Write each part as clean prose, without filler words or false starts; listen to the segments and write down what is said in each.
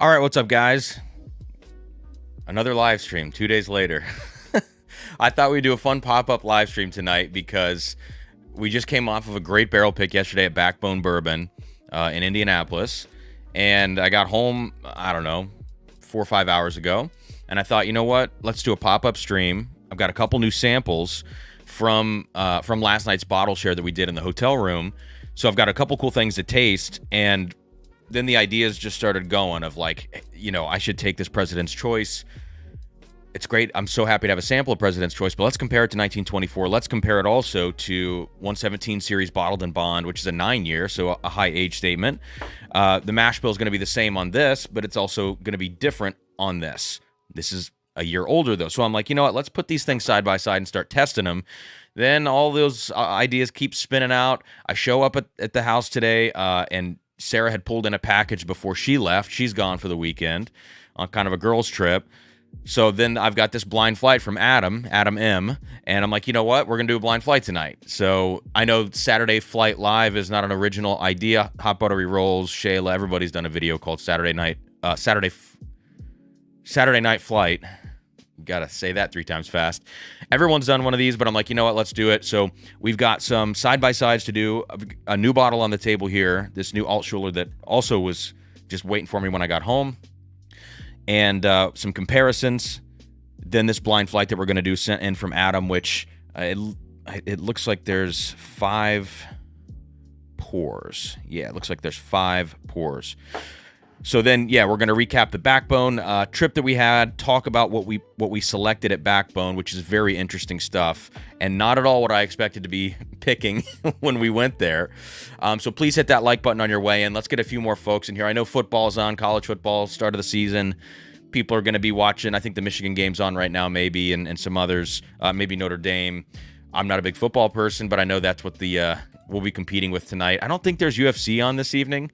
All right, what's up, guys? Another live stream 2 days later. I thought we'd do a fun pop-up live stream tonight because we just came off of a great barrel pick yesterday at Backbone Bourbon in Indianapolis. And I got home, I don't know, 4 or 5 hours ago. And I thought, you know what? Let's do a pop-up stream. I've got a couple new samples from last night's bottle share that we did in the hotel room. So I've got a couple cool things to taste, and then the ideas just started going of like, you know, I should take this President's Choice. It's great. I'm so happy to have a sample of President's Choice, but let's compare it to 1924. Let's compare it also to 117 Series Bottled in Bond, which is a 9-year, so a high age statement. The mash bill is going to be the same on this, but it's also going to be different on this. This is a year older, though. So I'm like, you know what? Let's put these things side by side and start testing them. Then all those ideas keep spinning out. I show up at the house today, and Sarah had pulled in a package before she left. She's gone for the weekend on kind of a girls' trip. So then I've got this blind flight from Adam M, and I'm like, you know what? We're going to do a blind flight tonight. So I know Saturday Flight Live is not an original idea. Hot Buttery Rolls, Shayla, everybody's done a video called Saturday Night Flight. Gotta say that 3 times fast. Everyone's done one of these, but I'm like, you know what? Let's do it. So we've got some side-by-sides to do. A new bottle on the table here. This new Altschuler that also was just waiting for me when I got home. And some comparisons. Then this blind flight that we're going to do sent in from Adam, which it looks like there's 5 pours. Yeah, it looks like there's 5 pours. So then, yeah, we're going to recap the Backbone trip that we had, talk about what we selected at Backbone, which is very interesting stuff, and not at all what I expected to be picking when we went there. So please hit that like button on your way in. Let's get a few more folks in here. I know football's on, college football, start of the season. People are going to be watching. I think the Michigan game's on right now, maybe, and some others, maybe Notre Dame. I'm not a big football person, but I know that's what we'll be competing with tonight. I don't think there's UFC on this evening,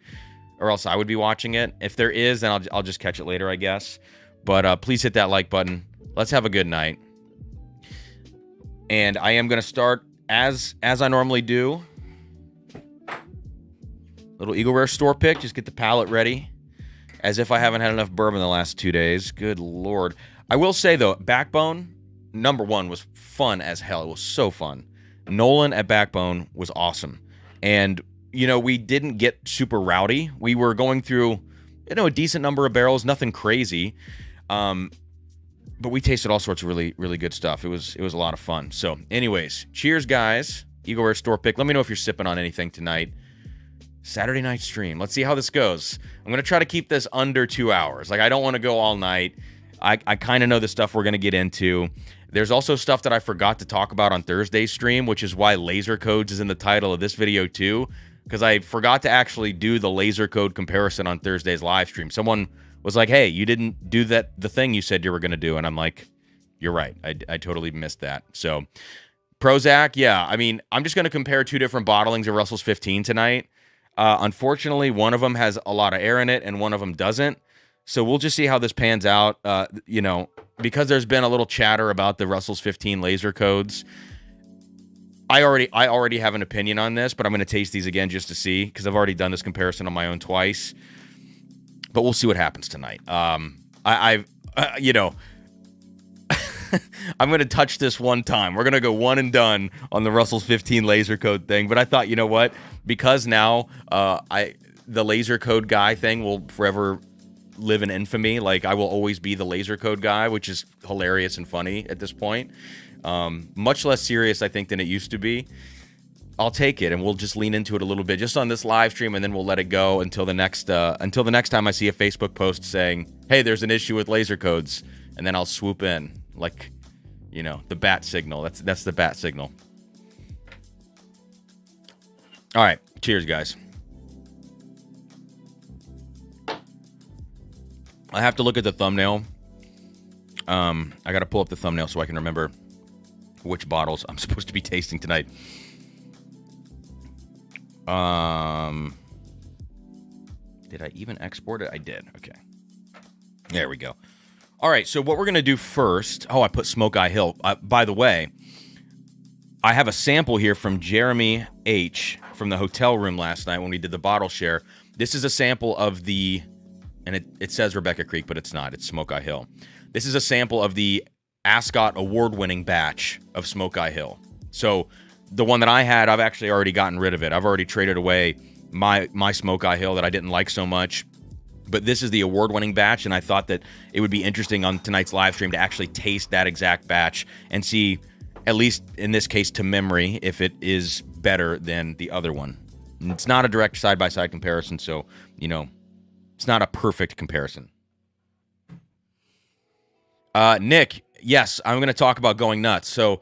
or else I would be watching it. If there is, then I'll just catch it later, I guess. But please hit that like button. Let's have a good night. And I am going to start, as I normally do, little Eagle Rare store pick. Just get the palate ready, as if I haven't had enough bourbon the last 2 days. Good Lord. I will say, though, Backbone, number 1, was fun as hell. It was so fun. Nolan at Backbone was awesome. And you know, we didn't get super rowdy. We were going through, you know, a decent number of barrels, nothing crazy. But we tasted all sorts of really, really good stuff. It was a lot of fun. So anyways, cheers, guys. Eagle Rare store pick. Let me know if you're sipping on anything tonight. Saturday night stream. Let's see how this goes. I'm going to try to keep this under 2 hours. Like, I don't want to go all night. I kind of know the stuff we're going to get into. There's also stuff that I forgot to talk about on Thursday's stream, which is why laser codes is in the title of this video too. Because I forgot to actually do the laser code comparison on Thursday's live stream. Someone was like, hey, you didn't do the thing you said you were going to do. And I'm like, you're right. I totally missed that. So, Prozac, yeah. I mean, I'm just going to compare 2 different bottlings of Russell's 15 tonight. Unfortunately, one of them has a lot of air in it and one of them doesn't. So we'll just see how this pans out. You know, because there's been a little chatter about the Russell's 15 laser codes. I already have an opinion on this, but I'm going to taste these again just to see, because I've already done this comparison on my own twice. But we'll see what happens tonight. You know, I'm going to touch this one time. We're going to go one and done on the Russell's 15 laser code thing. But I thought, you know what? Because now the laser code guy thing will forever live in infamy. Like, I will always be the laser code guy, which is hilarious and funny at this point. Much less serious, I think, than it used to be. I'll take it, and we'll just lean into it a little bit just on this live stream, and then we'll let it go until the next time I see a Facebook post saying, hey, there's an issue with laser codes, and then I'll swoop in, like, you know, the bat signal. That's the bat signal. All right, cheers, guys. I have to look at the thumbnail. I got to pull up the thumbnail so I can remember which bottles I'm supposed to be tasting tonight. Did I even export it? I did. Okay. There we go. All right, so what we're going to do first... Oh, I put Smoke Eye Hill. By the way, I have a sample here from Jeremy H. from the hotel room last night when we did the bottle share. This is a sample of the And it says Rebecca Creek, but it's not. It's Smoke Eye Hill. This is a sample of the Ascot award-winning batch of Smoke Eye Hill. So the one that I had, I've actually already gotten rid of it. I've already traded away my Smoke Eye Hill that I didn't like so much. But this is the award-winning batch, and I thought that it would be interesting on tonight's live stream to actually taste that exact batch and see, at least in this case to memory, if it is better than the other one. And it's not a direct side-by-side comparison, so, you know, it's not a perfect comparison. Nick, yes, I'm going to talk about going nuts. So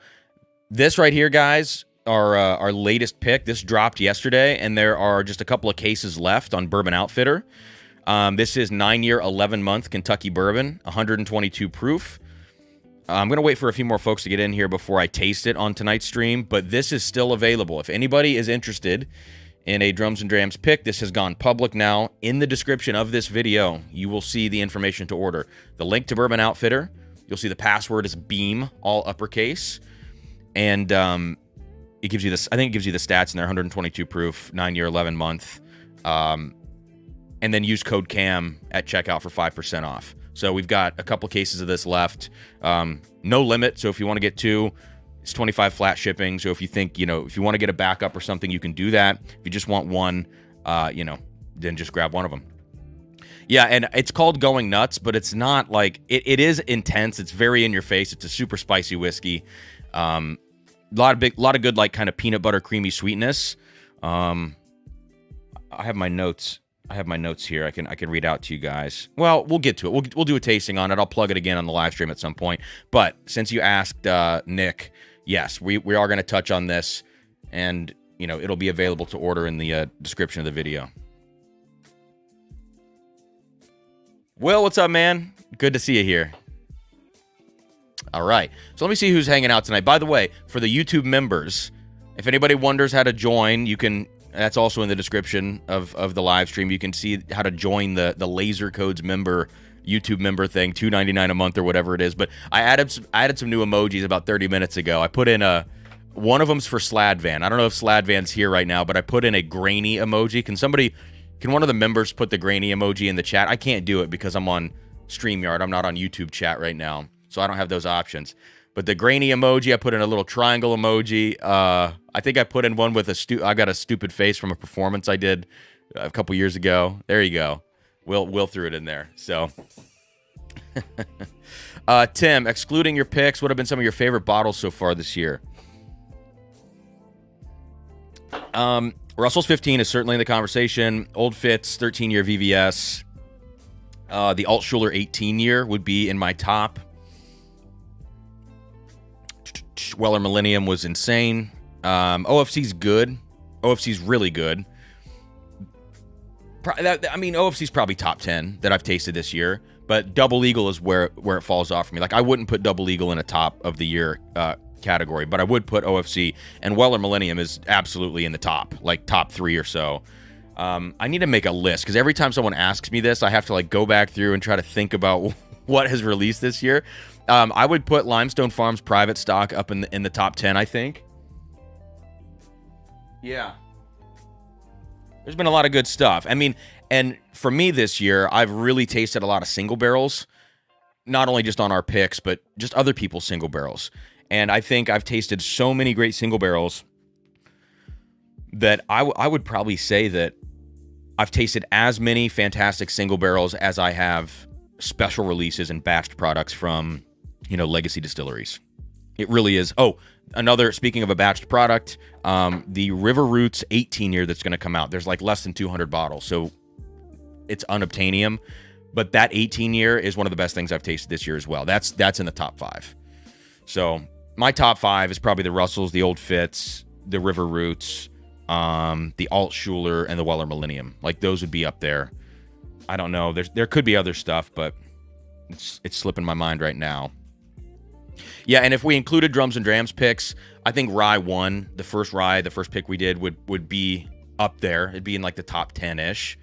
this right here, guys, our latest pick. This dropped yesterday, and there are just a couple of cases left on Bourbon Outfitter. This is 9-year, 11-month Kentucky bourbon, 122 proof. I'm going to wait for a few more folks to get in here before I taste it on tonight's stream, but this is still available. If anybody is interested in a Drums and Drams pick, this has gone public now. In the description of this video, you will see the information to order. The link to Bourbon Outfitter, you'll see the password is BEAM, all uppercase, and it gives you this. I think it gives you the stats in there: 122 proof, 9-year, 11-month. And then use code CAM at checkout for 5% off. So we've got a couple cases of this left. No limit, so if you want to get 2, it's 25 flat shipping. So if you think, if you want to get a backup or something, you can do that. If you just want one, then just grab one of them. Yeah, and it's called Going Nuts, but it's not like, it is intense. It's very in your face. It's a super spicy whiskey. A lot of good, like, kind of peanut butter creamy sweetness. I have my notes. Here. I can read out to you guys. Well, we'll get to it. We'll do a tasting on it. I'll plug it again on the live stream at some point. But since you asked, Nick, yes, we are going to touch on this, and it'll be available to order in the description of the video. Will, what's up, man? Good to see you here. All right. So let me see who's hanging out tonight. By the way, for the YouTube members, if anybody wonders how to join, you can. That's also in the description of the live stream. You can see how to join the Laser Codes member, YouTube member thing, $2.99 a month or whatever it is. But I added some new emojis about 30 minutes ago. I put in one of them's for Sladvan. I don't know if Sladvan's here right now, but I put in a grainy emoji. Can one of the members put the grainy emoji in the chat? I can't do it because I'm on StreamYard. I'm not on YouTube chat right now, so I don't have those options. But the grainy emoji, I put in a little triangle emoji. I think I put in one with I got a stupid face from a performance I did a couple years ago. There you go. Will threw it in there. So, Tim, excluding your picks, what have been some of your favorite bottles so far this year? Russell's 15 is certainly in the conversation. Old Fitz 13-year VVS. The Altschuler 18-year would be in my top. Weller Millennium was insane. OFC's good. OFC's really good. OFC's probably top 10 that I've tasted this year, but Double Eagle is where it falls off for me. Like, I wouldn't put Double Eagle in a top of the year category, but I would put OFC, and Weller Millennium is absolutely in the top, like top 3 or so. I need to make a list, because every time someone asks me this, I have to like go back through and try to think about what has released this year. I would put Limestone Farms private stock up in the top 10, I think. Yeah. There's been a lot of good stuff. I mean, and for me this year, I've really tasted a lot of single barrels, not only just on our picks, but just other people's single barrels. And I think I've tasted so many great single barrels that I would probably say that I've tasted as many fantastic single barrels as I have special releases and batched products from, legacy distilleries. It really is. Oh, speaking of a batched product, the River Roots 18-year that's going to come out. There's like less than 200 bottles, so it's unobtainium. But that 18-year is one of the best things I've tasted this year as well. That's in the top 5. So my top 5 is probably the Russells, the Old Fitz, the River Roots, the Altschuler, and the Weller Millennium. Like, those would be up there. I don't know. There could be other stuff, but it's slipping my mind right now. Yeah, and if we included Drums and Drams picks, I think Rye 1, the first pick we did, would be up there. It'd be in like the top 10-ish.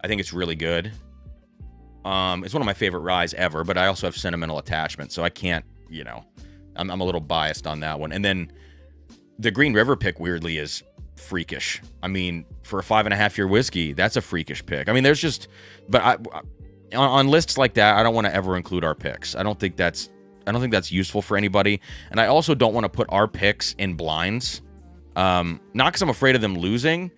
I think it's really good. It's one of my favorite ryes ever, but I also have sentimental attachment, so I can't, I'm a little biased on that one. And then the Green River pick, weirdly, is freakish. I mean, for a 5.5-year whiskey, that's a freakish pick. I mean, there's just, but on lists like that, I don't want to ever include our picks. I don't think that's useful for anybody, and I also don't want to put our picks in blinds. Not because I'm afraid of them losing.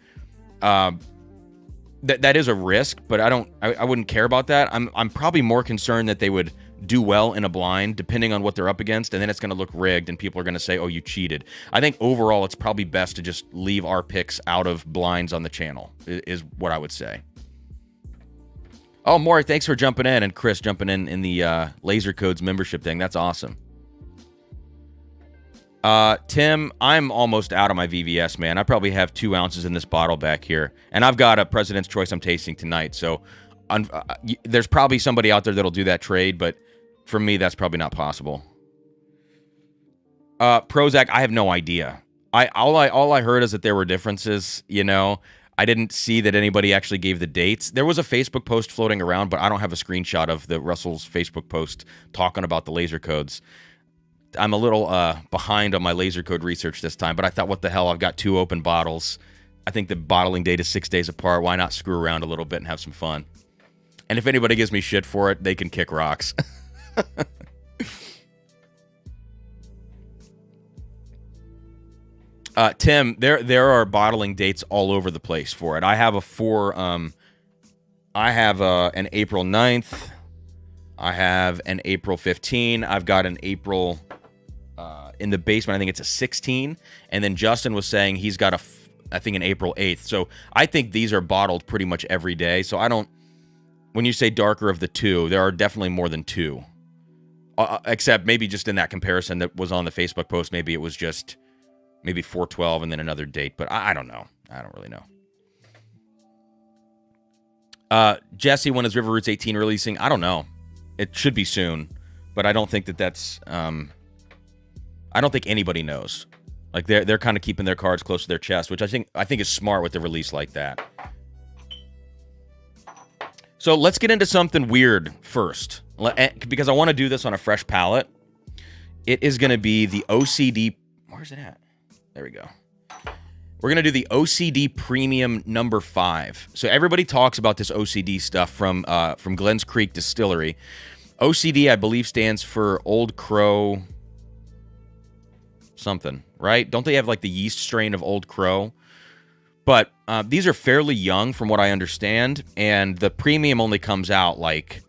That is a risk, but I wouldn't care about that. I'm probably more concerned that they would do well in a blind, depending on what they're up against, and then it's going to look rigged, and people are going to say, "Oh, you cheated." I think overall, it's probably best to just leave our picks out of blinds on the channel. Is what I would say. Oh, Maury, thanks for jumping in, and Chris jumping in the Laser Codes membership thing. That's awesome. Tim, I'm almost out of my VVS, man. I probably have 2 ounces in this bottle back here, and I've got a President's Choice I'm tasting tonight, so there's probably somebody out there that'll do that trade, but for me, that's probably not possible. Prozac, I have no idea. All I heard is that there were differences, you know. I didn't see that anybody actually gave the dates. There was a Facebook post floating around, but I don't have a screenshot of the Russell's Facebook post talking about the laser codes. I'm a little behind on my laser code research this time, but I thought, what the hell? I've got 2 open bottles. I think the bottling date is 6 days apart. Why not screw around a little bit and have some fun? And if anybody gives me shit for it, they can kick rocks. Tim, there are bottling dates all over the place for it. I have an April 9th. I have an April 15. I've got an April in the basement. I think it's a 16. And then Justin was saying he's got I think an April 8th. So I think these are bottled pretty much every day. So I don't, when you say darker of the 2, there are definitely more than 2. Except maybe just in that comparison that was on the Facebook post, maybe it was just maybe 4/12 and then another date. But I don't know. I don't really know. Jesse, when is River Roots 18 releasing? I don't know. It should be soon, but I don't think that's. I don't think anybody knows. Like they're kind of keeping their cards close to their chest, which I think is smart with the release like that. So let's get into something weird first, because I want to do this on a fresh palate. It is going to be the OCD. Where's it at? There we go. We're going to do the OCD Premium number 5. So everybody talks about this OCD stuff from Glens Creek Distillery. OCD, I believe, stands for Old Crow something, right? Don't they have like the yeast strain of Old Crow? But these are fairly young from what I understand, and the premium only comes out like,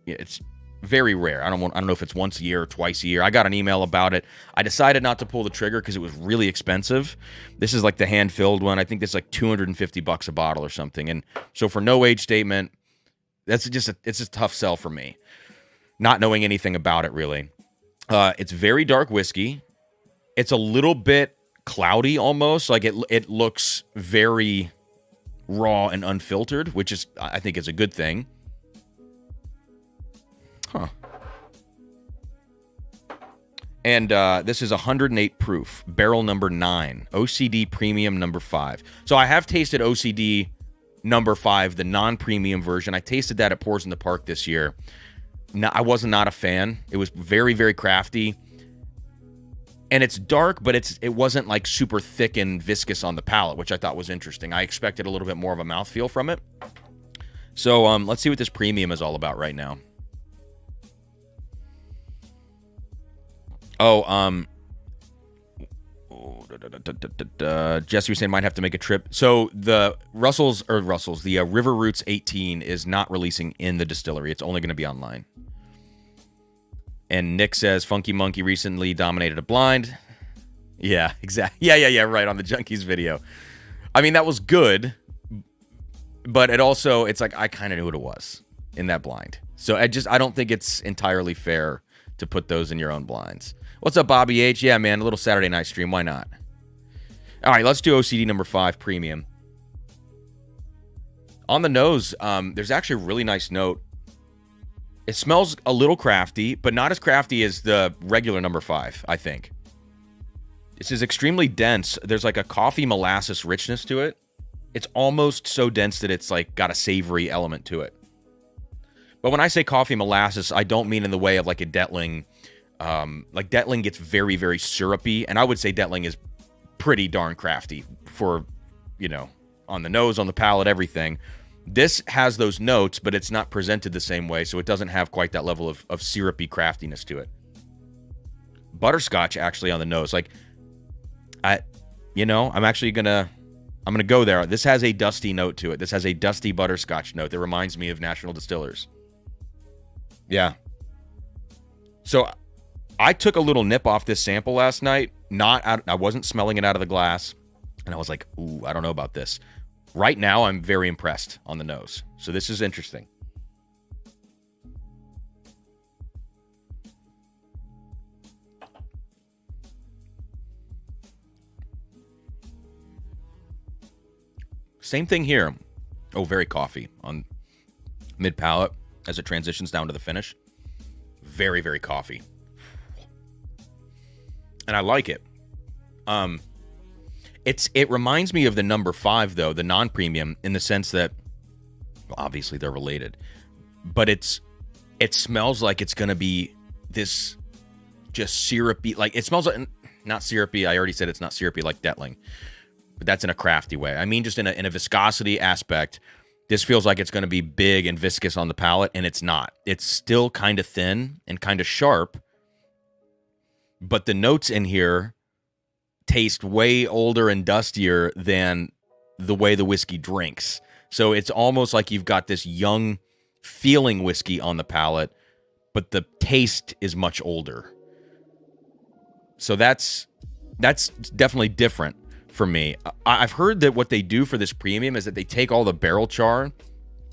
it's very rare. I don't know if it's once a year or twice a year. I got an email about it. I decided not to pull the trigger because it was really expensive. This is like the hand-filled one. I think it's like $250 a bottle or something. And so for no age statement, it's a tough sell for me, not knowing anything about it really. It's very dark whiskey. It's a little bit cloudy almost. Like it looks very raw and unfiltered, which is, I think, is a good thing. Huh. And this is 108 proof, barrel number 9, OCD Premium number 5. So I have tasted OCD number 5, the non-premium version. I tasted that at Pours in the Park this year. I was not a fan. It was very, very crafty. And it's dark, but it wasn't like super thick and viscous on the palate, which I thought was interesting. I expected a little bit more of a mouthfeel from it. So let's see what this premium is all about right now. Jesse was saying might have to make a trip. So the the River Roots 18 is not releasing in the distillery. It's only going to be online. And Nick says Funky Monkey recently dominated a blind. Yeah, exactly. Yeah, right, on the Junkies video. I mean, that was good, but it's like I kind of knew what it was in that blind. So I don't think it's entirely fair to put those in your own blinds. What's up, Bobby H? Yeah, man, a little Saturday night stream. Why not? All right, let's do OCD number 5 premium. On the nose, there's actually a really nice note. It smells a little crafty, but not as crafty as the regular number 5, I think. This is extremely dense. There's like a coffee molasses richness to it. It's almost so dense that it's like got a savory element to it. But when I say coffee molasses, I don't mean in the way of like a Detling. Like Detling gets very, very syrupy, and I would say Detling is pretty darn crafty for, on the nose, on the palate, everything. This has those notes, but it's not presented the same way, so it doesn't have quite that level of syrupy craftiness to it. Butterscotch actually on the nose. Like, I'm gonna go there. This has a dusty note to it. This has a dusty butterscotch note that reminds me of National Distillers. Yeah. So I took a little nip off this sample last night. I wasn't smelling it out of the glass, and I was like, ooh, I don't know about this. Right now, I'm very impressed on the nose. So this is interesting. Same thing here. Oh, very coffee on mid palate as it transitions down to the finish. Very, very coffee. And I like it. It reminds me of the number 5 though, the non-premium, in the sense that, well, obviously they're related, but it smells like it's gonna be this just syrupy, like it smells like, not syrupy. I already said it's not syrupy like Detling, but that's in a crafty way. I mean, just in a viscosity aspect, this feels like it's gonna be big and viscous on the palate, and it's not. It's still kind of thin and kind of sharp, but the notes in here taste way older and dustier than the way the whiskey drinks. So it's almost like you've got this young feeling whiskey on the palate, but the taste is much older. So that's definitely different for me. I've heard that what they do for this premium is that they take all the barrel char,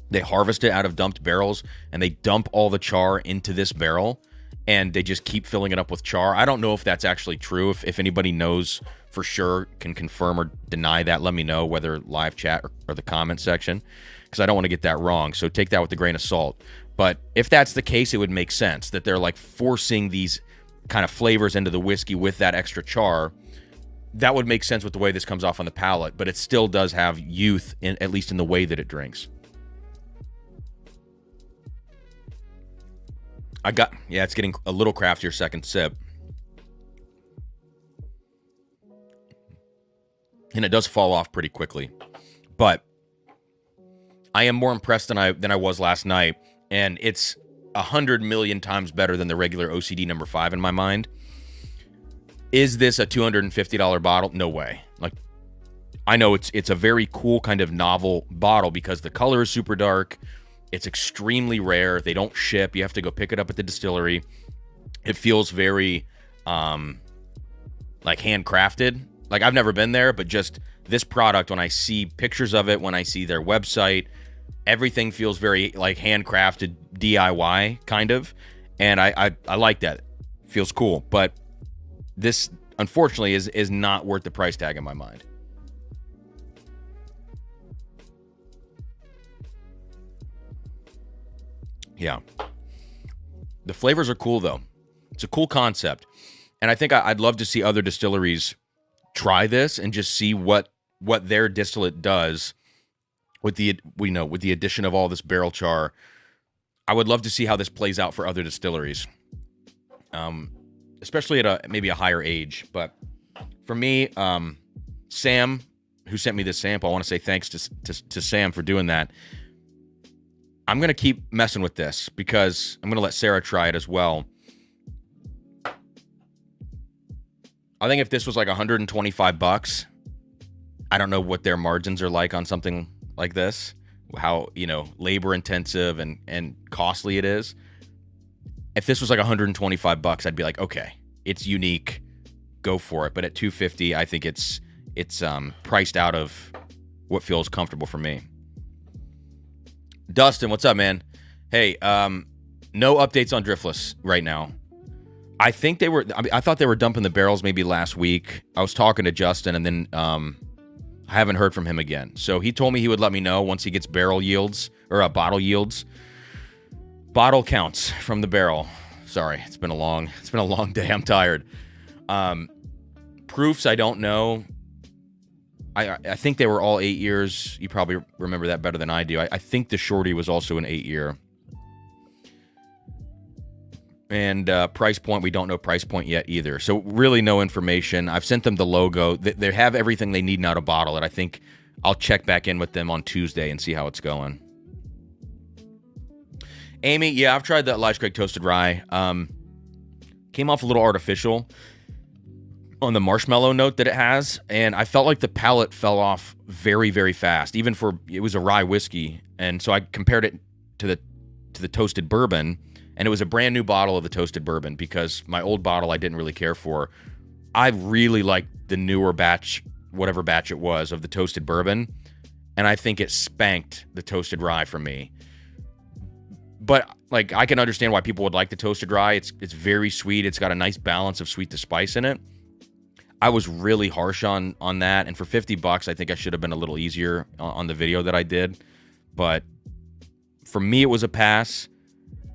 they harvest it out of dumped barrels, and they dump all the char into this barrel, and they just keep filling it up with char. I don't know if that's actually true. If anybody knows for sure, can confirm or deny that, let me know, whether live chat or the comment section, because I don't want to get that wrong. So take that with a grain of salt. But if that's the case, it would make sense that they're like forcing these kind of flavors into the whiskey with that extra char. That would make sense with the way this comes off on the palate, but it still does have youth, at least in the way that it drinks. It's getting a little craftier second sip. And it does fall off pretty quickly. But I am more impressed than I was last night, and it's 100 million times better than the regular OCD number 5 in my mind. Is this a $250 bottle? No way. Like, I know it's a very cool kind of novel bottle because the color is super dark. It's extremely rare. They don't ship. You have to go pick it up at the distillery. It feels very like handcrafted. Like, I've never been there, but just this product, when I see pictures of it, when I see their website, everything feels very like handcrafted DIY kind of. And I like that. Feels cool. But this, unfortunately, is not worth the price tag in my mind. Yeah. The flavors are cool, though. It's a cool concept. And I think I'd love to see other distilleries try this and just see what their distillate does with the addition of all this barrel char. I would love to see how this plays out for other distilleries, especially at maybe a higher age. But for me, Sam, who sent me this sample, I want to say thanks to Sam for doing that. I'm going to keep messing with this because I'm going to let Sarah try it as well. I think if this was like $125, I don't know what their margins are like on something like this, how, labor intensive and costly it is. If this was like $125, I'd be like, okay, it's unique, go for it. But at $250, I think it's priced out of what feels comfortable for me. Dustin, what's up, man? Hey, no updates on Driftless right now. I thought they were dumping the barrels maybe last week. I was talking to Justin, and then I haven't heard from him again. So he told me he would let me know once he gets barrel yields, or bottle yields. Bottle counts from the barrel. Sorry, it's been a long day. I'm tired. Proofs, I don't know. I think they were all 8 years. You probably remember that better than I do. I think the Shorty was also an 8-year. And price point, we don't know price point yet either. So really no information. I've sent them the logo. They have everything they need now to bottle it. I think I'll check back in with them on Tuesday and see how it's going. Amy, yeah, I've tried that Elijah Craig Toasted Rye. Came off a little artificial on the marshmallow note that it has, and I felt like the palate fell off very, very fast, even for, it was a rye whiskey, and so I compared it to the toasted bourbon, and it was a brand new bottle of the toasted bourbon, because my old bottle I didn't really care for. I really liked the newer batch, whatever batch it was, of the toasted bourbon, and I think it spanked the toasted rye for me. But like, I can understand why people would like the toasted rye. It's very sweet. It's got a nice balance of sweet to spice in it. I was really harsh on that, and for $50, I think I should have been a little easier on the video that I did. But for me, it was a pass.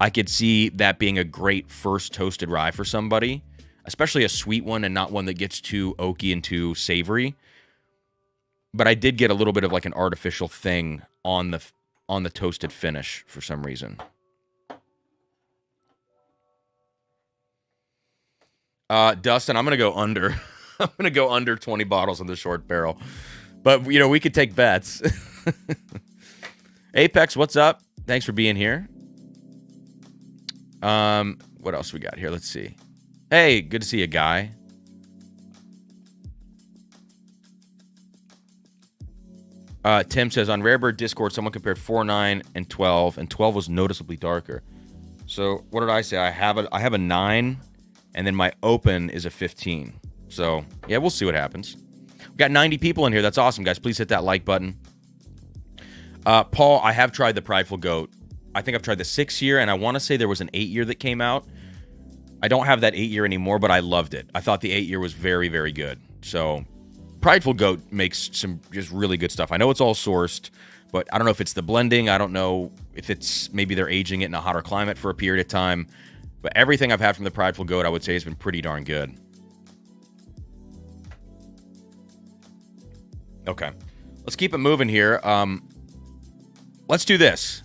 I could see that being a great first toasted rye for somebody, especially a sweet one and not one that gets too oaky and too savory. But I did get a little bit of like an artificial thing on the toasted finish for some reason. Dustin, I'm going to go under. I'm going to go under 20 bottles on the short barrel. But, you know, we could take bets. Apex, what's up? Thanks for being here. What else we got here? Let's see. Hey, good to see you, Guy. Tim says, on Rarebird Discord, someone compared 4.9 and 12, and 12 was noticeably darker. So, what did I say? I have a 9, and then my open is a 15. So, yeah, we'll see what happens. We've got 90 people in here. That's awesome, guys. Please hit that like button. Paul, I have tried the Prideful Goat. I think I've tried the 6-year, and I want to say there was an 8-year that came out. I don't have that 8-year anymore, but I loved it. I thought the 8-year was very, very good. So, Prideful Goat makes some just really good stuff. I know it's all sourced, but I don't know if it's the blending. I don't know if it's maybe they're aging it in a hotter climate for a period of time. But everything I've had from the Prideful Goat, I would say, has been pretty darn good. Okay. Let's keep it moving here. Let's do this.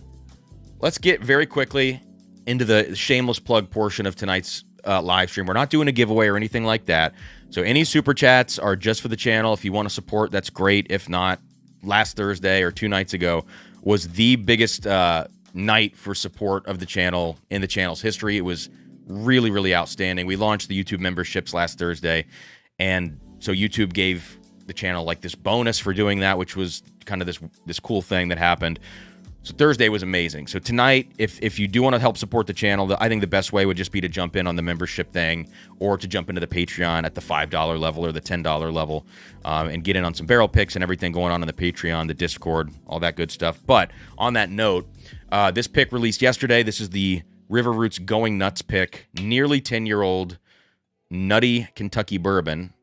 Let's get very quickly into the shameless plug portion of tonight's live stream. We're not doing a giveaway or anything like that. So any super chats are just for the channel. If you want to support, that's great. If not, last Thursday or 2 nights ago was the biggest night for support of the channel in the channel's history. It was really, really outstanding. We launched the YouTube memberships last Thursday, and so YouTube gave the channel like this bonus for doing that, which was kind of this cool thing that happened. So Thursday was amazing. So tonight, if you do want to help support the channel, I think the best way would just be to jump in on the membership thing, or to jump into the Patreon at the $5 level or the $10 level, and get in on some barrel picks and everything going on in the Patreon, the Discord, all that good stuff. But on that note, this pick released yesterday. This is the River Roots Going Nuts pick, nearly 10-year-old nutty Kentucky bourbon,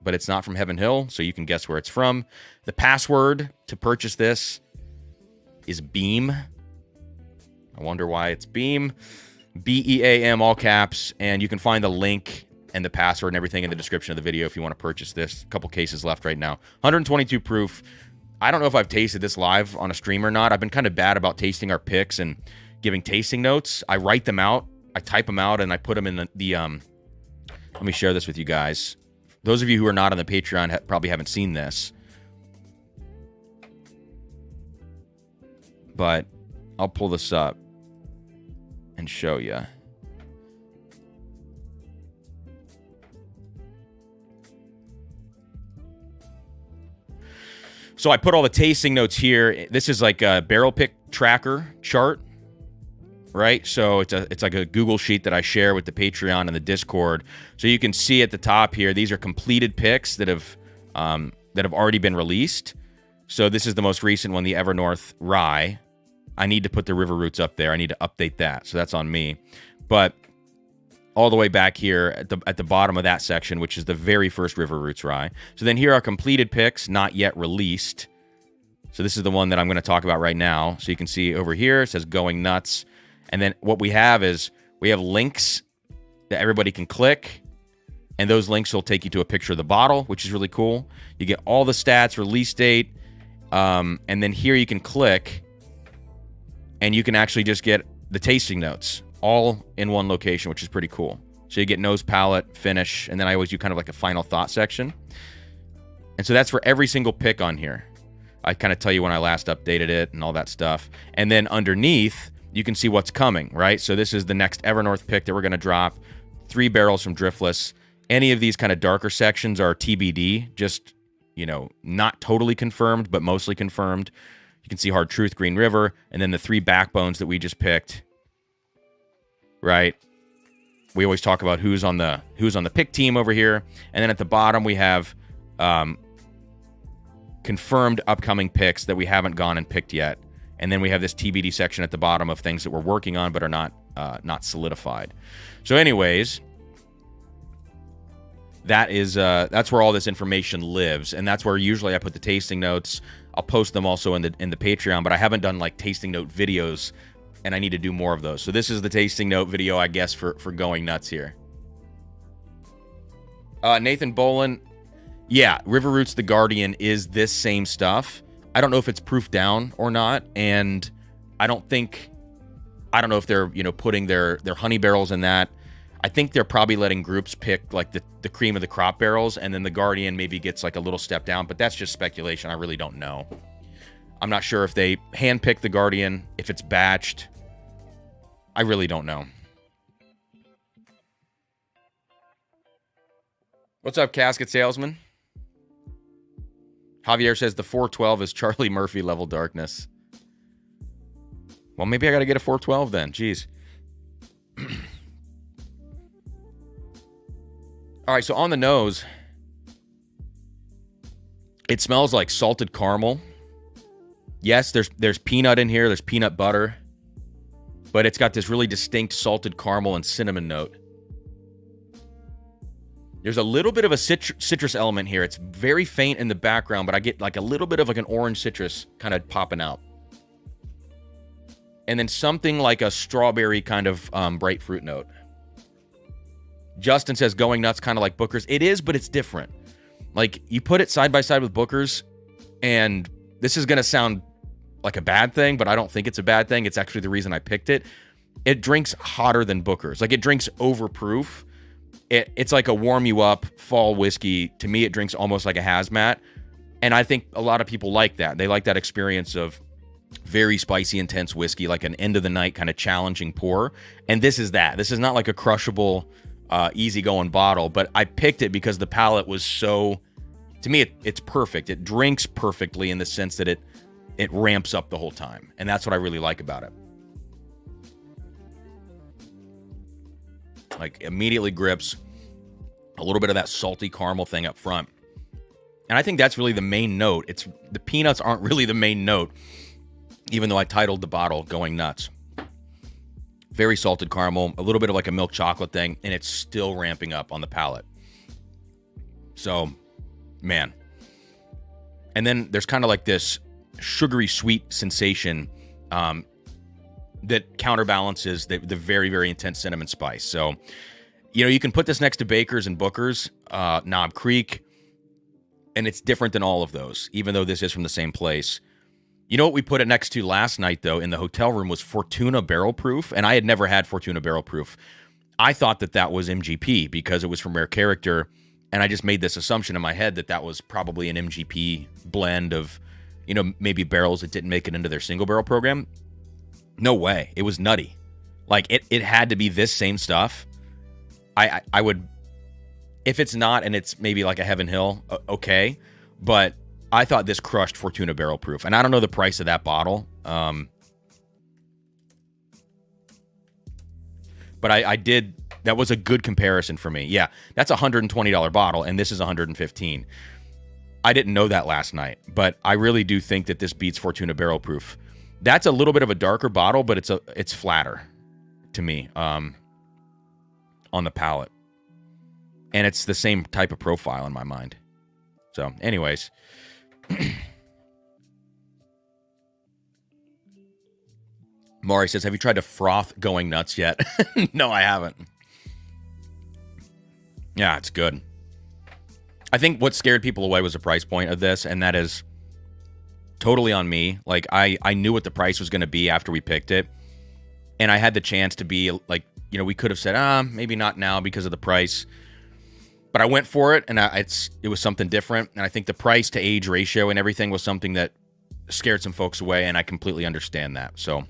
but it's not from Heaven Hill, so you can guess where it's from. The password to purchase this is BEAM. I wonder why it's BEAM. BEAM, all caps. And you can find the link and the password and everything in the description of the video if you want to purchase this. A couple cases left right now. 122 proof. I don't know if I've tasted this live on a stream or not. I've been kind of bad about tasting our picks and giving tasting notes. I write them out. I type them out, and I put them in the let me share this with you guys. Those of you who are not on the Patreon probably haven't seen this. But I'll pull this up and show you. So I put all the tasting notes here. This is like a barrel pick tracker chart, right? So it's like a Google sheet that I share with the Patreon and the Discord. So you can see at the top here, these are completed picks that have already been released. So this is the most recent one, the Evernorth Rye. I need to put the River Roots up there. I need to update that. So that's on me. But all the way back here at the bottom of that section, which is the very first River Roots Rye. So then here are completed picks, not yet released. So this is the one that I'm going to talk about right now. So you can see over here, it says Going Nuts. And then what we have is we have links that everybody can click. And those links will take you to a picture of the bottle, which is really cool. You get all the stats, release date. And then here you can click, and you can actually just get the tasting notes all in one location, which is pretty cool. So you get nose, palate, finish, and then I always do kind of like a final thought section. And so that's for every single pick on here. I kind of tell you when I last updated it and all that stuff. And then underneath, you can see what's coming, right? So this is the next Evernorth pick that we're going to drop. 3 barrels from Driftless. Any of these kind of darker sections are TBD, just, you know, not totally confirmed, but mostly confirmed. You can see Hard Truth, Green River, and then the 3 backbones that we just picked, right? We always talk about who's on the pick team over here. And then at the bottom, we have confirmed upcoming picks that we haven't gone and picked yet. And then we have this TBD section at the bottom of things that we're working on but are not solidified. So anyways, that's where all this information lives, and that's where usually I put the tasting notes. I'll post them also in the Patreon, but I haven't done like tasting note videos, and I need to do more of those. So this is the tasting note video, I guess, for going nuts here. Nathan Bolin, yeah, River Roots The Guardian is this same stuff. I don't know if it's proof down or not, and I don't know if they're, you know, putting their honey barrels in that. I think they're probably letting groups pick like the cream of the crop barrels, and then the Guardian maybe gets like a little step down, but that's just speculation. I really don't know. I'm not sure if they handpick the Guardian, if it's batched. I really don't know. What's up, Casket Salesman? Javier says the 412 is Charlie Murphy level darkness. Well, maybe I got to get a 412 then. Jeez. All right, so on the nose, it smells like salted caramel. Yes, there's peanut in here. There's peanut butter. But it's got this really distinct salted caramel and cinnamon note. There's a little bit of a citrus element here. It's very faint in the background, but I get like a little bit of like an orange citrus kind of popping out. And then something like a strawberry kind of bright fruit note. Justin says going nuts kind of like Booker's. It is, but it's different. Like, you put it side by side with Booker's, and this is going to sound like a bad thing, but I don't think it's a bad thing. It's actually the reason I picked it. It drinks hotter than Booker's. Like, it drinks overproof. It's like a warm you up fall whiskey. To me, it drinks almost like a hazmat. And I think a lot of people like that. They like that experience of very spicy, intense whiskey, like an end of the night kind of challenging pour. And this is that. This is not like a crushable, easygoing bottle, but I picked it because the palate was so, to me, it's perfect. It drinks perfectly in the sense that it ramps up the whole time. And that's what I really like about it. Like, immediately grips a little bit of that salty caramel thing up front. And I think that's really the main note. The peanuts aren't really the main note, even though I titled the bottle Going Nuts. Very salted caramel, a little bit of like a milk chocolate thing, and it's still ramping up on the palate. So, man. And then there's kind of like this sugary sweet sensation that counterbalances the very, very intense cinnamon spice. So, you know, you can put this next to Baker's and Booker's, Knob Creek, and it's different than all of those, even though this is from the same place. You know what we put it next to last night, though, in the hotel room was Fortuna Barrel Proof, and I had never had Fortuna Barrel Proof. I thought that was MGP because it was from Rare Character, and I just made this assumption in my head that was probably an MGP blend of, you know, maybe barrels that didn't make it into their single barrel program. No way. It was nutty. Like, it had to be this same stuff. I would, if it's not and it's maybe like a Heaven Hill, okay, but I thought this crushed Fortuna Barrel Proof, and I don't know the price of that bottle. But I did. That was a good comparison for me. Yeah, that's a $120 bottle, and this is $115. I didn't know that last night, but I really do think that this beats Fortuna Barrel Proof. That's a little bit of a darker bottle, but it's flatter to me on the palate, and it's the same type of profile in my mind. So, anyways. Maury says, have you tried to froth Going Nuts yet? No, I haven't. Yeah, it's good. I think what scared people away was the price point of this, and that is totally on me. Like, I knew what the price was going to be after we picked it, and I had the chance to be like, you know, we could have said, maybe not now because of the price. But I went for it, and it was something different. And I think the price to age ratio and everything was something that scared some folks away, and I completely understand that. So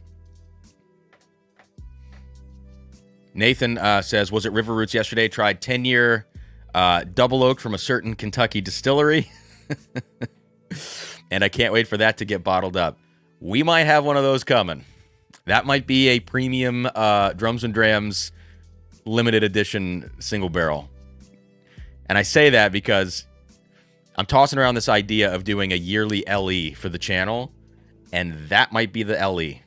Nathan says, was it River Roots yesterday? Tried 10-year double oak from a certain Kentucky distillery. And I can't wait for that to get bottled up. We might have one of those coming. That might be a premium Drums and Drams limited edition single barrel. And I say that because I'm tossing around this idea of doing a yearly LE for the channel, and that might be the LE.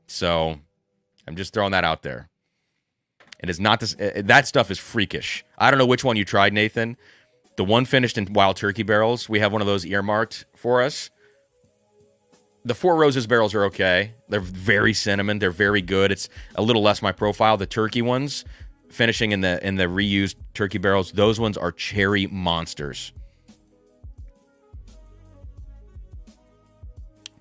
So I'm just throwing that out there. It is not this. That stuff is freakish. I don't know which one you tried, Nathan. The one finished in Wild Turkey barrels. We have one of those earmarked for us. The Four Roses barrels are okay. They're very cinnamon. They're very good. It's a little less my profile. The turkey ones, finishing in the reused turkey barrels, those ones are cherry monsters.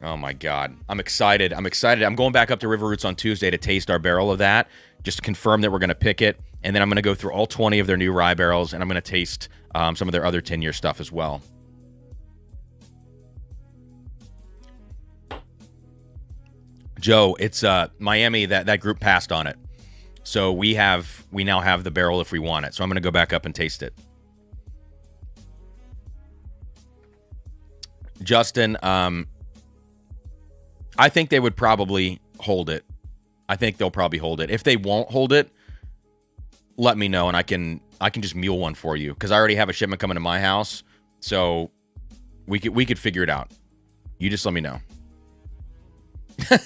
Oh my God. I'm excited. I'm going back up to River Roots on Tuesday to taste our barrel of that, just to confirm that we're going to pick it. And then I'm going to go through all 20 of their new rye barrels, and I'm going to taste some of their other 10-year stuff as well. Joe, it's Miami. That group passed on it. So we now have the barrel if we want it. So I'm going to go back up and taste it. Justin, I think they would probably hold it. I think they'll probably hold it. If they won't hold it, let me know, and I can just mule one for you, because I already have a shipment coming to my house, so we could figure it out. You just let me know.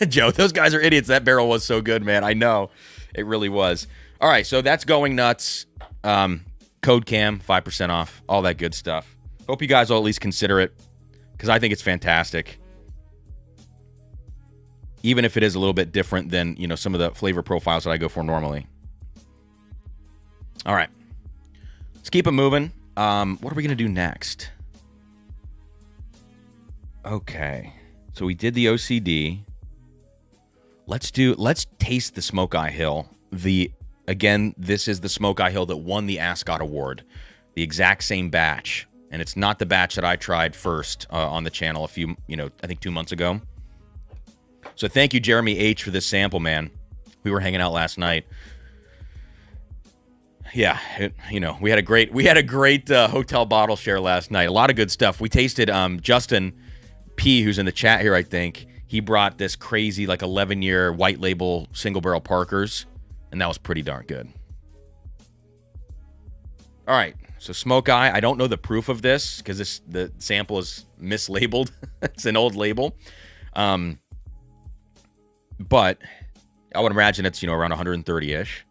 Joe, those guys are idiots. That barrel was so good, man. I know. It really was. All right, so that's going nuts. Code Cam, 5% off, all that good stuff. Hope you guys will at least consider it, because I think it's fantastic. Even if it is a little bit different than, some of the flavor profiles that I go for normally. All right. Let's keep it moving. What are we going to do next? Okay. So we did the OCD. Let's taste the Smoke Eye Hill. Again, this is the Smoke Eye Hill that won the Ascot Award. The exact same batch. And it's not the batch that I tried first on the channel I think 2 months ago. So thank you, Jeremy H., for this sample, man. We were hanging out last night. Yeah, we had a great hotel bottle share last night. A lot of good stuff. We tasted Justin P., who's in the chat here, I think. He brought this crazy 11-year white label single barrel Parkers, and that was pretty darn good. All right, so Smoke Eye. I don't know the proof of this because the sample is mislabeled. It's an old label. But I would imagine it's, around 130-ish.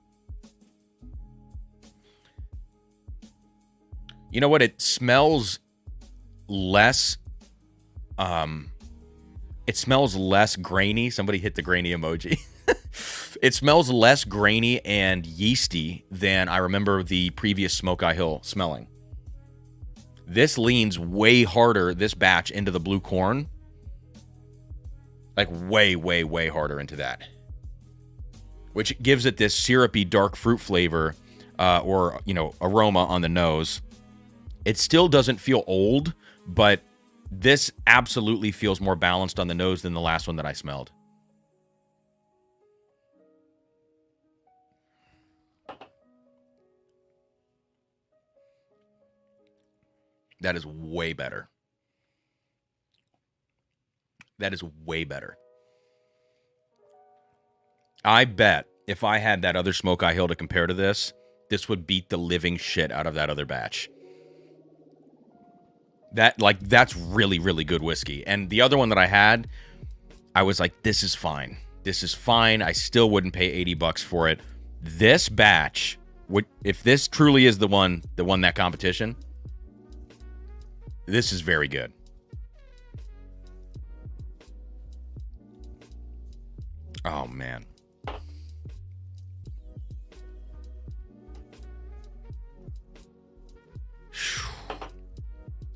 You know what? It smells less. It smells less grainy. Somebody hit the grainy emoji. It smells less grainy and yeasty than I remember the previous Smoke Eye Hill smelling. This leans way harder, this batch, into the blue corn. Way, way, way harder into that. Which gives it this syrupy dark fruit flavor or aroma on the nose. It still doesn't feel old, but this absolutely feels more balanced on the nose than the last one that I smelled. That is way better. That is way better. I bet if I had that other Smoke Eye Hill to compare to this, this would beat the living shit out of that other batch. That's really, really good whiskey. And the other one that I had, I was like, this is fine. This is fine. I still wouldn't pay $80 for it. This batch, if this truly is the one that won that competition, this is very good. Oh, man.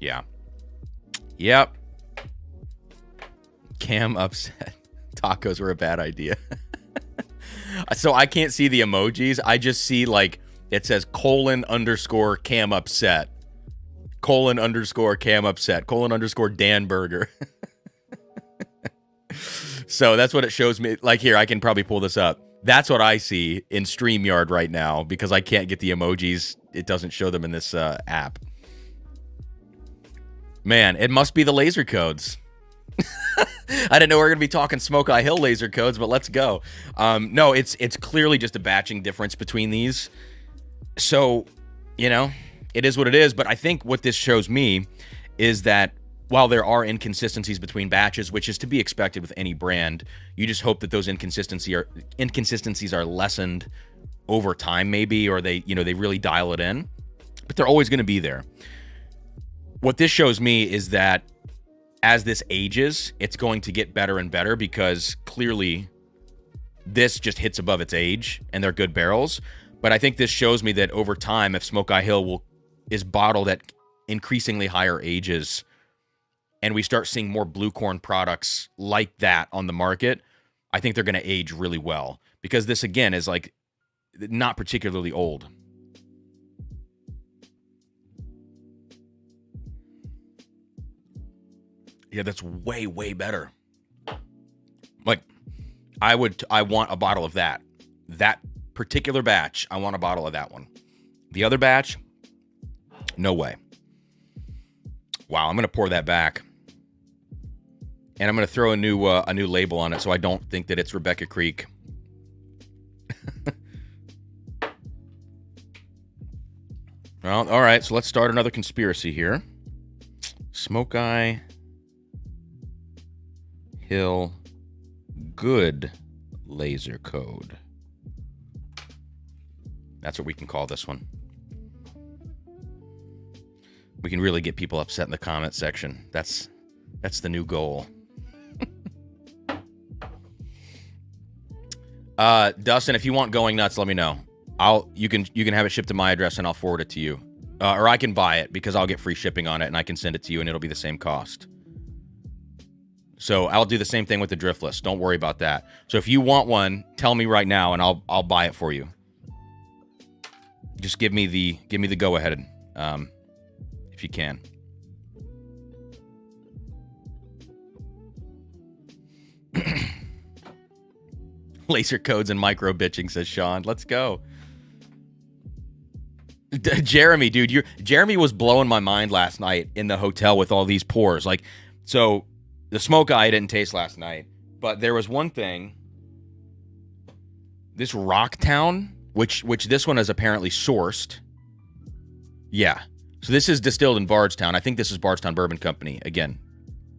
Yeah. Yep. Cam upset. Tacos were a bad idea. So I can't see the emojis. I just see it says :_Cam upset. :_Cam upset. : Dan Burger. So that's what it shows me. Like here, I can probably pull this up. That's what I see in StreamYard right now because I can't get the emojis. It doesn't show them in this app. Man, it must be the laser codes. I didn't know we were going to be talking Smoke Eye Hill laser codes, but let's go. No, it's clearly just a batching difference between these. So, you know, it is what it is. But I think what this shows me is that while there are inconsistencies between batches, which is to be expected with any brand, you just hope that those inconsistencies are lessened over time, maybe, or they really dial it in. But they're always going to be there. What this shows me is that as this ages, it's going to get better and better because clearly this just hits above its age and they're good barrels. But I think this shows me that over time, if Smoke Eye Hill is bottled at increasingly higher ages and we start seeing more blue corn products like that on the market, I think they're going to age really well because this, again, is like not particularly old. Yeah, that's way, way better. Like, I want a bottle of that. That particular batch, I want a bottle of that one. The other batch, no way. Wow, I'm going to pour that back. And I'm going to throw a new label on it so I don't think that it's Rebecca Creek. Well, all right, so let's start another conspiracy here. Smoke Eye Hill good laser code. That's what we can call this one. We can really get people upset in the comment section. That's the new goal. Dustin, if you want Going Nuts, let me know. You can have it shipped to my address and I'll forward it to you. Or I can buy it because I'll get free shipping on it and I can send it to you and it'll be the same cost. So I'll do the same thing with the Driftless. Don't worry about that. So if you want one, tell me right now and I'll buy it for you. Just give me the go ahead, if you can. Laser codes and micro bitching, says Sean. Let's go. Jeremy, dude, Jeremy was blowing my mind last night in the hotel with all these pours. Like, so the Smoke Eye I didn't taste last night, but there was one thing. This Rocktown, which this one is apparently sourced. Yeah. So this is distilled in Bardstown. I think this is Bardstown Bourbon Company. Again,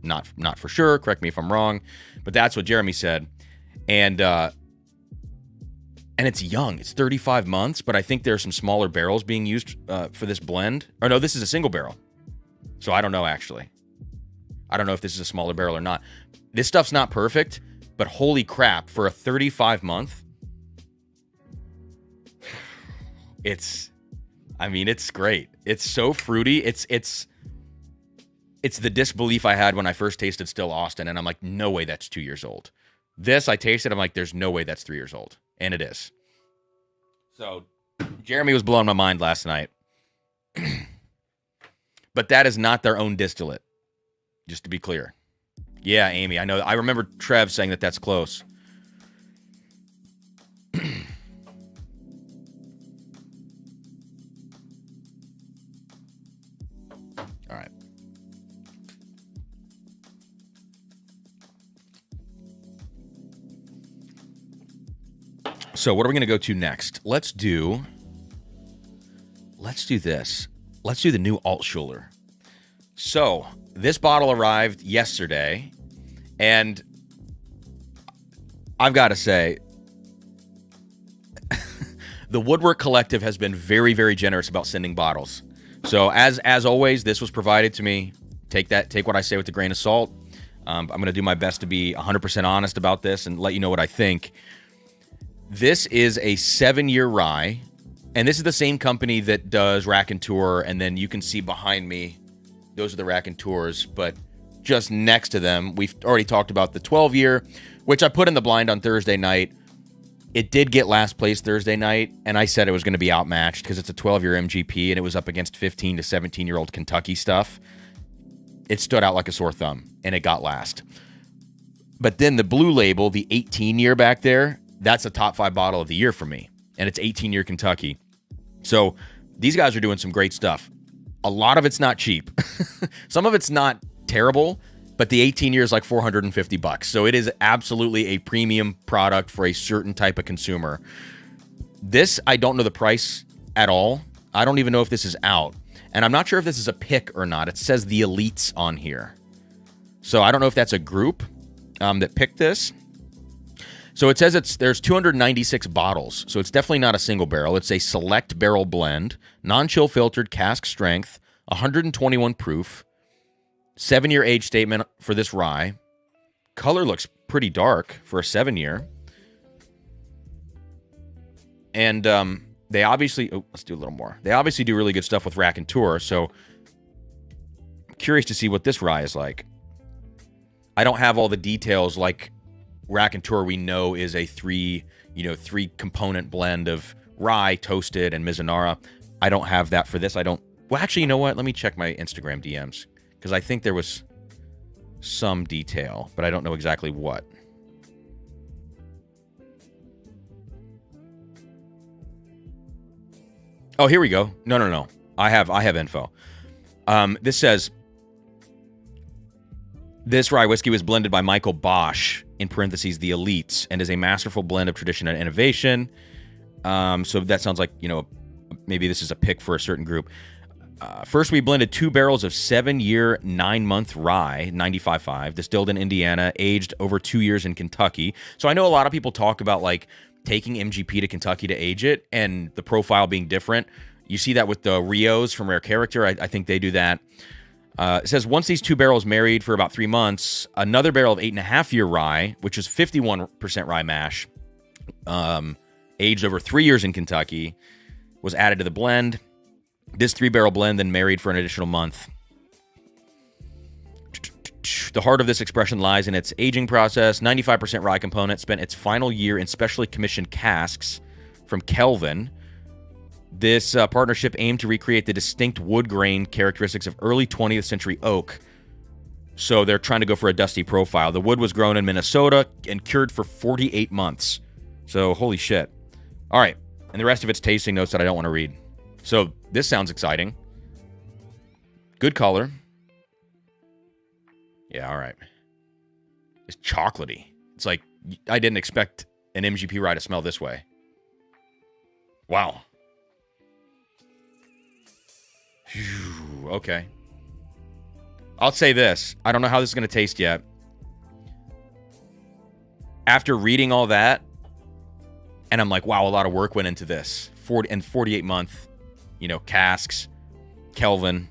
not for sure. Correct me if I'm wrong, but that's what Jeremy said. And it's young. It's 35 months, but I think there are some smaller barrels being used for this blend. Or no, this is a single barrel. So I don't know, actually. I don't know if this is a smaller barrel or not. This stuff's not perfect, but holy crap, for a 35-month, it's great. It's so fruity. It's the disbelief I had when I first tasted Still Austin, and I'm like, no way that's 2 years old. This, I tasted, I'm like, there's no way that's 3 years old. And it is. So, Jeremy was blowing my mind last night. But that is not their own distillate. Just to be clear. Yeah, Amy, I know. I remember Trev saying that that's close. All right. So what are we going to go to next? Let's do this. Let's do the new Altschuler. So this bottle arrived yesterday, and I've got to say, the Woodwork Collective has been very, very generous about sending bottles. So as always, this was provided to me. Take what I say with a grain of salt. I'm going to do my best to be 100% honest about this and let you know what I think. This is a 7-year rye, and this is the same company that does Rack and Tour, and then you can see behind me, those are the Rack and Tours, but just next to them, we've already talked about the 12-year, which I put in the blind on Thursday night. It did get last place Thursday night, and I said it was going to be outmatched because it's a 12-year MGP, and it was up against 15 to 17-year-old Kentucky stuff. It stood out like a sore thumb, and it got last. But then the blue label, the 18-year back there, that's a top 5 bottle of the year for me. And it's 18-year Kentucky. So these guys are doing some great stuff. A lot of it's not cheap. Some of it's not terrible, but the 18 year is like $450. So it is absolutely a premium product for a certain type of consumer. This, I don't know the price at all. I don't even know if this is out. And I'm not sure if this is a pick or not. It says the Elites on here. So I don't know if that's a group that picked this. So it says there's 296 bottles. So it's definitely not a single barrel. It's a select barrel blend, non-chill filtered, cask strength, 121 proof, 7-year age statement for this rye. Color looks pretty dark for a 7-year. And they obviously, let's do a little more. They obviously do really good stuff with Rack and Tour. So I'm curious to see what this rye is like. I don't have all the details like Rack and Tour we know is a 3 component blend of rye, toasted, and Mizunara. I don't have that for this. Well, actually, you know what? Let me check my Instagram DMs because I think there was some detail, but I don't know exactly what. Oh, here we go. No. I have info. This says this rye whiskey was blended by Michael Bosch, in parentheses, the Elites, and is a masterful blend of tradition and innovation. So that sounds like, maybe this is a pick for a certain group. First, we blended 2 barrels of 7-year, 9-month rye, 95.5, distilled in Indiana, aged over 2 years in Kentucky. So I know a lot of people talk about like taking MGP to Kentucky to age it and the profile being different. You see that with the Rios from Rare Character. I think they do that. It says, once these 2 barrels married for about 3 months, another barrel of 8.5-year rye, which is 51% rye mash, aged over 3 years in Kentucky, was added to the blend. This 3-barrel blend then married for an additional month. The heart of this expression lies in its aging process. 95% rye component spent its final year in specially commissioned casks from Kelvin. This partnership aimed to recreate the distinct wood grain characteristics of early 20th century oak. So they're trying to go for a dusty profile. The wood was grown in Minnesota and cured for 48 months. So holy shit. All right. And the rest of it's tasting notes that I don't want to read. So this sounds exciting. Good color. Yeah, all right. It's chocolatey. It's like, I didn't expect an MGP rye to smell this way. Wow. Phew, okay. I'll say this. I don't know how this is going to taste yet. After reading all that, and I'm like, wow, a lot of work went into this. 48-month, casks, Kelvin,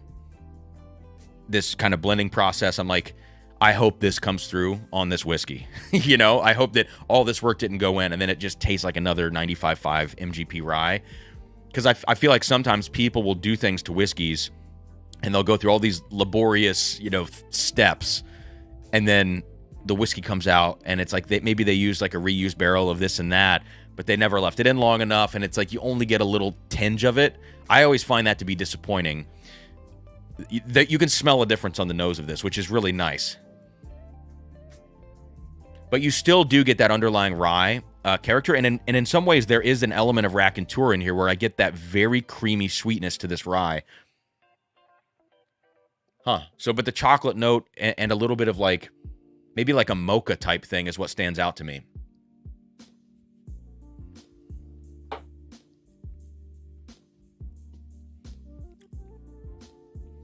this kind of blending process. I'm like, I hope this comes through on this whiskey. I hope that all this work didn't go in and then it just tastes like another 95.5 MGP rye. Because I feel like sometimes people will do things to whiskeys and they'll go through all these laborious, steps. And then the whiskey comes out and it's like maybe they used like a reused barrel of this and that, but they never left it in long enough. And it's like you only get a little tinge of it. I always find that to be disappointing. That you can smell a difference on the nose of this, which is really nice. But you still do get that underlying rye character. And in some ways, there is an element of Rack and Tour in here where I get that very creamy sweetness to this rye. So, but the chocolate note and a little bit of like, maybe like a mocha type thing is what stands out to me.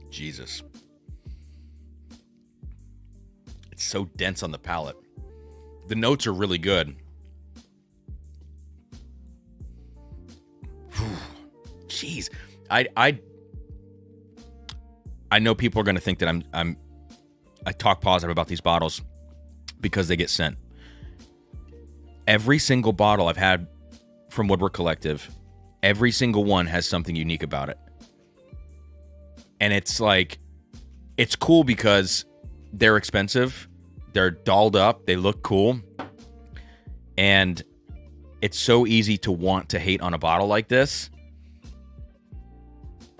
Jesus. It's so dense on the palate. The notes are really good. Jeez. I know people are going to think that I talk positive about these bottles because they get sent. Every single bottle I've had from Woodwork Collective, every single one has something unique about it. And it's like, it's cool because they're expensive. They're dolled up. They look cool. And it's so easy to want to hate on a bottle like this.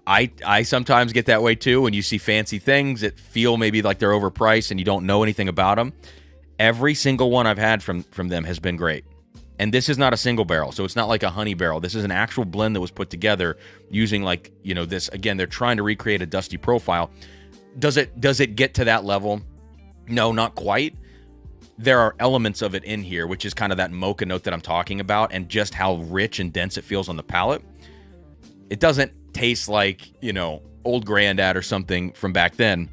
I sometimes get that way too when you see fancy things that feel maybe like they're overpriced and you don't know anything about them. Every single one I've had from them has been great. And this is not a single barrel, so it's not like a honey barrel. This is an actual blend that was put together using, like, you know, this. Again, they're trying to recreate a dusty profile. Does it get to that level? No, not quite. There are elements of it in here, which is kind of that mocha note that I'm talking about, and just how rich and dense it feels on the palate. It doesn't taste like, you know, Old Grandad or something from back then,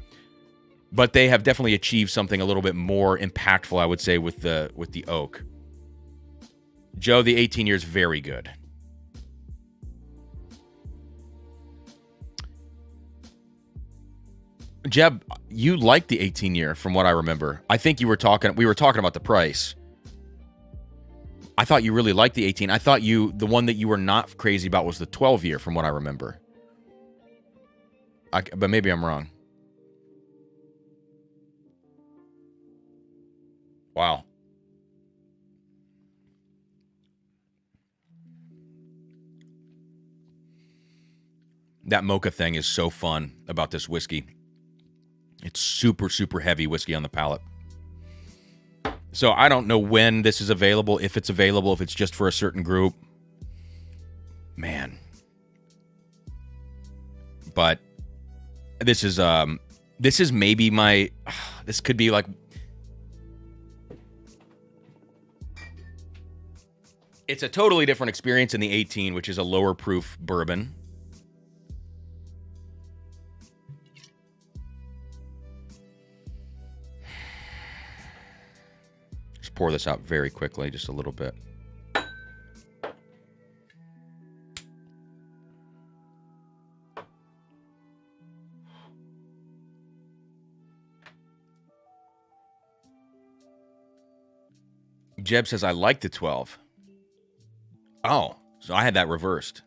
but they have definitely achieved something a little bit more impactful, I would say, with the oak. Joe, the 18 years, very good. Jeb, you liked the 18 year from what I remember. I think we were talking about the price. I thought you really liked the 18. I thought the one that you were not crazy about was the 12 year from what I remember. But maybe I'm wrong. Wow. That mocha thing is so fun about this whiskey. It's super, super heavy whiskey on the palate. So I don't know when this is available, if it's available, if it's just for a certain group. Man. But this is maybe my, this could be like, it's a totally different experience in the 18, which is a lower proof bourbon. Just pour this out very quickly, just a little bit. Jeb says, I like the 12. Oh, so I had that reversed.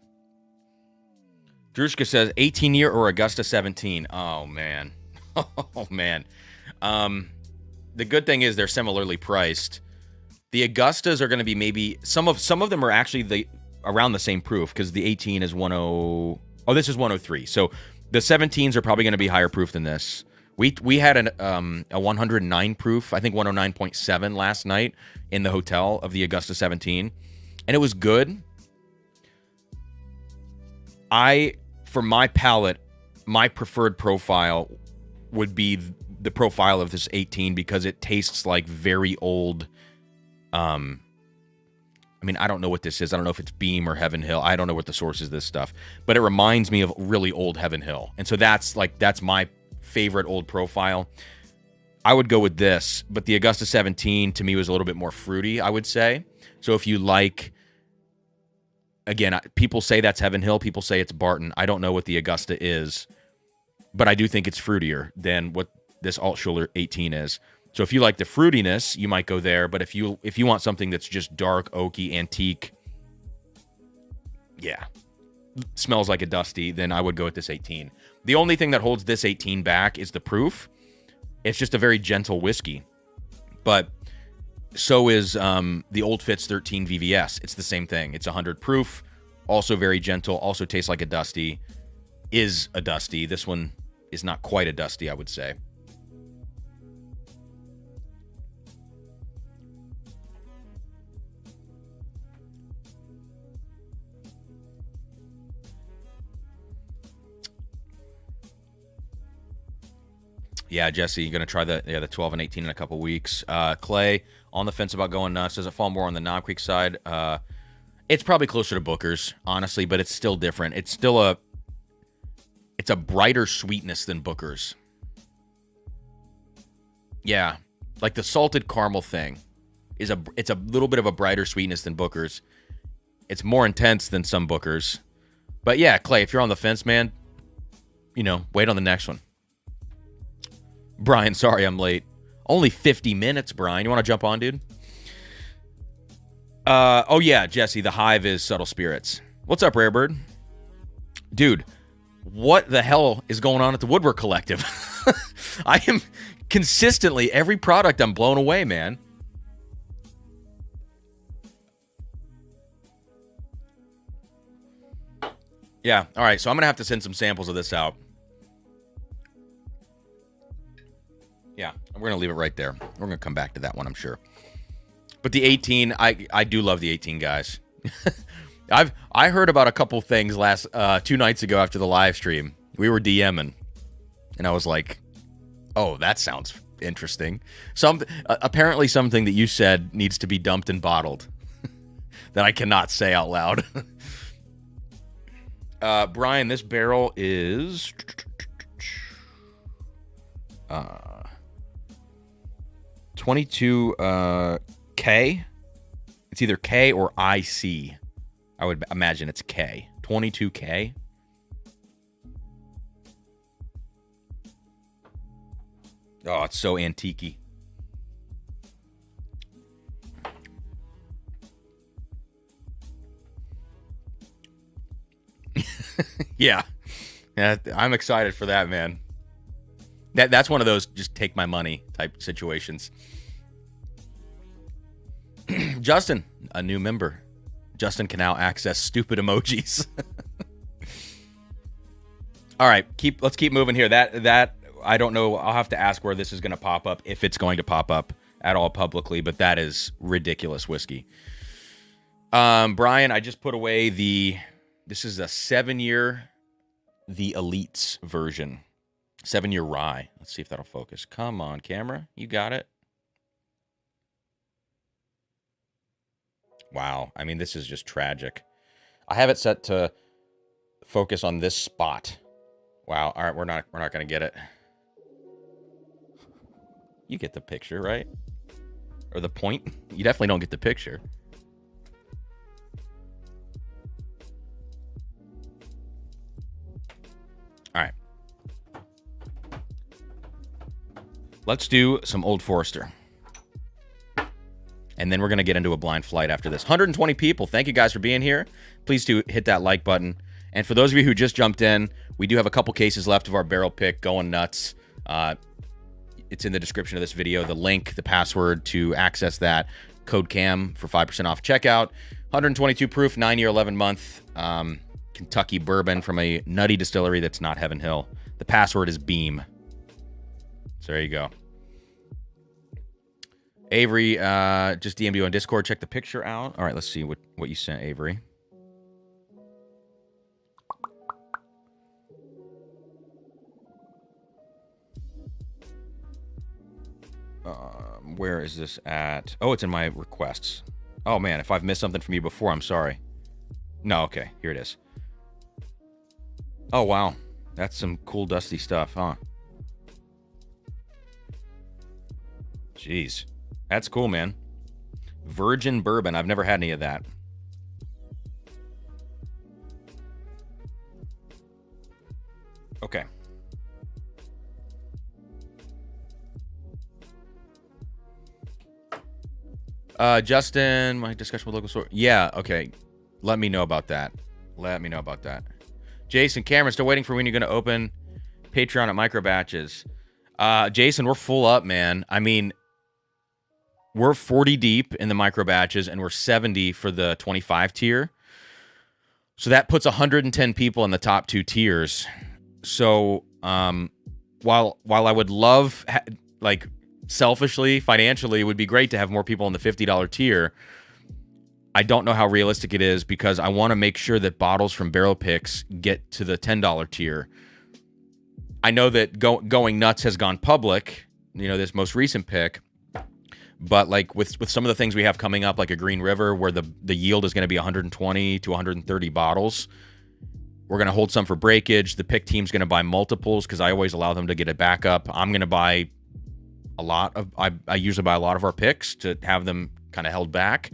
Druska says 18 year or Augusta 17. Oh, man. Oh, man. The good thing is they're similarly priced. The Augustas are going to be maybe some of them are actually around the same proof because the 18 is 10. Oh, this is 103. So the 17s are probably going to be higher proof than this. We had a 109 proof, I think 109.7 last night in the hotel of the Augusta 17, and it was good. For my palate, my preferred profile would be the profile of this 18 because it tastes like very old. I mean, I don't know what this is. I don't know if it's Beam or Heaven Hill. I don't know what the source is of this stuff, but it reminds me of really old Heaven Hill, and so that's my favorite old profile. I would go with this, but the Augusta 17 to me was a little bit more fruity, I would say. So if you like, again, people say that's Heaven Hill, people say it's Barton. I don't know what the Augusta is, but I do think it's fruitier than what this Altschuler 18 is. So if you like the fruitiness, you might go there, but if you want something that's just dark, oaky, antique, yeah, smells like a dusty, then I would go with this 18. The only thing that holds this 18 back is the proof. It's just a very gentle whiskey. But so is the Old Fitz 13 VVS. It's the same thing. It's 100 proof, also very gentle, also tastes like a dusty, is a dusty. This one is not quite a dusty, I would say. Yeah, Jesse, you're going to try the 12 and 18 in a couple weeks. Clay, on the fence about going nuts. Does it fall more on the Knob Creek side? It's probably closer to Booker's, honestly, but it's still different. It's still it's a brighter sweetness than Booker's. Yeah, like the salted caramel thing it's a little bit of a brighter sweetness than Booker's. It's more intense than some Booker's. But yeah, Clay, if you're on the fence, man, wait on the next one. Brian, sorry I'm late. Only 50 minutes, Brian. You want to jump on, dude? Oh, yeah, Jesse, the Hive is Subtle Spirits. What's up, Rarebird? Dude, what the hell is going on at the Woodwork Collective? I am consistently, every product I'm blown away, man. Yeah, all right, so I'm going to have to send some samples of this out. Yeah, We're going to leave it right there. We're going to come back to that one, I'm sure. But the 18, I do love the 18, guys. I heard about a couple things 2 nights ago after the live stream. We were DMing, and I was like, oh, that sounds interesting. Apparently something that you said needs to be dumped and bottled that I cannot say out loud. Brian, this barrel is 22 K. It's either K or IC. I would imagine it's K. 22K. Oh, it's so antique-y. Yeah, I'm excited for that, man. That's one of those just take my money type situations. Justin, a new member. Justin can now access stupid emojis. All right, let's keep moving here. That I don't know. I'll have to ask where this is going to pop up, if it's going to pop up at all publicly, but that is ridiculous whiskey. Brian, I just put away this is a 7-year, the Elites version. 7-year rye. Let's see if that'll focus. Come on, camera. You got it. Wow. I mean, this is just tragic. I have it set to focus on this spot. Wow. All right, we're not going to get it. You get the picture, right? Or the point? You definitely don't get the picture. All right. Let's do some Old Forester. And then we're going to get into a blind flight after this. 120 people. Thank you guys for being here. Please do hit that like button. And for those of you who just jumped in, we do have a couple cases left of our barrel pick going nuts. It's in the description of this video. The link, the password to access that. Code CAM for 5% off checkout. 122 proof, 9-year, 11-month Kentucky bourbon from a nutty distillery that's not Heaven Hill. The password is BEAM. So there you go. Avery just DM'd you on Discord. Check the picture out. All right, let's see what you sent, Avery. Where is this at? Oh, it's in my requests. Oh, man, if I've missed something from you before, I'm sorry. No, okay, here it is. Oh, wow. That's some cool, dusty stuff, huh? Jeez. That's cool, man. Virgin bourbon. I've never had any of that. Okay. Justin, my discussion with local store. Yeah, okay. Let me know about that. Jason, Cameron, still waiting for when you're going to open Patreon at micro batches. Jason, we're full up, man. I mean, we're 40 deep in the micro batches, and we're 70 for the 25 tier. So that puts 110 people in the top 2 tiers. So while I would love, selfishly, financially, it would be great to have more people in the $50 tier. I don't know how realistic it is because I want to make sure that bottles from Barrel Picks get to the $10 tier. I know that Going Nuts has gone public, this most recent pick. But with some of the things we have coming up, like a Green River, where the yield is going to be 120 to 130 bottles, we're going to hold some for breakage. The pick team's going to buy multiples because I always allow them to get a backup. I'm going to buy a lot of. I usually buy a lot of our picks to have them kind of held back.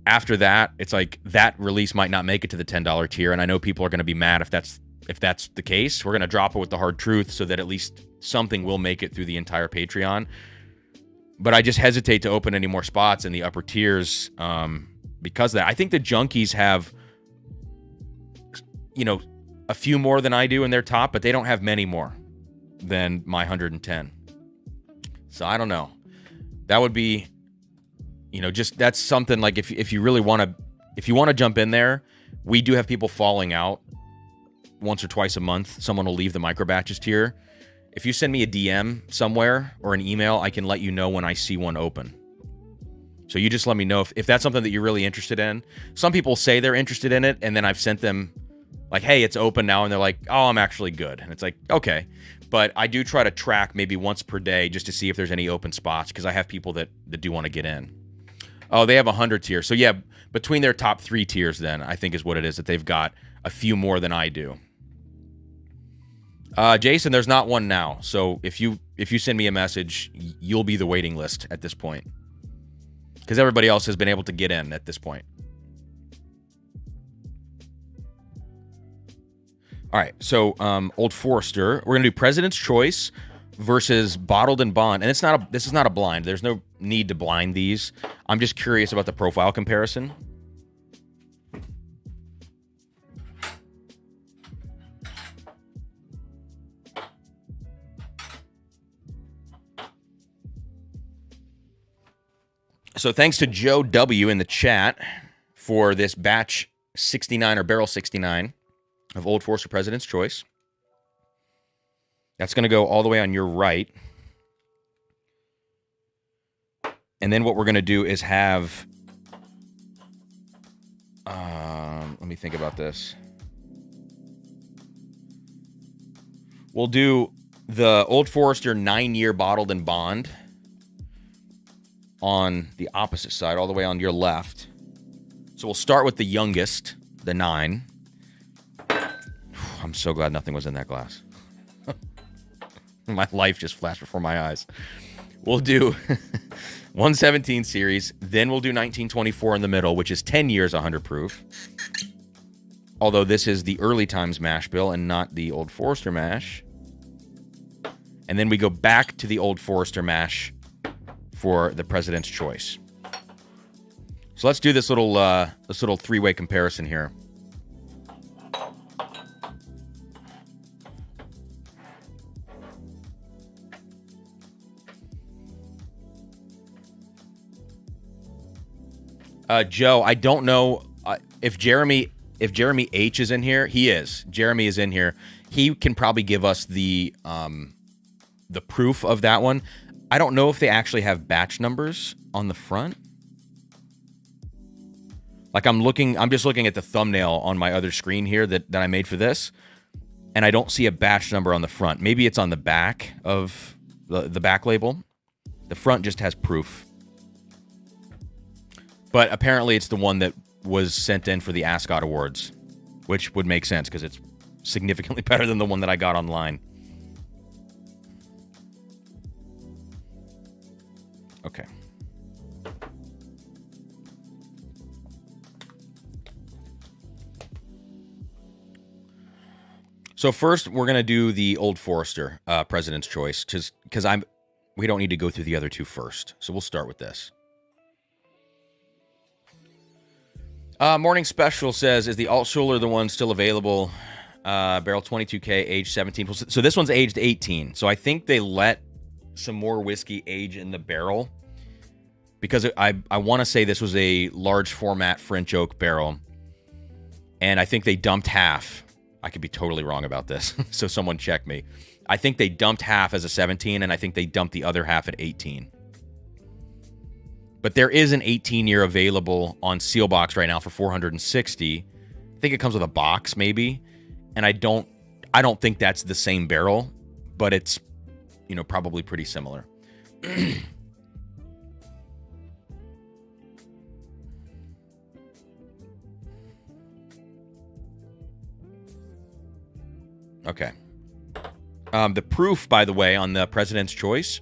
After that, it's like that release might not make it to the $10 tier, and I know people are going to be mad if that's the case. We're going to drop it with the hard truth so that at least something will make it through the entire Patreon. But I just hesitate to open any more spots in the upper tiers because of that. I think the junkies have, a few more than I do in their top, but they don't have many more than my 110. So I don't know. That would be, that's something like if you really want to jump in there, we do have people falling out once or twice a month. Someone will leave the micro batches tier. if you send me a DM somewhere or an email, I can let you know when I see one open. So you just let me know if that's something that you're really interested in. Some people say they're interested in it, and then I've sent them like, hey, it's open now, and they're like, oh, I'm actually good. And it's like, okay. But I do try to track maybe once per day just to see if there's any open spots, because I have people that do want to get in. Oh, they have 100 tiers. So yeah, between their top 3 tiers then, I think is what it is, that they've got a few more than I do. Jason, there's not one now. So if you send me a message, you'll be the waiting list at this point, because everybody else has been able to get in at this point. All right, so Old Forester, we're gonna do President's Choice versus Bottled and Bond, and this is not a blind. There's no need to blind these. I'm just curious about the profile comparison. So thanks to Joe W in the chat for this batch 69 or barrel 69 of Old Forester President's Choice. That's going to go all the way on your right. And then what we're going to do is have... let me think about this. We'll do the Old Forester 9-year Bottled and Bond on the opposite side, all the way on your left. So we'll start with the youngest, the 9. I'm so glad nothing was in that glass. My life just flashed before my eyes. We'll do 117 series, then we'll do 1924 in the middle, which is 10 years 100 proof. Although this is the early times mash bill and not the Old Forester mash. And then we go back to the Old Forester mash for the President's Choice. So let's do this little three-way comparison here. Joe, I don't know if Jeremy H is in here. He is. Jeremy is in here. He can probably give us the proof of that one. I don't know if they actually have batch numbers on the front. Like I'm just looking at the thumbnail on my other screen here that I made for this, and I don't see a batch number on the front. Maybe it's on the back of the back label. The front just has proof. But apparently it's the one that was sent in for the Ascot Awards, which would make sense because it's significantly better than the one that I got online. Okay. So first, we're going to do the Old Forester President's Choice, because we don't need to go through the other two first. So we'll start with this. Morning Special says, is the Altschuler the one still available? Barrel 22K, age 17. So this one's aged 18. So I think they let some more whiskey age in the barrel, because I want to say this was a large format French oak barrel, and I think they dumped half. I could be totally wrong about this, so someone check me. I think they dumped half as a 17, and I think they dumped the other half at 18. But there is an 18-year available on Sealbox right now for $460. I think it comes with a box, maybe. And I don't think that's the same barrel, but it's, probably pretty similar. Okay. The proof, by the way, on the President's Choice,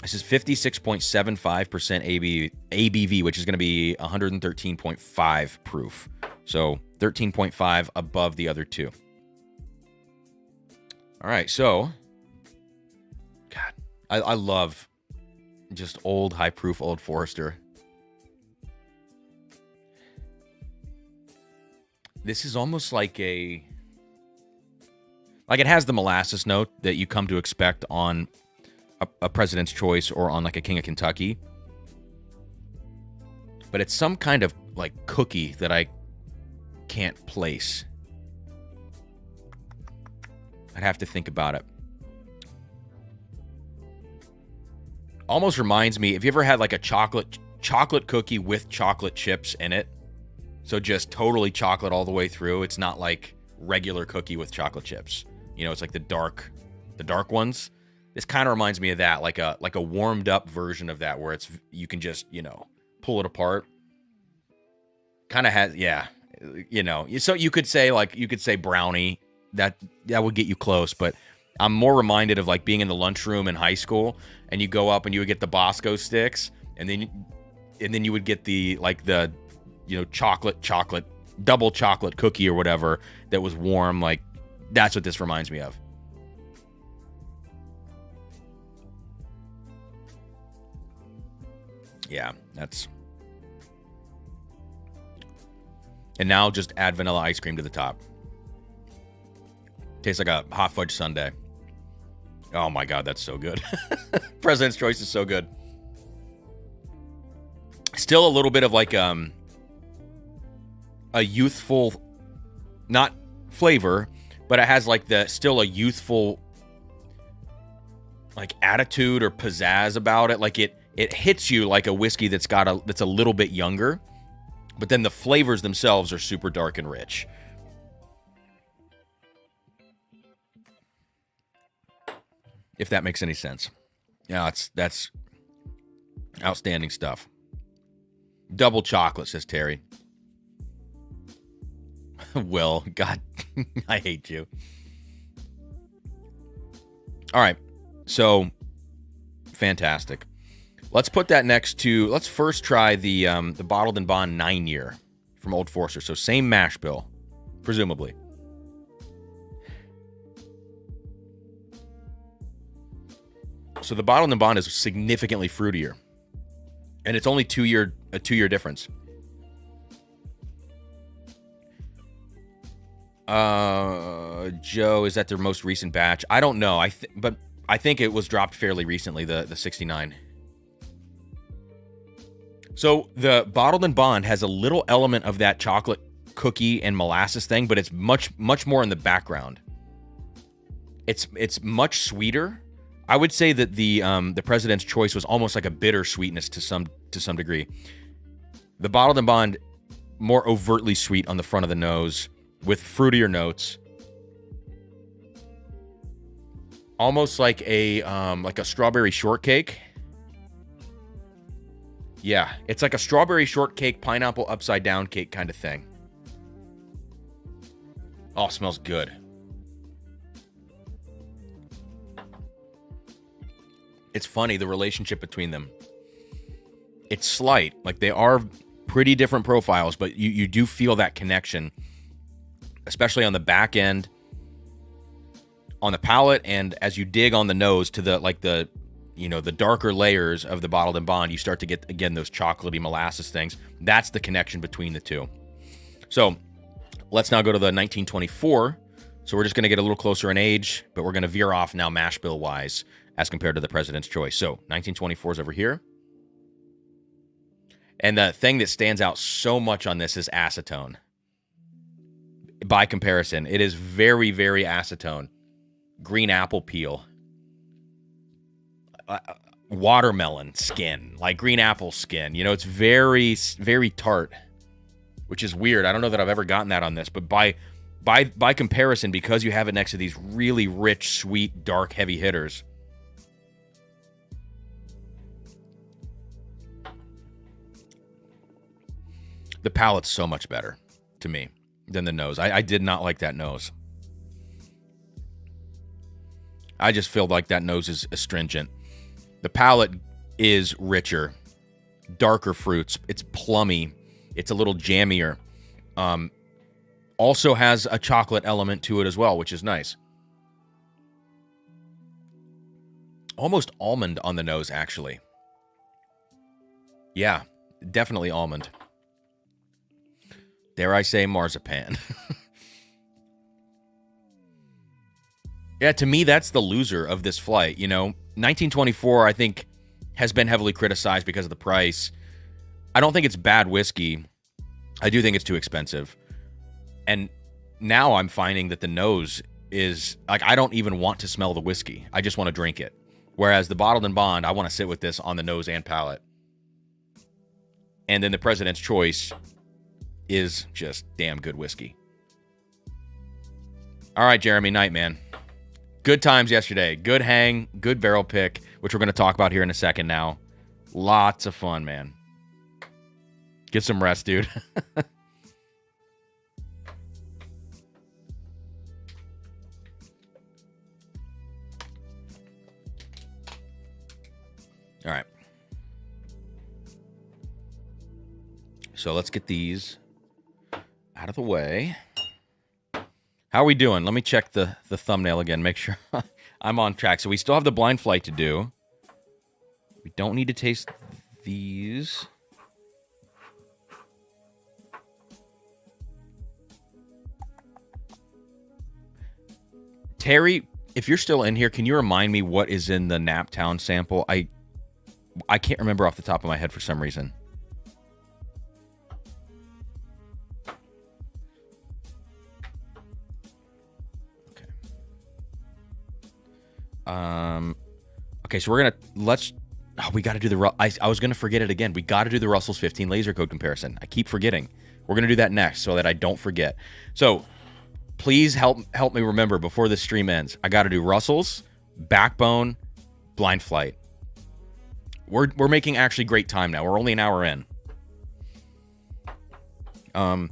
this is 56.75% ABV, which is going to be 113.5 proof. So 13.5 above the other two. All right, so, God, I love just old, high-proof Old Forester. This is almost like it has the molasses note that you come to expect on a President's Choice or on like a King of Kentucky. But it's some kind of like cookie that I can't place. I'd have to think about it. Almost reminds me, if you ever had like a chocolate cookie with chocolate chips in it, so just totally chocolate all the way through. It's not like regular cookie with chocolate chips. You know, it's like the dark ones. This kind of reminds me of that, like a warmed up version of that, where it's you can just, you know, pull it apart. Kind of has, yeah, you know. So you could say brownie. That would get you close, but I'm more reminded of like being in the lunchroom in high school, and you go up and you would get the Bosco sticks, and then you would get the you know, chocolate double chocolate cookie or whatever that was warm. Like, that's what this reminds me of. Yeah, that's. And now just add vanilla ice cream to the top. Tastes like a hot fudge sundae. Oh my God, that's so good. President's Choice is so good. Still a little bit of like a youthful, not flavor, but it has like still a youthful like attitude or pizzazz about it. Like it hits you like a whiskey that's a little bit younger, but then the flavors themselves are super dark and rich. If that makes any sense. Yeah, that's outstanding stuff. Double chocolate, says Terry. Will, God, I hate you. All right, so fantastic. Let's put that next to. Let's first try the Bottled and Bond 9-year from Old Forester. So same mash bill, presumably. So the Bottled and Bond is significantly fruitier, and it's only a 2-year difference. Joe, is that their most recent batch? I don't know. But I think it was dropped fairly recently, the 69. So the Bottled and Bond has a little element of that chocolate cookie and molasses thing, but it's much more in the background. It's much sweeter. I would say that the President's Choice was almost like a bitter sweetness to some degree. The Bottled and Bond, more overtly sweet on the front of the nose, with fruitier notes, almost like a strawberry shortcake. Yeah, it's like a strawberry shortcake, pineapple upside down cake kind of thing. Oh, smells good. It's funny, the relationship between them. It's slight. Like, they are pretty different profiles, but you do feel that connection, especially on the back end, on the palate, and as you dig on the nose to the darker layers of the Bottled and Bond, you start to get, again, those chocolatey molasses things. That's the connection between the two. So let's now go to the 1924. So we're just going to get a little closer in age, but we're going to veer off now mash bill-wise as compared to the President's Choice. So 1924 is over here. And the thing that stands out so much on this is acetone. By comparison, it is very, very acetone. Green apple peel. Watermelon skin. Like green apple skin. You know, it's very, very tart, which is weird. I don't know that I've ever gotten that on this, but by comparison, because you have it next to these really rich, sweet, dark, heavy hitters, the palate's so much better to me than the nose. I did not like that nose. I just feel like that nose is astringent. The palate is richer, darker fruits. It's plummy. It's a little jammier. Also has a chocolate element to it as well, which is nice. Almost almond on the nose, actually. Yeah, definitely almond. Dare I say marzipan. Yeah, to me, that's the loser of this flight. You know, 1924, I think, has been heavily criticized because of the price. I don't think it's bad whiskey. I do think it's too expensive. And now I'm finding that the nose is, like, I don't even want to smell the whiskey. I just want to drink it. Whereas the bottled and bond, I want to sit with this on the nose and palate. And then the President's Choice is just damn good whiskey. All right, Jeremy Knight, man. Good times yesterday. Good hang, good barrel pick, which we're going to talk about here in a second now. Lots of fun, man. Get some rest, dude. All right. So let's get these out of the way. How are we doing? Let me check the thumbnail again. Make sure I'm on track. So we still have the blind flight to do. We don't need to taste these. Terry, if you're still in here, can you remind me what is in the Naptown sample? I can't remember off the top of my head for some reason. Okay. Okay, so we're gonna we got to do the. I was gonna forget it again. We got to do the Russell's 15 laser code comparison. I keep forgetting. We're gonna do that next so that I don't forget. So please help me remember before the stream ends. I got to do Russell's, Backbone, Blind Flight. We're making actually great time now. We're only an hour in. I'm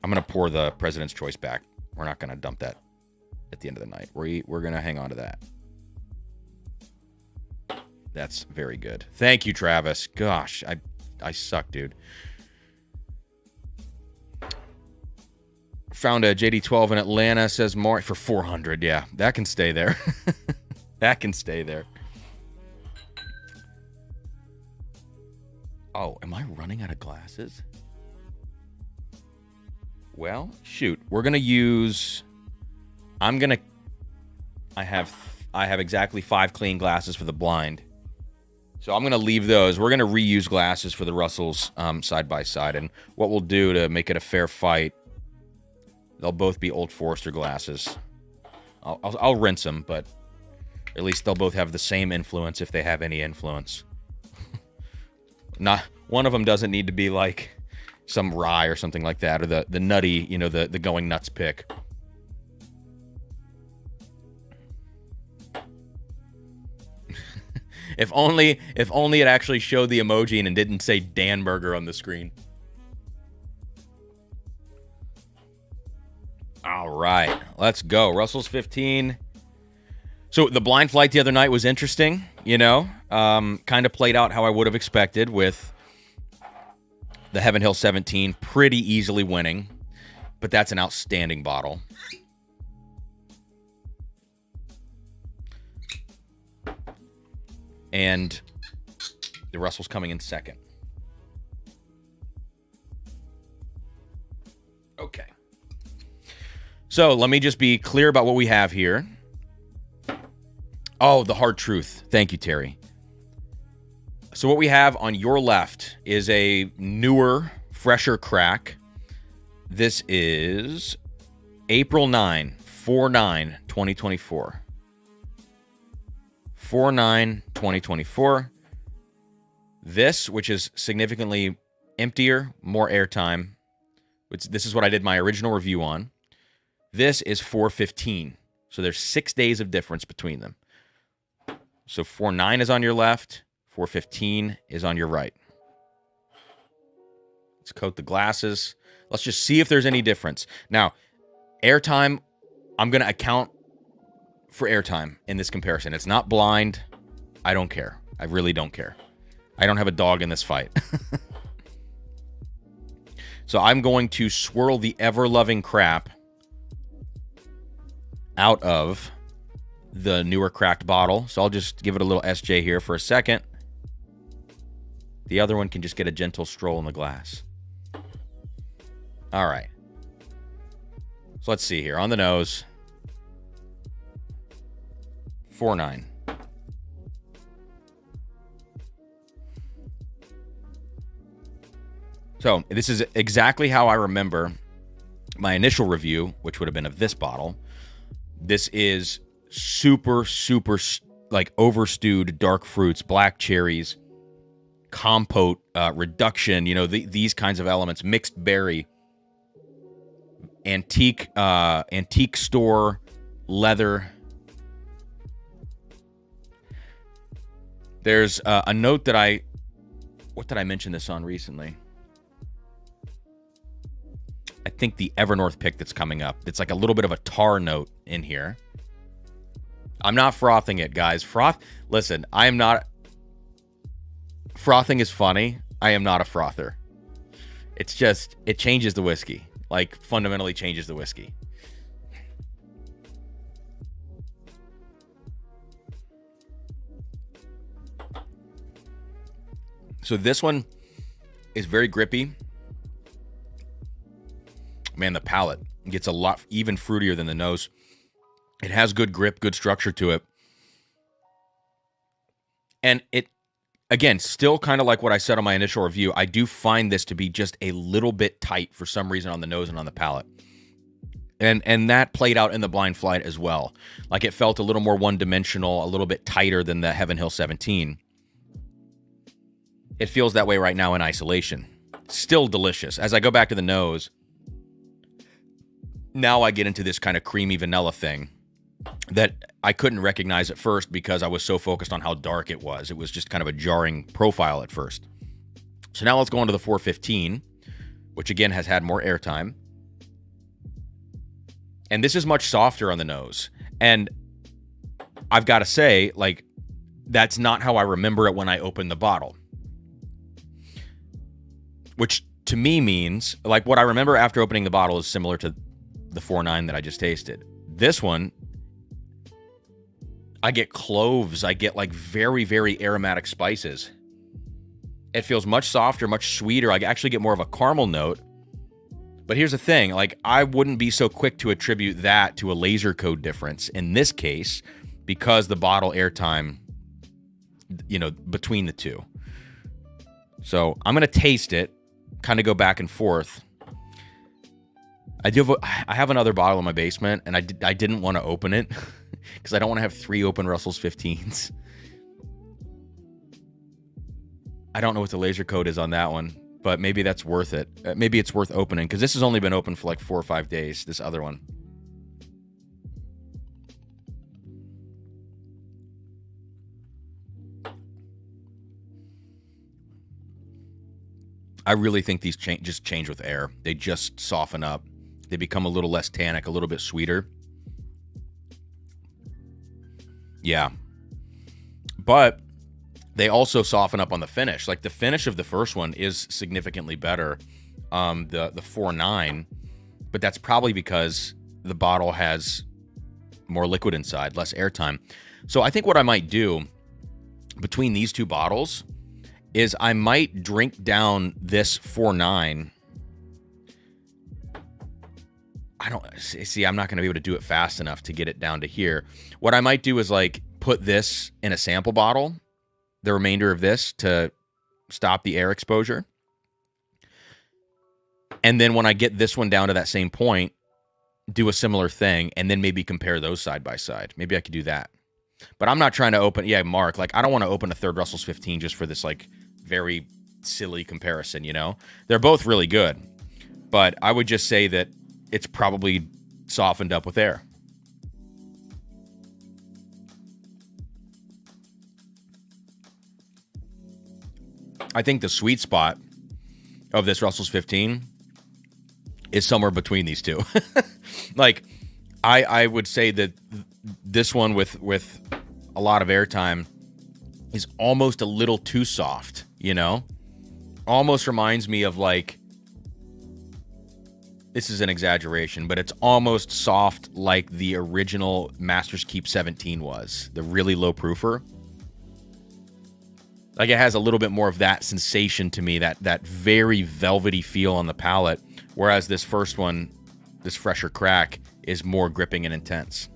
gonna pour the President's Choice back. We're not gonna dump that at the end of the night. We're gonna hang on to that. That's very good. Thank you, Travis. Gosh, I suck, dude. Found a JD12 in Atlanta, says more for 400. Yeah, that can stay there. That can stay there. Oh, am I running out of glasses? Well, shoot. We're going to use... I have exactly 5 clean glasses for the blind. So I'm going to leave those. We're going to reuse glasses for the Russells side by side. And what we'll do to make it a fair fight, they'll both be Old Forester glasses. I'll rinse them, but at least they'll both have the same influence if they have any influence. Not one of them doesn't need to be like some rye or something like that, or the nutty, the going nuts pick. If only it actually showed the emoji and it didn't say Dan Burger on the screen. All right, let's go. Russell's 15. So the blind flight the other night was interesting, kind of played out how I would have expected with the Heaven Hill 17 pretty easily winning, but that's an outstanding bottle. And the Russell's coming in second. Okay. So let me just be clear about what we have here. Oh, the hard truth. Thank you, Terry. So what we have on your left is a newer, fresher crack. This is April 9, 4/9/2024. 4/9/2024. This, which is significantly emptier, more airtime. This is what I did my original review on. This is 4/15. So there's 6 days of difference between them. So 4/9 is on your left. 4/15 is on your right. Let's coat the glasses. Let's just see if there's any difference. Now, airtime, I'm going to account for airtime in this comparison. It's not blind. I don't care. I really don't care. I don't have a dog in this fight. So I'm going to swirl the ever-loving crap out of the newer cracked bottle. So I'll just give it a little SJ here for a second. The other one can just get a gentle stroll in the glass. All right. So let's see here. On the nose. 4/9. So this is exactly how I remember my initial review, which would have been of this bottle, this is super, super like overstewed dark fruits, black cherries, compote, reduction, you know, these kinds of elements, mixed berry, antique store leather. There's a note that what did I mention this on recently? I think the Evernorth pick that's coming up. It's like a little bit of a tar note in here. I'm not frothing it, guys. Listen, I am not. Frothing is funny. I am not a frother. It's just, it changes the whiskey. Like, fundamentally changes the whiskey. So this one is very grippy. Man, the palate gets a lot even fruitier than the nose. It has good grip, good structure to it. And it, again, still kind of like what I said on my initial review, I do find this to be just a little bit tight for some reason on the nose and on the palate. And that played out in the Blind Flight as well. Like, it felt a little more one-dimensional, a little bit tighter than the Heaven Hill 17. It feels that way right now in isolation. Still delicious. As I go back to the nose, now I get into this kind of creamy vanilla thing that I couldn't recognize at first because I was so focused on how dark it was. It was just kind of a jarring profile at first. So now let's go on to the 415, which again has had more airtime. And this is much softer on the nose. And I've got to say, like, that's not how I remember it when I opened the bottle. Which to me means, like, what I remember after opening the bottle is similar to the 4.9 that I just tasted. This one, I get cloves. I get like very, very aromatic spices. It feels much softer, much sweeter. I actually get more of a caramel note. But here's the thing, like, I wouldn't be so quick to attribute that to a laser code difference in this case because the bottle airtime, you know, between the two. So I'm going to taste it, kind of go back and forth. I have another bottle in my basement, and I didn't want to open it because I don't want to have 3 open Russell's 15s. I don't know what the laser code is on that one, but maybe that's worth it. Maybe it's worth opening because this has only been open for like 4 or 5 days, this other one. I really think these just change with air. They just soften up. They become a little less tannic, a little bit sweeter. Yeah. But they also soften up on the finish. Like, the finish of the first one is significantly better, the 4.9, but that's probably because the bottle has more liquid inside, less airtime. So I think what I might do between these two bottles is I might drink down this 4.9. I don't see. I'm not going to be able to do it fast enough to get it down to here. What I might do is like put this in a sample bottle, the remainder of this, to stop the air exposure. And then when I get this one down to that same point, do a similar thing, and then maybe compare those side by side. Maybe I could do that. But I'm not trying to open, Mark, like, I don't want to open a third Russell's 15 just for this, like, very silly comparison, you know? They're both really good. But I would just say that it's probably softened up with air. I think the sweet spot of this Russell's 15 is somewhere between these two. Like, I would say that this one with a lot of airtime is almost a little too soft, you know? Almost reminds me of, like, this is an exaggeration, but it's almost soft like the original Master's Keep 17 was, the really low proofer. Like, it has a little bit more of that sensation to me, that very velvety feel on the palate, whereas this first one, this fresher crack, is more gripping and intense.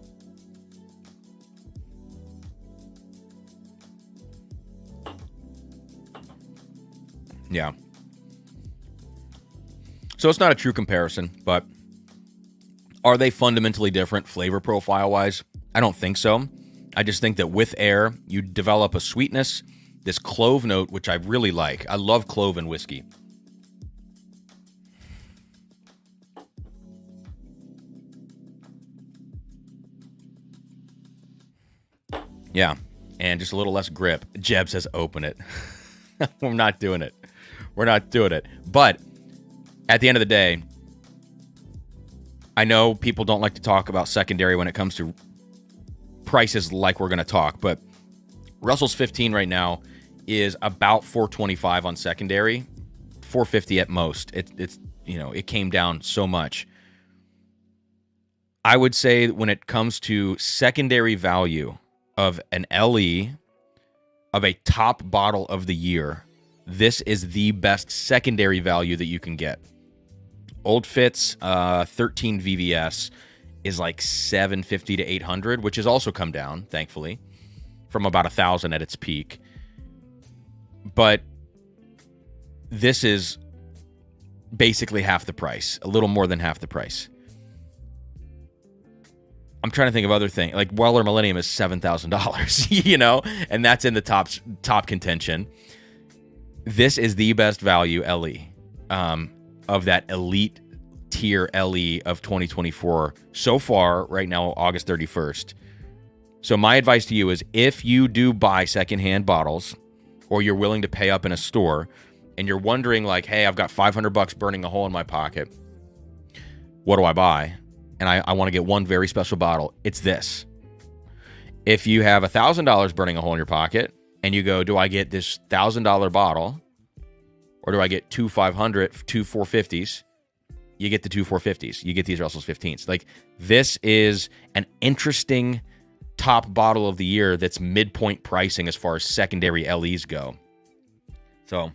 Yeah. So it's not a true comparison, but Are they fundamentally different flavor profile-wise? I don't think so. I just think that with air, you develop a sweetness, this clove note, which I really like. I love clove in whiskey. Yeah, and just a little less grip. Jeb says open it. We're not doing it. We're not doing it. But at the end of the day, I know people don't like to talk about secondary when it comes to prices like we're going to talk, but Russell's 15 right now is about $425 on secondary, $450 at most. It's it came down so much. I would say when it comes to secondary value of an LE, of a top bottle of the year, this is the best secondary value that you can get. Old Fitz 13 VVS is like $750 to $800, which has also come down, thankfully, from about $1,000 at its peak. But this is basically half the price, a little more than half the price. I'm trying to think of other things. Like Weller Millennium is $7,000, and that's in the top contention. This is the best value LE of that elite tier LE of 2024 so far, right now, August 31st. So my advice to you is if you do buy secondhand bottles or you're willing to pay up in a store and you're wondering like, hey, I've got $500 burning a hole in my pocket. What do I buy? And I want to get one very special bottle. It's this. If you have $1,000 burning a hole in your pocket and you go, do I get this $1,000 bottle or do I get two 450s? You get the two 450s. You get these Russell's 15s. Like, this is an interesting top bottle of the year that's midpoint pricing as far as secondary LEs go. So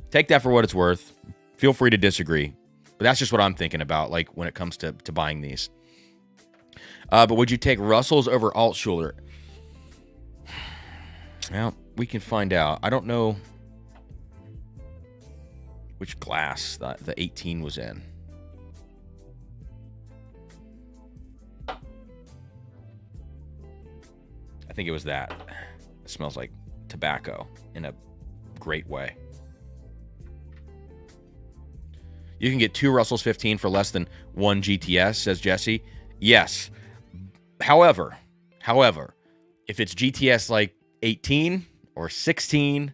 take that for what it's worth. Feel free to disagree. But that's just what I'm thinking about, like, when it comes to buying these. But would you take Russell's over Altschuler? Well, we can find out. I don't know which glass the 18 was in. I think it was that. It smells like tobacco in a great way. You can get two Russell's 15 for less than one GTS, says Jesse. Yes. However, if it's GTS like 18 or 16,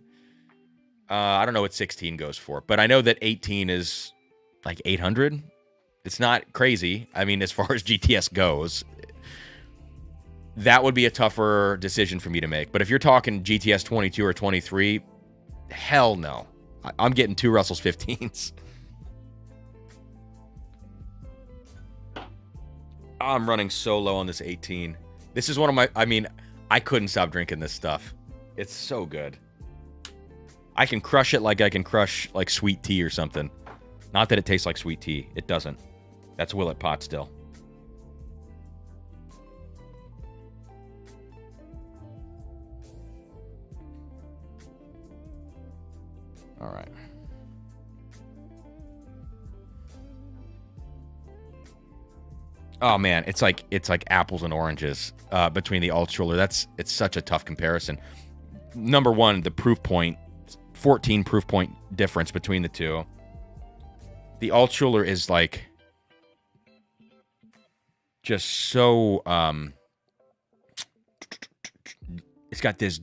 I don't know what 16 goes for, but I know that 18 is like 800. It's not crazy. I mean, as far as GTS goes, that would be a tougher decision for me to make. But if you're talking GTS 22 or 23, hell no. I'm getting two Russell's 15s. I'm running so low on this 18. This is one of my, I couldn't stop drinking this stuff. It's so good. I can crush it like I can crush like sweet tea or something. Not that it tastes like sweet tea. It doesn't. That's Willet Pot still. All right. Oh man, it's like apples and oranges between the Altschuler. It's such a tough comparison. Number one, the proof point, 14 proof point difference between the two. The Altschuler is like just so it's got this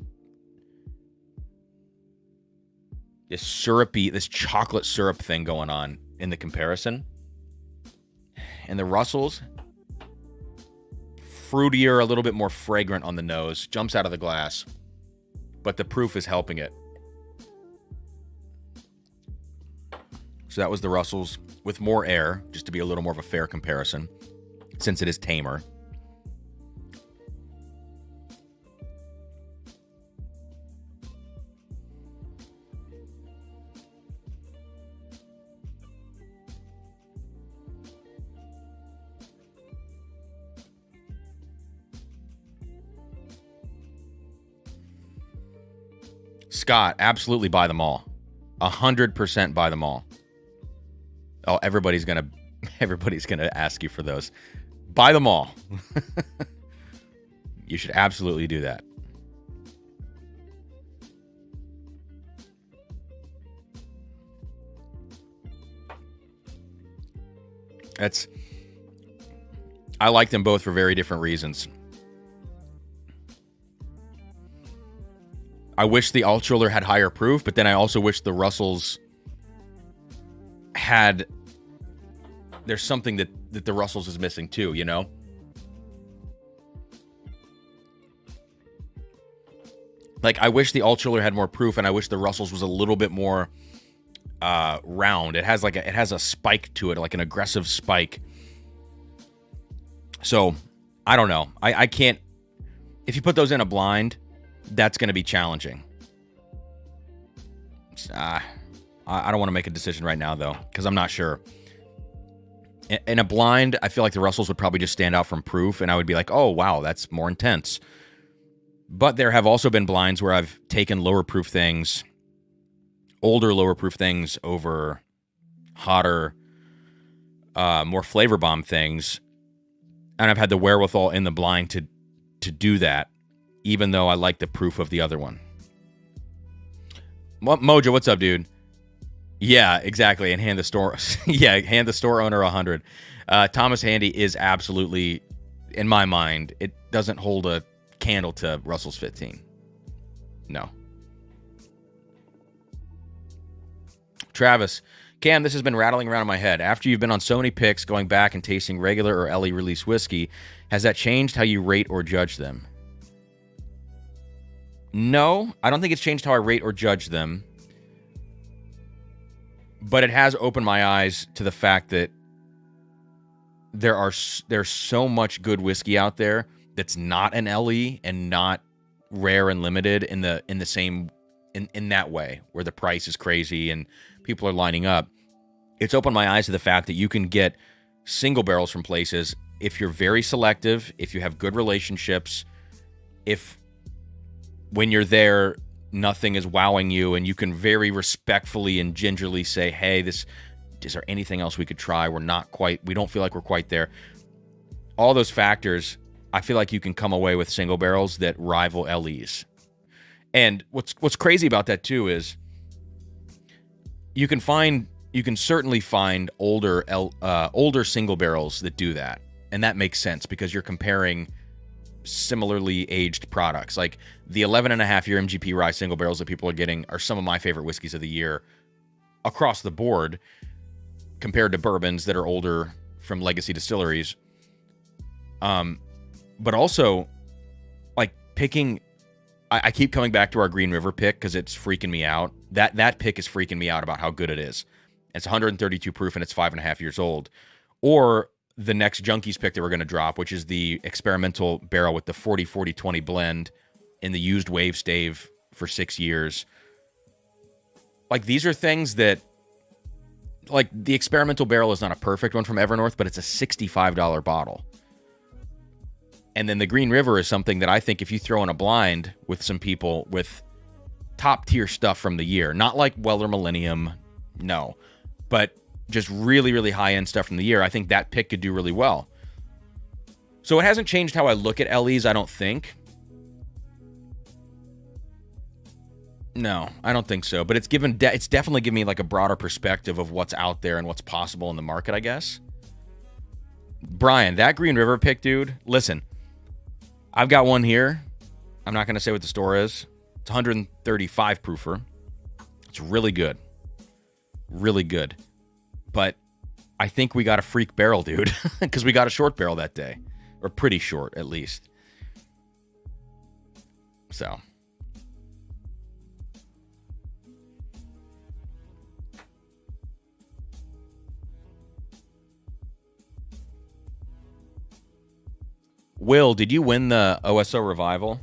syrupy, this chocolate syrup thing going on in the comparison. And the Russell's, fruitier, a little bit more fragrant on the nose, jumps out of the glass, but the proof is helping it. So that was the Russell's with more air, just to be a little more of a fair comparison, since it is tamer. Scott, absolutely buy them all. 100% buy them all. Oh, everybody's gonna Everybody's going to ask you for those. Buy them all. You should absolutely do that. I like them both for very different reasons. I wish the Altschüler had higher proof, but then I also wish the Russells had... There's something that the Russells is missing too, you know? Like, I wish the Altschüler had more proof, and I wish the Russells was a little bit more round. It has a spike to it, like an aggressive spike. So, I don't know. I can't... If you put those in a blind, that's going to be challenging. I don't want to make a decision right now, though, because I'm not sure. In a blind, I feel like the Russells would probably just stand out from proof, and I would be like, oh, wow, that's more intense. But there have also been blinds where I've taken lower proof things, older lower proof things over hotter, more flavor bomb things, and I've had the wherewithal in the blind to do that, even though I like the proof of the other one. Mojo, what's up, dude? Yeah, exactly. And hand the store owner 100. Thomas Handy is absolutely, in my mind, it doesn't hold a candle to Russell's 15. No. Travis, Cam, this has been rattling around in my head. After you've been on so many picks, going back and tasting regular or LE release whiskey, has that changed how you rate or judge them? No, I don't think it's changed how I rate or judge them. But it has opened my eyes to the fact that there's so much good whiskey out there that's not an LE and not rare and limited in the same in that way, where the price is crazy and people are lining up. It's opened my eyes to the fact that you can get single barrels from places if you're very selective, if you have good relationships, if when you're there nothing is wowing you, and you can very respectfully and gingerly say, hey, is there anything else we could try? We don't feel like we're quite there. All those factors, I feel like you can come away with single barrels that rival LEs. And what's crazy about that too is you can certainly find older single barrels that do that. And that makes sense because you're comparing similarly aged products. Like the 11.5-year MGP rye single barrels that people are getting are some of my favorite whiskeys of the year across the board compared to bourbons that are older from legacy distilleries. But also, like, picking... I keep coming back to our Green River pick because it's freaking me out. That pick is freaking me out about how good it is. It's 132 proof and it's 5.5 years old. Or the next Junkies pick that we're going to drop, which is the experimental barrel with the 40-40-20 blend in the used wave stave for 6 years. Like, these are things that... Like, the experimental barrel is not a perfect one from Evernorth, but it's a $65 bottle. And then the Green River is something that I think if you throw in a blind with some people with top-tier stuff from the year, not like Weller Millennium, no, but just really, really high-end stuff from the year, I think that pick could do really well. So it hasn't changed how I look at LEs, I don't think. No, I don't think so. But it's definitely given me like a broader perspective of what's out there and what's possible in the market, I guess. Brian, that Green River pick, dude, listen, I've got one here. I'm not going to say what the store is. It's 135 proofer. It's really good. Really good. But I think we got a freak barrel, dude, because we got a short barrel that day. Or pretty short, at least. So. Will, did you win the OSO Revival?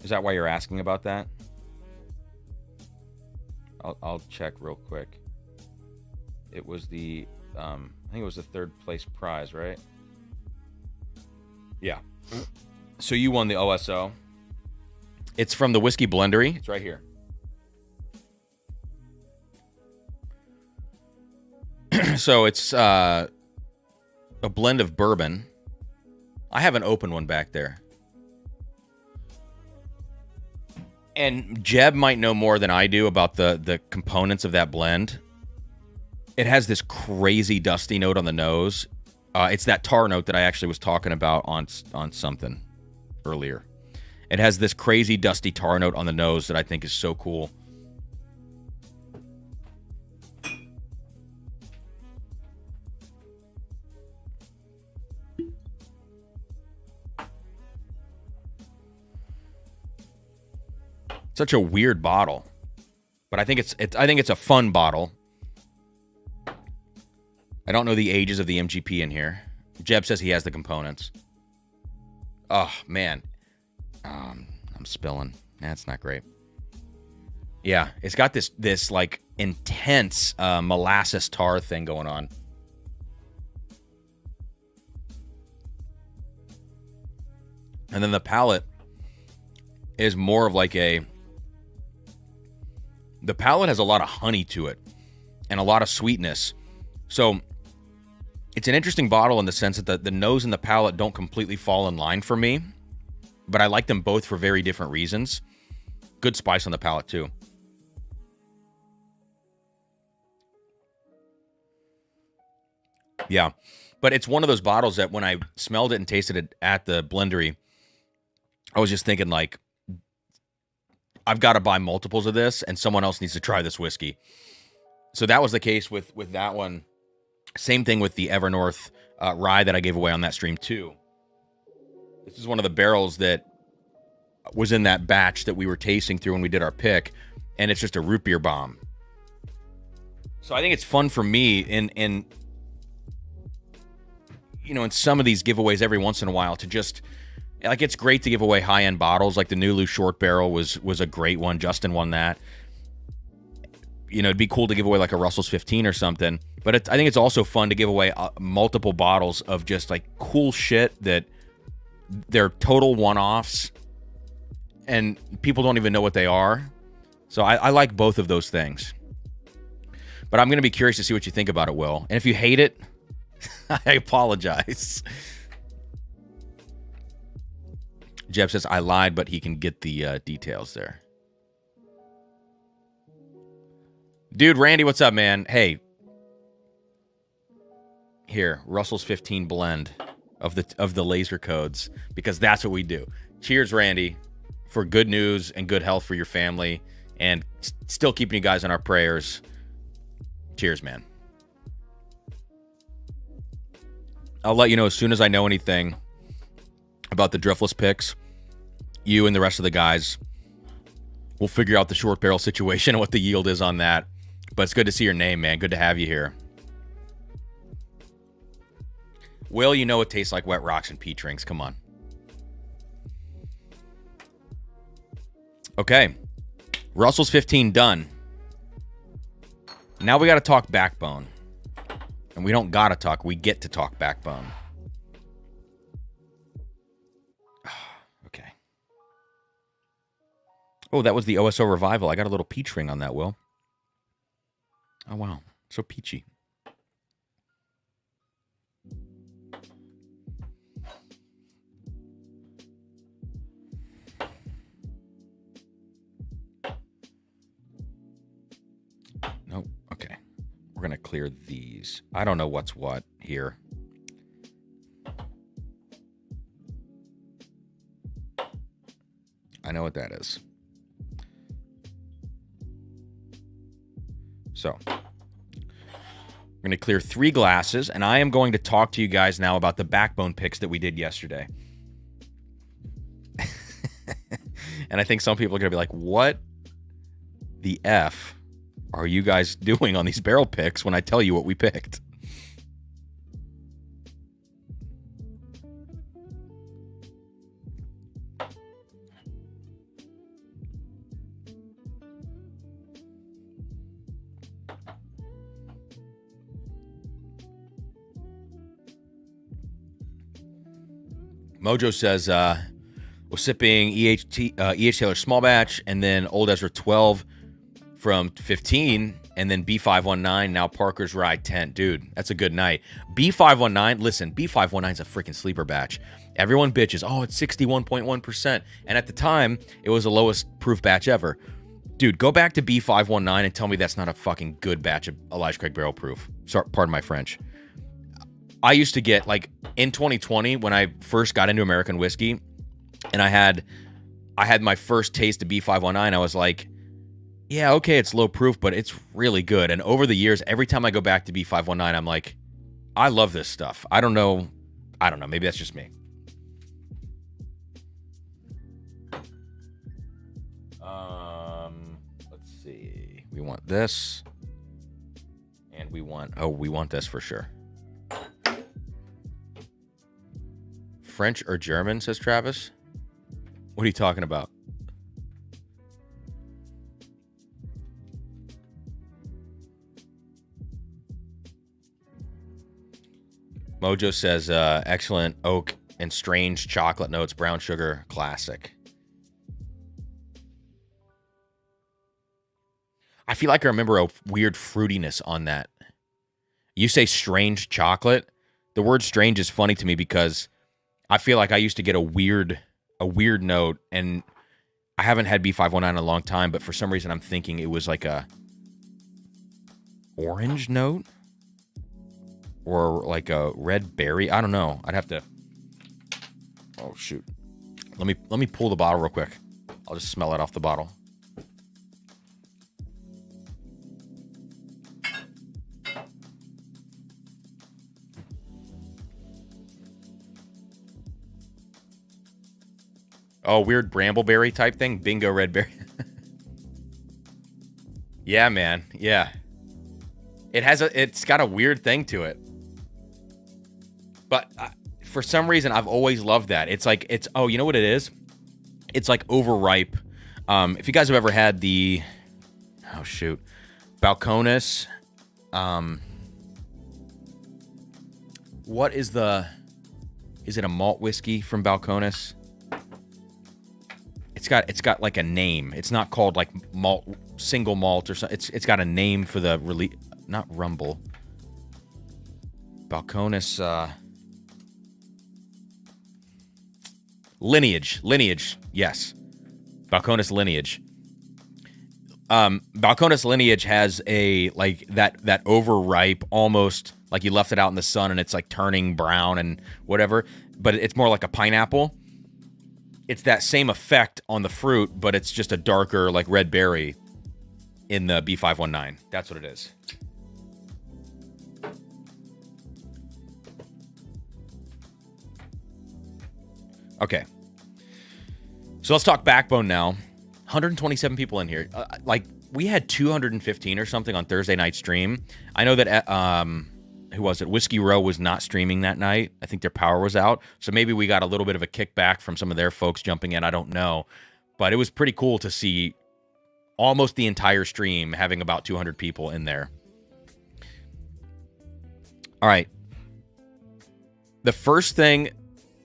Is that why you're asking about that? I'll check real quick. It was the, I think it was the third place prize, right? Yeah. So you won the OSO. It's from the Whiskey Blendery. It's right here. So it's a blend of bourbon. I have an open one back there. And Jeb might know more than I do about the components of that blend. It has this crazy dusty note on the nose. It's that tar note that I actually was talking about on something earlier. It has this crazy dusty tar note on the nose that I think is so cool. Such a weird bottle, but I think it's a fun bottle. I don't know the ages of the MGP in here. Jeb says he has the components. Oh man, I'm spilling. That's not great. Yeah, it's got this like intense molasses tar thing going on. And then the palate is more of like the palate has a lot of honey to it and a lot of sweetness. So it's an interesting bottle in the sense that the nose and the palate don't completely fall in line for me, but I like them both for very different reasons. Good spice on the palate too. Yeah, but it's one of those bottles that when I smelled it and tasted it at the blendery, I was just thinking like, I've got to buy multiples of this, and someone else needs to try this whiskey. So that was the case with that one. Same thing with the Evernorth rye that I gave away on that stream too. This is one of the barrels that was in that batch that we were tasting through when we did our pick, and it's just a root beer bomb. So I think it's fun for me in some of these giveaways every once in a while to just... Like, it's great to give away high-end bottles. Like, the Nulu Short Barrel was a great one. Justin won that. It'd be cool to give away, like, a Russell's 15 or something. But I think it's also fun to give away multiple bottles of just, like, cool shit that they're total one-offs. And people don't even know what they are. So I like both of those things. But I'm going to be curious to see what you think about it, Will. And if you hate it, I apologize. Jeb says, I lied, but he can get the details there. Dude, Randy, what's up, man? Hey. Here, Russell's 15 blend of the laser codes, because that's what we do. Cheers, Randy, for good news and good health for your family, and still keeping you guys in our prayers. Cheers, man. I'll let you know as soon as I know anything about the driftless picks. You and the rest of the guys will figure out the short barrel situation and what the yield is on that. But it's good to see your name, man. Good to have you here. Will, you know it tastes like Wet Rocks and peach rings. Come on. Okay. Russell's 15 done. Now we got to talk backbone. And we don't got to talk. We get to talk backbone. Oh, that was the OSO Revival. I got a little peach ring on that, Will. Oh, wow. So peachy. Nope. Okay. We're going to clear these. I don't know what's what here. I know what that is. So, we're going to clear 3 glasses, and I am going to talk to you guys now about the backbone picks that we did yesterday. And I think some people are going to be like, what the F are you guys doing on these barrel picks when I tell you what we picked? Mojo says, was sipping E.H. Taylor Small Batch and then Old Ezra 12 from 15, And then B519, now Parker's Rye Tent. Dude, that's a good night. B519, listen, B519 is a freaking sleeper batch. Everyone bitches, oh, it's 61.1%. And at the time, it was the lowest proof batch ever. Dude, go back to B519 and tell me that's not a fucking good batch of Elijah Craig barrel proof. Sorry, pardon my French. I used to get, like, in 2020, when I first got into American whiskey, and I had my first taste of B519, I was like, yeah, okay, it's low proof, but it's really good. And over the years, every time I go back to B519, I'm like, I love this stuff. I don't know. Maybe that's just me. Let's see. We want this. And we want this for sure. French or German, says Travis. What are you talking about? Mojo says, excellent oak and strange chocolate notes, brown sugar, classic. I feel like I remember a weird fruitiness on that. You say strange chocolate. The word strange is funny to me because I feel like I used to get a weird note, and I haven't had B519 in a long time, but for some reason I'm thinking it was like a orange note or like a red berry. I don't know. I'd have to. Oh shoot. Let me pull the bottle real quick. I'll just smell it off the bottle. Oh, weird brambleberry type thing? Bingo, red berry. Yeah, man. Yeah. It's got a weird thing to it. But for some reason, I've always loved that. Oh, you know what it is? It's like overripe. If you guys have ever had the, oh shoot, Balcones, what is it a malt whiskey from Balcones? It's got like a name. It's not called like malt, single malt or something. It's got a name for the release. Not Rumble. Balcones, Lineage. Yes. Balcones Lineage. Balcones Lineage has a, like, that overripe, almost like you left it out in the sun and it's like turning brown and whatever, but it's more like a pineapple. It's that same effect on the fruit, but it's just a darker, like, red berry in the B519. That's what it is. Okay. So let's talk Backbone now. 127 people in here. We had 215 or something on Thursday night stream. I know that, who was it? Whiskey Row was not streaming that night. I think their power was out. So maybe we got a little bit of a kickback from some of their folks jumping in. I don't know. But it was pretty cool to see almost the entire stream having about 200 people in there. All right. The first thing,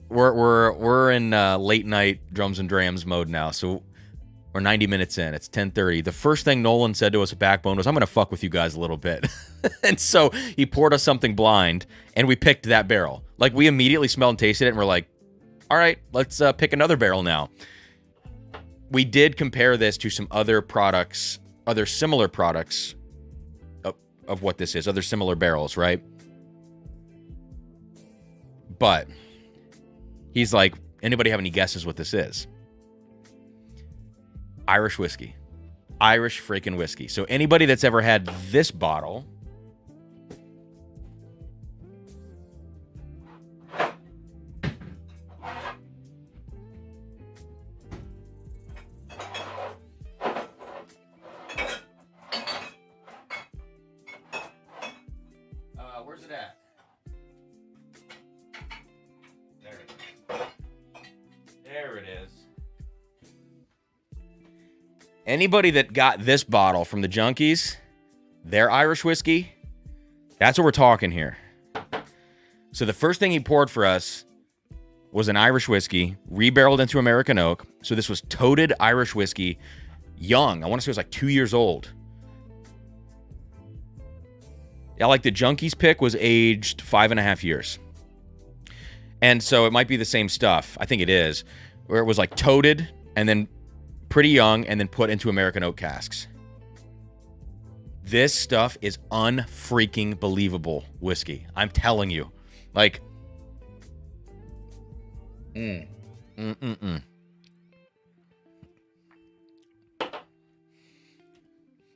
we're in late night drums and drams mode now. So we're 90 minutes in. It's 10:30. The first thing Nolan said to us at Backbone was, I'm going to fuck with you guys a little bit. And so he poured us something blind, and we picked that barrel. Like, we immediately smelled and tasted it, and we're like, all right, let's pick another barrel now. We did compare this to some other products, other similar products of what this is, other similar barrels, right? But he's like, anybody have any guesses what this is? Irish whiskey. Irish freaking whiskey. So anybody that's ever had this bottle, where's it at? There it is. Anybody that got this bottle from the Junkies, their Irish whiskey, that's what we're talking here. So the first thing he poured for us was an Irish whiskey, rebarreled into American oak. So this was toted Irish whiskey, young. I want to say it was like 2 years old. Yeah, like the Junkies pick was aged 5.5 years. And so it might be the same stuff. I think it is. Where it was like toted and then pretty young and then put into American oak casks. This stuff is unfreaking believable whiskey. I'm telling you. Like,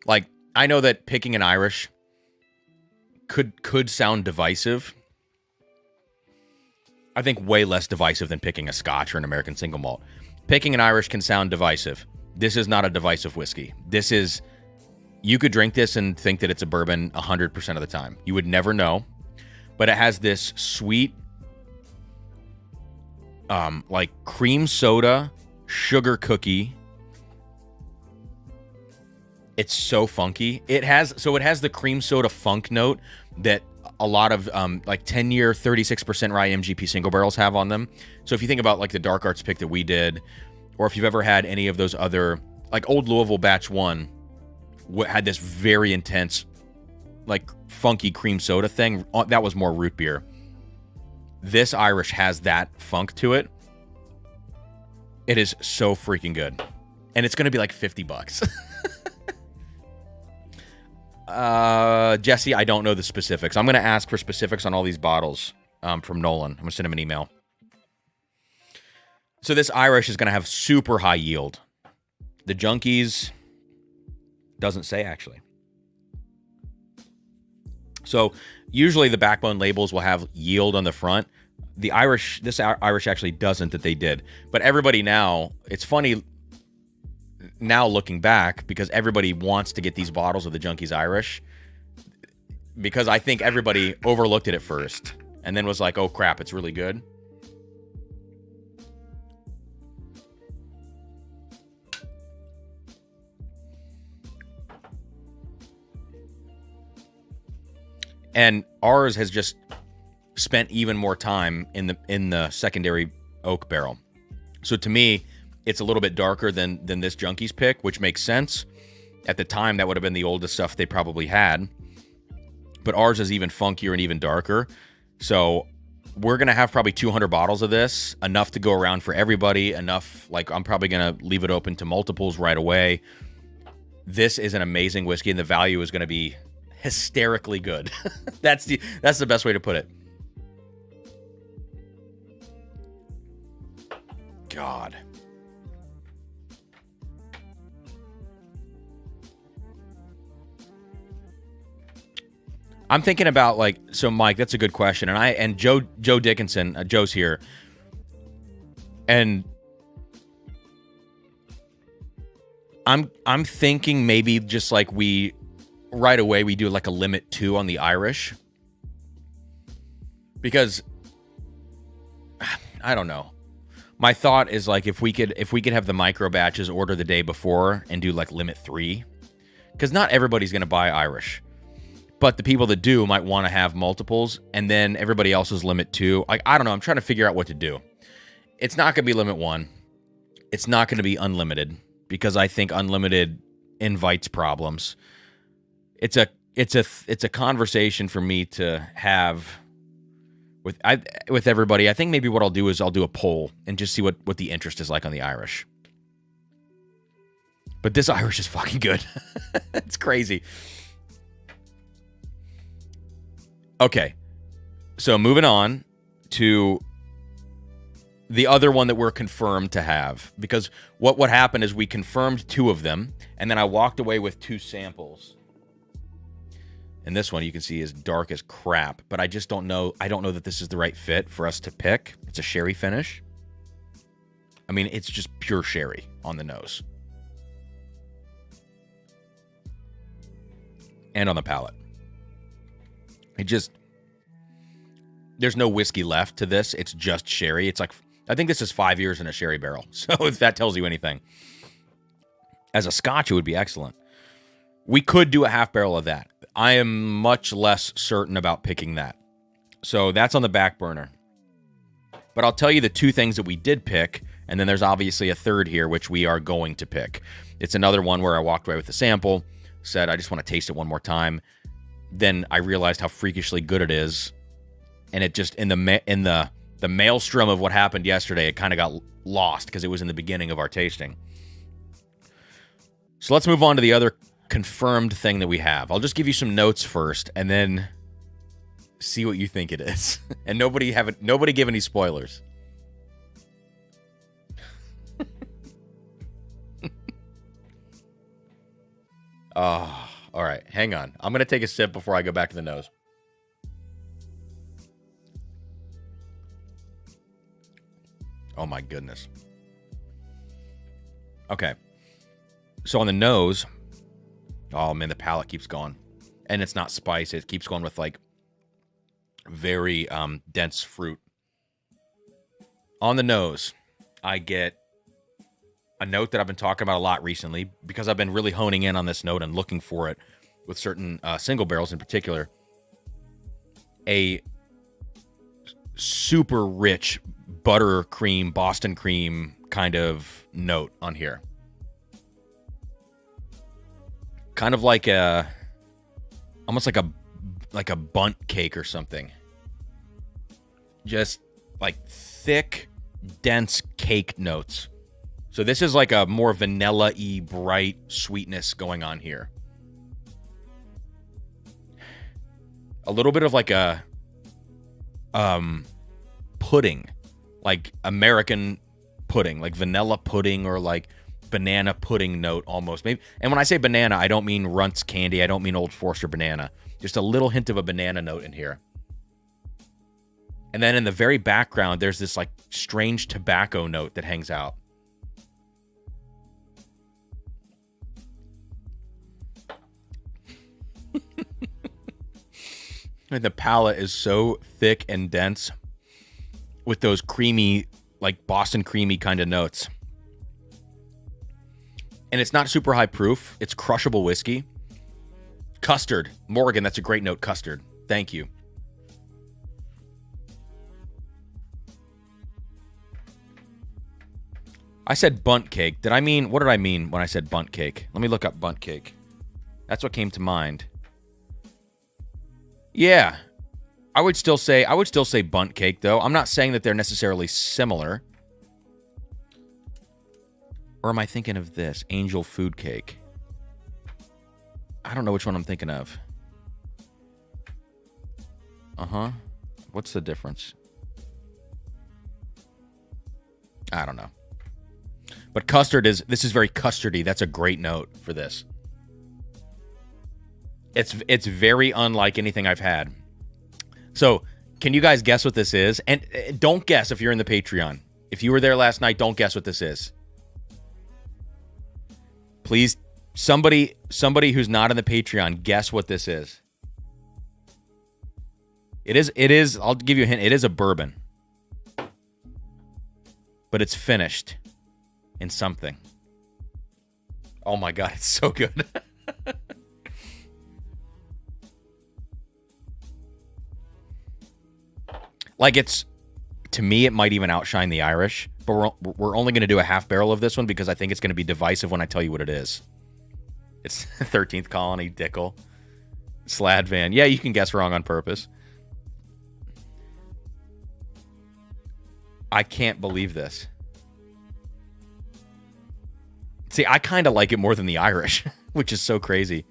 Like, I know that picking an Irish could sound divisive. I think way less divisive than picking a Scotch or an American single malt. Picking an Irish can sound divisive. This is not a divisive whiskey. This is, you could drink this and think that it's a bourbon 100% of the time. You would never know. But it has this sweet, like cream soda, sugar cookie. It's so funky. It has the cream soda funk note that a lot of like 10-year 36% rye MGP single barrels have on them. So if you think about like the Dark Arts pick that we did, or if you've ever had any of those other, like Old Louisville Batch 1 had this very intense, like funky cream soda thing. That was more root beer. This Irish has that funk to it. It is so freaking good. And it's going to be like $50. Jesse, I don't know the specifics. I'm going to ask for specifics on all these bottles from Nolan. I'm going to send him an email. So this Irish is going to have super high yield. The Junkies doesn't say, actually. So usually the backbone labels will have yield on the front. This Irish actually doesn't, that they did. But everybody now, it's funny now looking back, because everybody wants to get these bottles of the Junkies Irish, because I think everybody overlooked it at first and then was like, oh crap, it's really good. And ours has just spent even more time in the secondary oak barrel. So to me, it's a little bit darker than this Junkies pick, which makes sense. At the time, that would have been the oldest stuff they probably had. But ours is even funkier and even darker. So we're going to have probably 200 bottles of this, enough to go around for everybody, enough, like I'm probably going to leave it open to multiples right away. This is an amazing whiskey, and the value is going to be hysterically good. That's the best way to put it. God. I'm thinking about, like, so Mike, that's a good question. And Joe Dickinson, Joe's here. And I'm thinking maybe just like right away we do like a limit 2 on the Irish. Because I don't know. My thought is, like, if we could have the micro batches order the day before and do like limit 3, because not everybody's going to buy Irish, but the people that do might want to have multiples, and then everybody else's limit 2. Like, I don't know. I'm trying to figure out what to do. It's not going to be limit 1. It's not going to be unlimited, because I think unlimited invites problems. It's a conversation for me to have with everybody. I think maybe what I'll do is I'll do a poll and just see what the interest is like on the Irish. But this Irish is fucking good. It's crazy. Okay. So moving on to the other one that we're confirmed to have, because what happened is we confirmed 2 of them, and then I walked away with 2 samples. And this one you can see is dark as crap, but I just don't know. I don't know that this is the right fit for us to pick. It's a sherry finish. I mean, it's just pure sherry on the nose. And on the palate. There's no whiskey left to this. It's just sherry. It's like, I think this is 5 years in a sherry barrel. So if that tells you anything. As a Scotch, it would be excellent. We could do a half barrel of that. I am much less certain about picking that. So that's on the back burner. But I'll tell you the 2 things that we did pick, and then there's obviously a third here, which we are going to pick. It's another one where I walked away with a sample, said I just want to taste it one more time. then I realized how freakishly good it is. And it just, in the maelstrom of what happened yesterday, it kind of got lost because it was in the beginning of our tasting. So let's move on to the other confirmed thing that we have. I'll just give you some notes first, and then see what you think it is. And nobody give any spoilers. Oh, all right. Hang on. I'm going to take a sip before I go back to the nose. Oh, my goodness. Okay. So on the nose, oh, man, the palate keeps going. And it's not spice. It keeps going with, like, very dense fruit. On the nose, I get a note that I've been talking about a lot recently because I've been really honing in on this note and looking for it with certain single barrels in particular. A super rich buttercream, Boston cream kind of note on here. Kind of like almost like a bundt cake or something. Just like thick, dense cake notes. So this is like a more vanilla-y, bright sweetness going on here. A little bit of like a pudding, like American pudding, like vanilla pudding or like banana pudding note almost. Maybe. And when I say banana, I don't mean Runts candy. I don't mean Old Forester banana. Just a little hint of a banana note in here. And then in the very background, there's this like strange tobacco note that hangs out. And the palate is so thick and dense with those creamy, like Boston creamy kind of notes. And it's not super high proof. It's crushable whiskey. Custard. Morgan, that's a great note. Custard. Thank you. I said bundt cake. What did I mean when I said bundt cake? Let me look up bundt cake. That's what came to mind. Yeah. I would still say bundt cake, though. I'm not saying that they're necessarily similar. Or am I thinking of this? Angel food cake. I don't know which one I'm thinking of. Uh-huh. What's the difference? I don't know. But this is very custardy. That's a great note for this. It's very unlike anything I've had. So, can you guys guess what this is? And don't guess if you're in the Patreon. If you were there last night, don't guess what this is. Please, somebody who's not in the Patreon, guess what this is. It is, I'll give you a hint, it is a bourbon. But it's finished in something. Oh my God, it's so good. Like to me, it might even outshine the Irish, but we're only going to do a half barrel of this one because I think it's going to be divisive when I tell you what it is. It's 13th Colony, Dickel, Sladvan. Yeah, you can guess wrong on purpose. I can't believe this. See, I kind of like it more than the Irish, which is so crazy.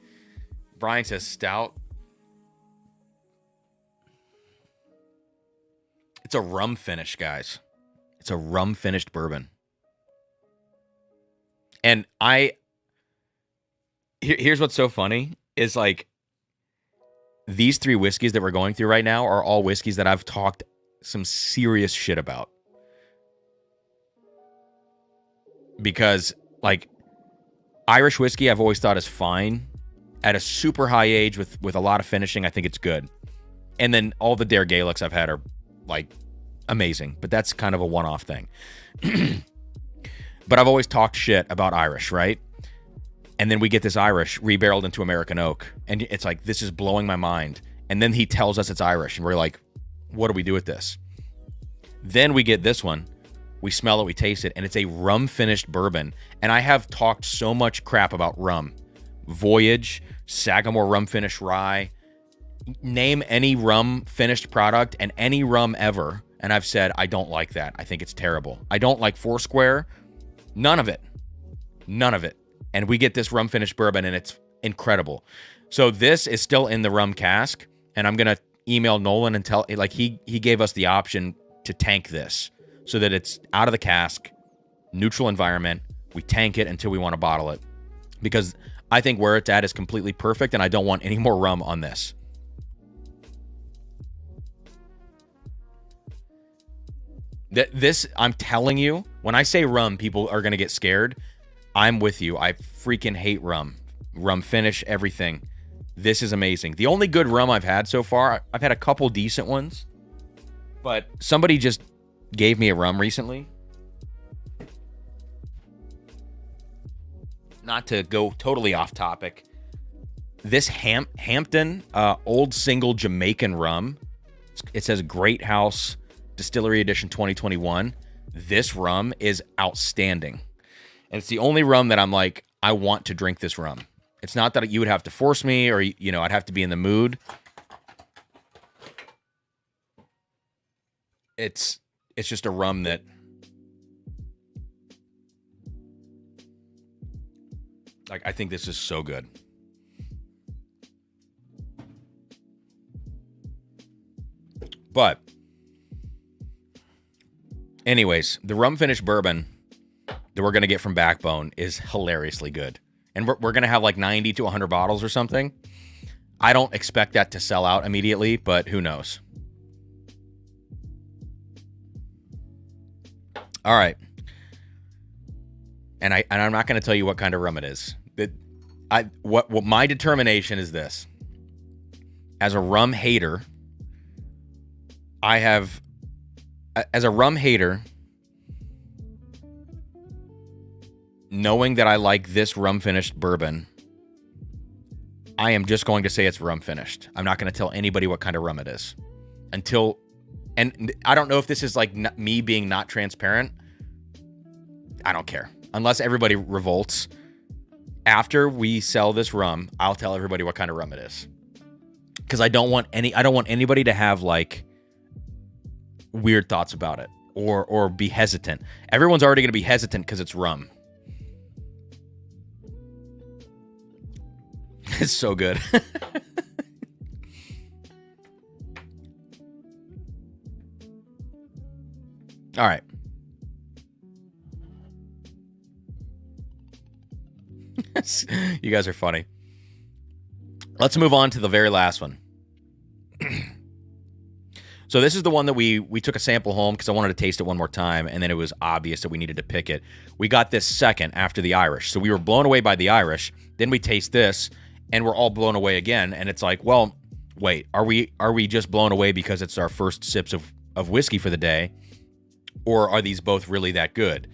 Brian says stout. It's a rum finish, guys. It's a rum finished bourbon. And here's what's so funny is like these three whiskeys that we're going through right now are all whiskeys that I've talked some serious shit about. Because like Irish whiskey I've always thought is fine. At a super high age with a lot of finishing, I think it's good. And then all the Dare Gaelics I've had are like amazing, but that's kind of a one-off thing. But I've always talked shit about Irish, right? And then we get this Irish rebarreled into American oak, and it's like, this is blowing my mind. And then he tells us it's Irish, and we're like, what do we do with this? Then we get this one, we smell it, we taste it, and it's a rum-finished bourbon. And I have talked so much crap about rum. Voyage, Sagamore rum-finished rye, Name any rum finished product and any rum ever, and I've said, I don't like that. I think it's terrible. I don't like Foursquare. None of it. None of it. And we get this rum finished bourbon, and it's incredible. So this is still in the rum cask, and I'm going to email Nolan and tell, like, he gave us the option to tank this so that it's out of the cask, neutral environment. We tank it until we want to bottle it, because I think where it's at is completely perfect, and I don't want any more rum on this. This, I'm telling you, when I say rum, people are going to get scared. I'm with you. I freaking hate rum. Rum finish, everything. This is amazing. The only good rum I've had so far, I've had a couple decent ones, but somebody just gave me a rum recently. Not to go totally off topic. This Hampton Old Single Jamaican rum. It says Great House Distillery Edition 2021. This rum is outstanding. And it's the only rum that I'm like, I want to drink this rum. It's not that you would have to force me, or, you know, I'd have to be in the mood. It's just a rum that like, I think this is so good. But anyways, the rum finished bourbon that we're going to get from Backbone is hilariously good. And we're going to have like 90 to 100 bottles or something. I don't expect that to sell out immediately, but who knows? All right. And I'm not going to tell you what kind of rum it is. What my determination is this. As a rum hater, knowing that I like this rum finished bourbon, I am just going to say it's rum finished. I'm not going to tell anybody what kind of rum it is and I don't know if this is like me being not transparent. I don't care. Unless everybody revolts. After we sell this rum, I'll tell everybody what kind of rum it is. Because I don't want anybody to have like weird thoughts about it or be hesitant. Everyone's already going to be hesitant because it's rum. It's so good. All right. You guys are funny. Let's move on to the very last one. So this is the one that we took a sample home because I wanted to taste it one more time, and then it was obvious that we needed to pick it. We got this second after the Irish. So we were blown away by the Irish. Then we taste this, and we're all blown away again. And it's like, well, wait, are we just blown away because it's our first sips of whiskey for the day? Or are these both really that good?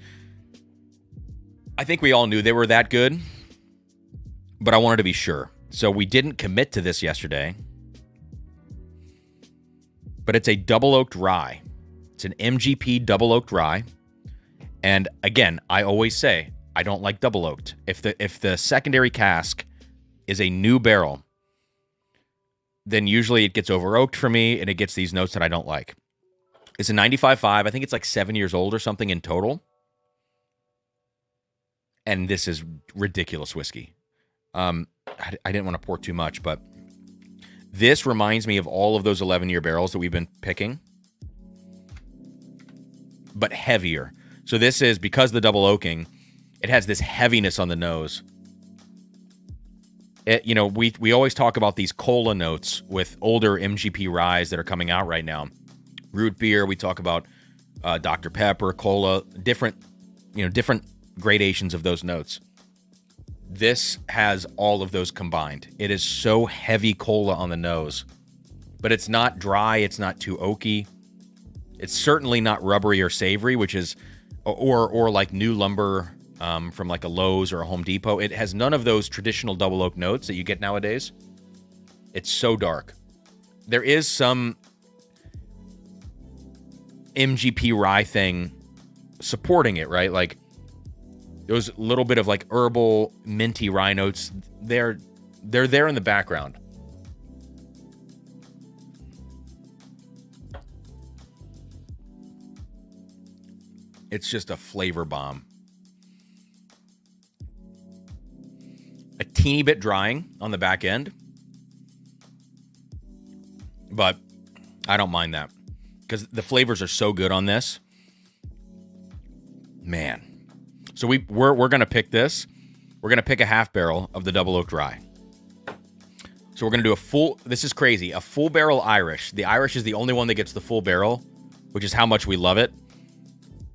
I think we all knew they were that good, but I wanted to be sure. So we didn't commit to this yesterday. But it's a double oaked rye. It's an MGP double oaked rye. And again, I always say I don't like double oaked. If the secondary cask is a new barrel, then usually it gets over oaked for me and it gets these notes that I don't like. It's a 95.5. I think it's like 7 years old or something in total. And this is ridiculous whiskey. I didn't want to pour too much, but this reminds me of all of those 11-year barrels that we've been picking, but heavier. So this is, because the double oaking, it has this heaviness on the nose. We always talk about these cola notes with older MGP ryes that are coming out right now. Root beer, we talk about Dr. Pepper, cola, different gradations of those notes. This has all of those combined. It is so heavy cola on the nose, but it's not dry. It's not too oaky. It's certainly not rubbery or savory, which is, or like new lumber from like a Lowe's or a Home Depot. It has none of those traditional double oak notes that you get nowadays. It's so dark. There is some MGP rye thing supporting it, right? Like, those little bit of like herbal, minty rye notes, they're there in the background. It's just a flavor bomb. A teeny bit drying on the back end, but I don't mind that because the flavors are so good on this. Man. So we're going to pick this. We're going to pick a half barrel of the double oak rye. So we're going to do a full, this is crazy, a full barrel Irish. The Irish is the only one that gets the full barrel, which is how much we love it.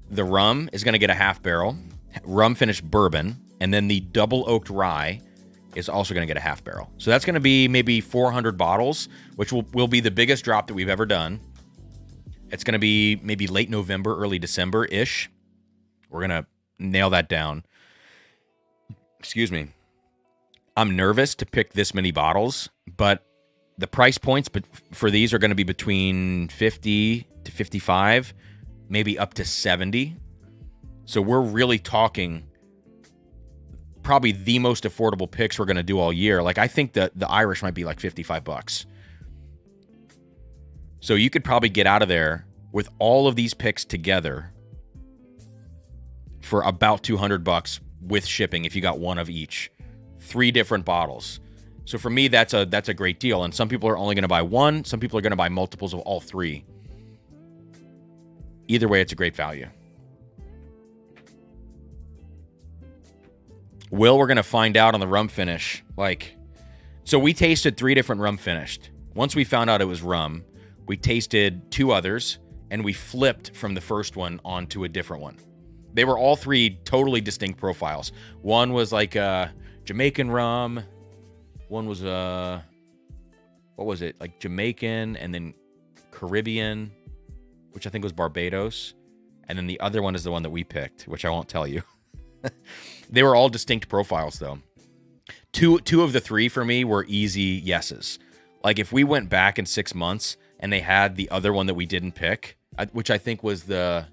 The rum is going to get a half barrel, rum finished bourbon, and then the double oaked rye is also going to get a half barrel. So that's going to be maybe 400 bottles, which will be the biggest drop that we've ever done. It's going to be maybe late November, early December-ish. We're going to nail that down. Excuse me. I'm nervous to pick this many bottles, but the price points for these are going to be between 50 to 55, maybe up to 70. So we're really talking probably the most affordable picks we're going to do all year. Like, I think that the Irish might be like $55. So you could probably get out of there with all of these picks together for about $200 with shipping if you got one of each. 3 different bottles. So for me, that's a great deal. And some people are only going to buy one. Some people are going to buy multiples of all 3. Either way, it's a great value. We're going to find out on the rum finish. So we tasted 3 different rum finished. Once we found out it was rum, we tasted 2 others, and we flipped from the first one onto a different one. They were all 3 totally distinct profiles. One was like a Jamaican rum. One was what was it? Like Jamaican and then Caribbean, which I think was Barbados. And then the other one is the one that we picked, which I won't tell you. They were all distinct profiles, though. Two of the 3 for me were easy yeses. Like, if we went back in 6 months and they had the other one that we didn't pick, which I think was the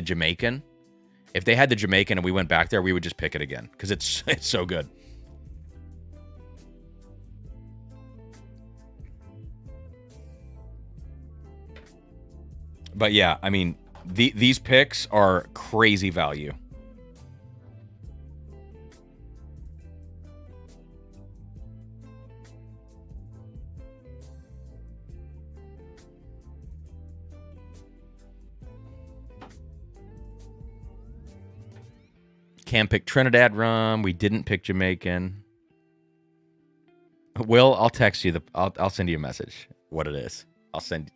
Jamaican. If they had the Jamaican and we went back there, we would just pick it again because it's so good. But yeah, I mean, these picks are crazy value. Can't pick Trinidad rum. We didn't pick Jamaican. Will, I'll text you I'll send you a message. What it is. I'll send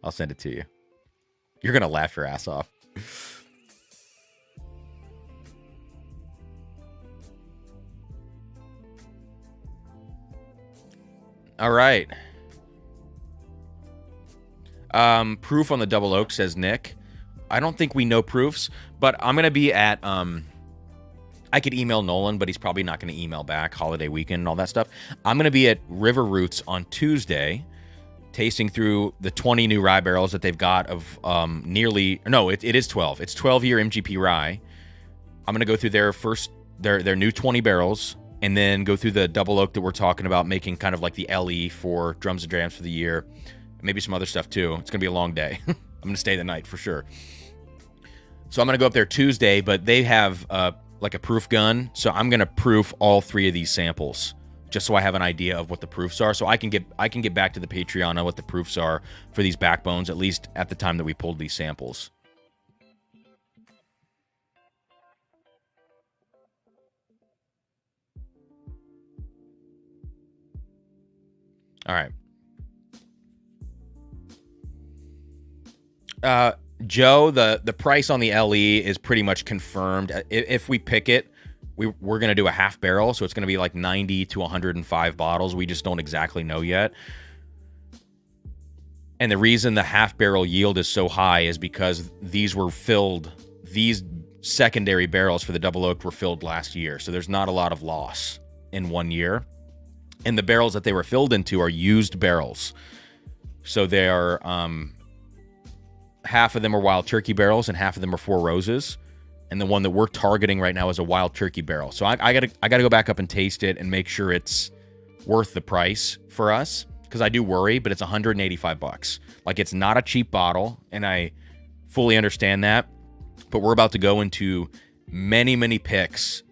it to you. You're gonna laugh your ass off. All right. Proof on the double oak, says Nick. I don't think we know proofs, but I'm gonna be at I could email Nolan, but he's probably not going to email back. Holiday weekend and all that stuff. I'm going to be at River Roots on Tuesday, tasting through the 20 new rye barrels that they've got of it is 12. It's 12-year MGP rye. I'm going to go through their new 20 barrels and then go through the double oak that we're talking about, making kind of like the LE for Drums and Drams for the year. Maybe some other stuff too. It's going to be a long day. I'm going to stay the night for sure. So I'm going to go up there Tuesday, but they have like a proof gun. So I'm going to proof all 3 of these samples just so I have an idea of what the proofs are. So I can get back to the Patreon on what the proofs are for these backbones, at least at the time that we pulled these samples. All right. Joe, the price on the LE is pretty much confirmed. If we pick it, we're going to do a half barrel, so it's going to be like 90 to 105 bottles. We just don't exactly know yet. And the reason the half barrel yield is so high is because these secondary barrels for the double oak were filled last year, so there's not a lot of loss in 1 year. And the barrels that they were filled into are used barrels. So they are half of them are wild turkey barrels and half of them are Four Roses. And the one that we're targeting right now is a wild turkey barrel. So I gotta go back up and taste it and make sure it's worth the price for us, because I do worry, but it's $185. Like, it's not a cheap bottle, and fully understand that. But we're about to go into many, many picks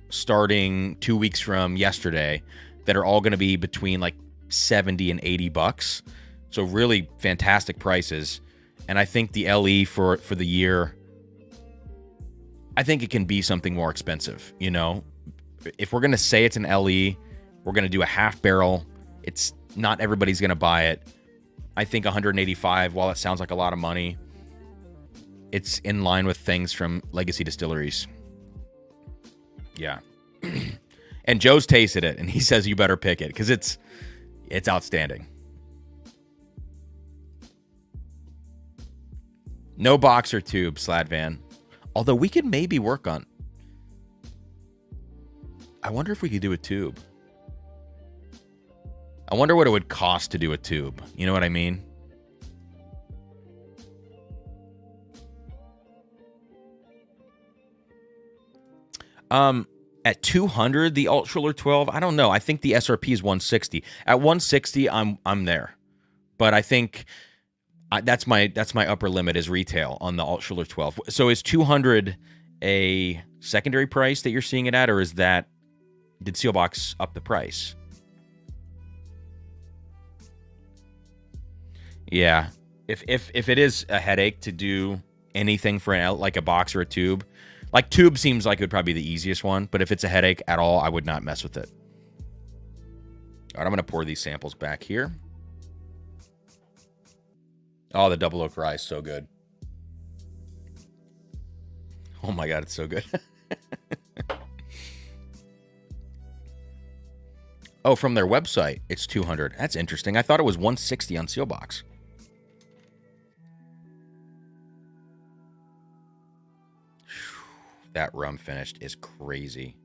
starting 2 weeks from yesterday that are all going to be between like 70 and 80 bucks. So really fantastic prices. And I think the LE for the year, I think it can be something more expensive, you know? If we're going to say it's an LE, we're going to do a half barrel. It's not everybody's going to buy it. I think 185, while it sounds like a lot of money, it's in line with things from legacy distilleries. Yeah. And Joe's tasted it, and he says you better pick it because it's outstanding. No box or tube, Sladvan. Although we could maybe work on... I wonder if we could do a tube. I wonder what it would cost to do a tube. You know what I mean? At 200, the Alt Schiller 12, I don't know. I think the SRP is 160. At 160, I'm there. But I think that's my upper limit is retail on the Alt Schiller 12. So is 200 a secondary price that you're seeing it at, or is that, did Sealbox up the price? Yeah. If it is a headache to do anything for like a box or a tube, like tube seems like it would probably be the easiest one, but if it's a headache at all, I would not mess with it. All right, I'm going to pour these samples back here. Oh, the double oak rye is so good. Oh my God, it's so good. Oh, from their website, it's 200. That's interesting. I thought it was 160 on Sealbox. That rum finished is crazy.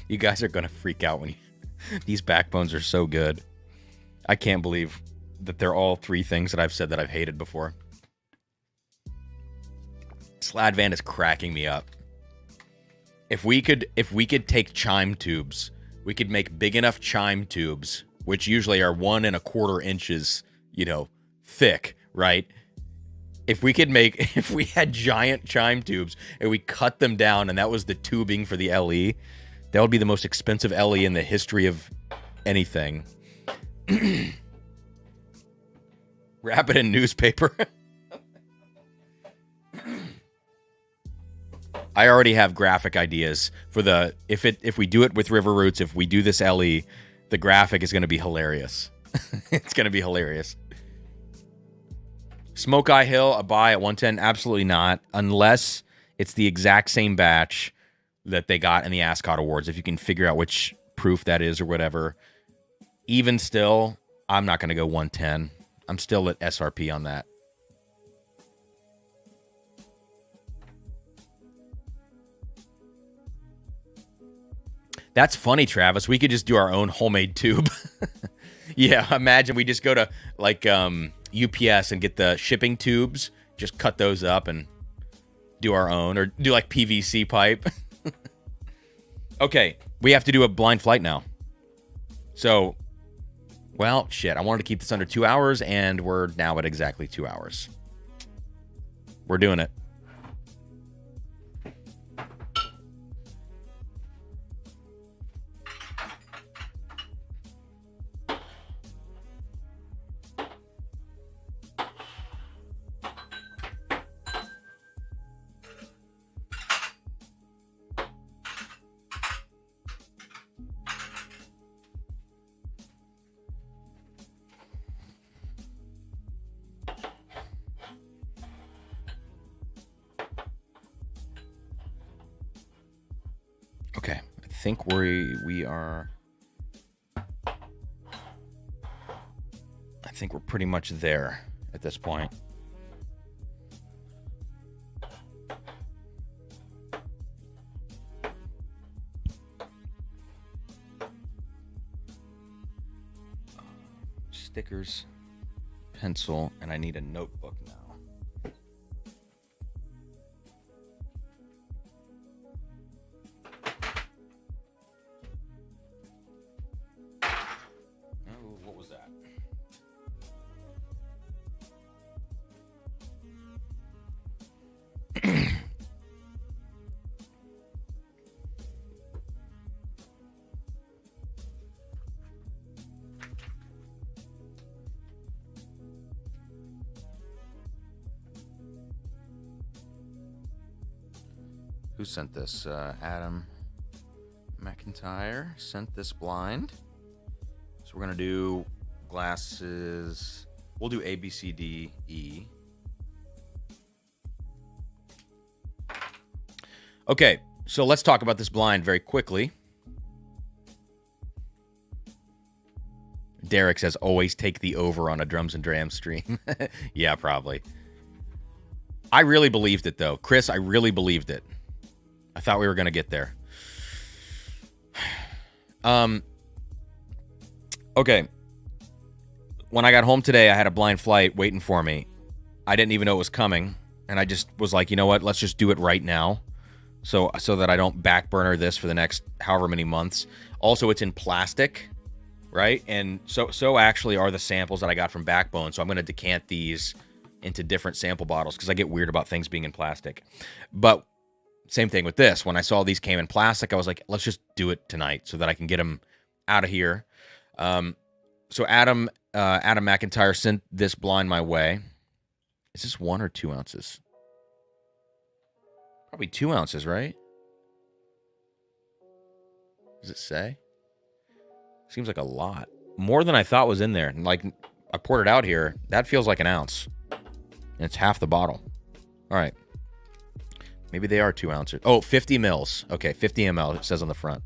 You guys are going to freak out when you... These backbones are so good. I can't believe that they're all three things that I've said that I've hated before. Sladvan is cracking me up. If we could take chime tubes, we could make big enough chime tubes, which usually are 1 1/4 inches, you know, thick, right? If we had giant chime tubes and we cut them down and that was the tubing for the LE, that would be the most expensive LE in the history of anything. Wrap it in newspaper. I already have graphic ideas for the if we do it with River Roots, if we do this LE, the graphic is going to be hilarious. It's going to be hilarious. Smoke Eye Hill, a buy at 110? Absolutely not, unless it's the exact same batch that they got in the Ascot Awards. If you can figure out which proof that is or whatever. Even still, I'm not going to go 110. I'm still at SRP on that. That's funny, Travis. We could just do our own homemade tube. Yeah, imagine we just go to like UPS and get the shipping tubes, just cut those up and do our own, or do like PVC pipe. Okay, we have to do a blind flight now. So, well, shit, I wanted to keep this under 2 hours, and we're now at exactly 2 hours. We're doing it. Okay, I think we are... I think we're pretty much there at this point. Stickers, pencil, and I need a notebook now. Who sent this? Adam McIntyre sent this blind. So we're going to do glasses. We'll do A, B, C, D, E. Okay, so let's talk about this blind very quickly. Derek says, always take the over on a Drums and Drams stream. Yeah, probably. I really believed it, though. Chris, I really believed it. I thought we were going to get there. Okay. When I got home today, I had a blind flight waiting for me. I didn't even know it was coming. And I just was like, you know what? Let's just do it right now. So that I don't back burner this for the next however many months. Also, it's in plastic, right? And so actually are the samples that I got from Backbone. So I'm going to decant these into different sample bottles because I get weird about things being in plastic. But same thing with this. When I saw these came in plastic, I was like, let's just do it tonight so that I can get them out of here. So Adam McIntyre sent this blind my way. Is this 1 or 2 ounces? Probably 2 ounces, right? Does it say? Seems like a lot. More than I thought was in there. Like, I poured it out here. That feels like an ounce. And it's half the bottle. All right. Maybe they are 2 ounces. Oh, 50 mils. Okay, 50 ml, it says on the front.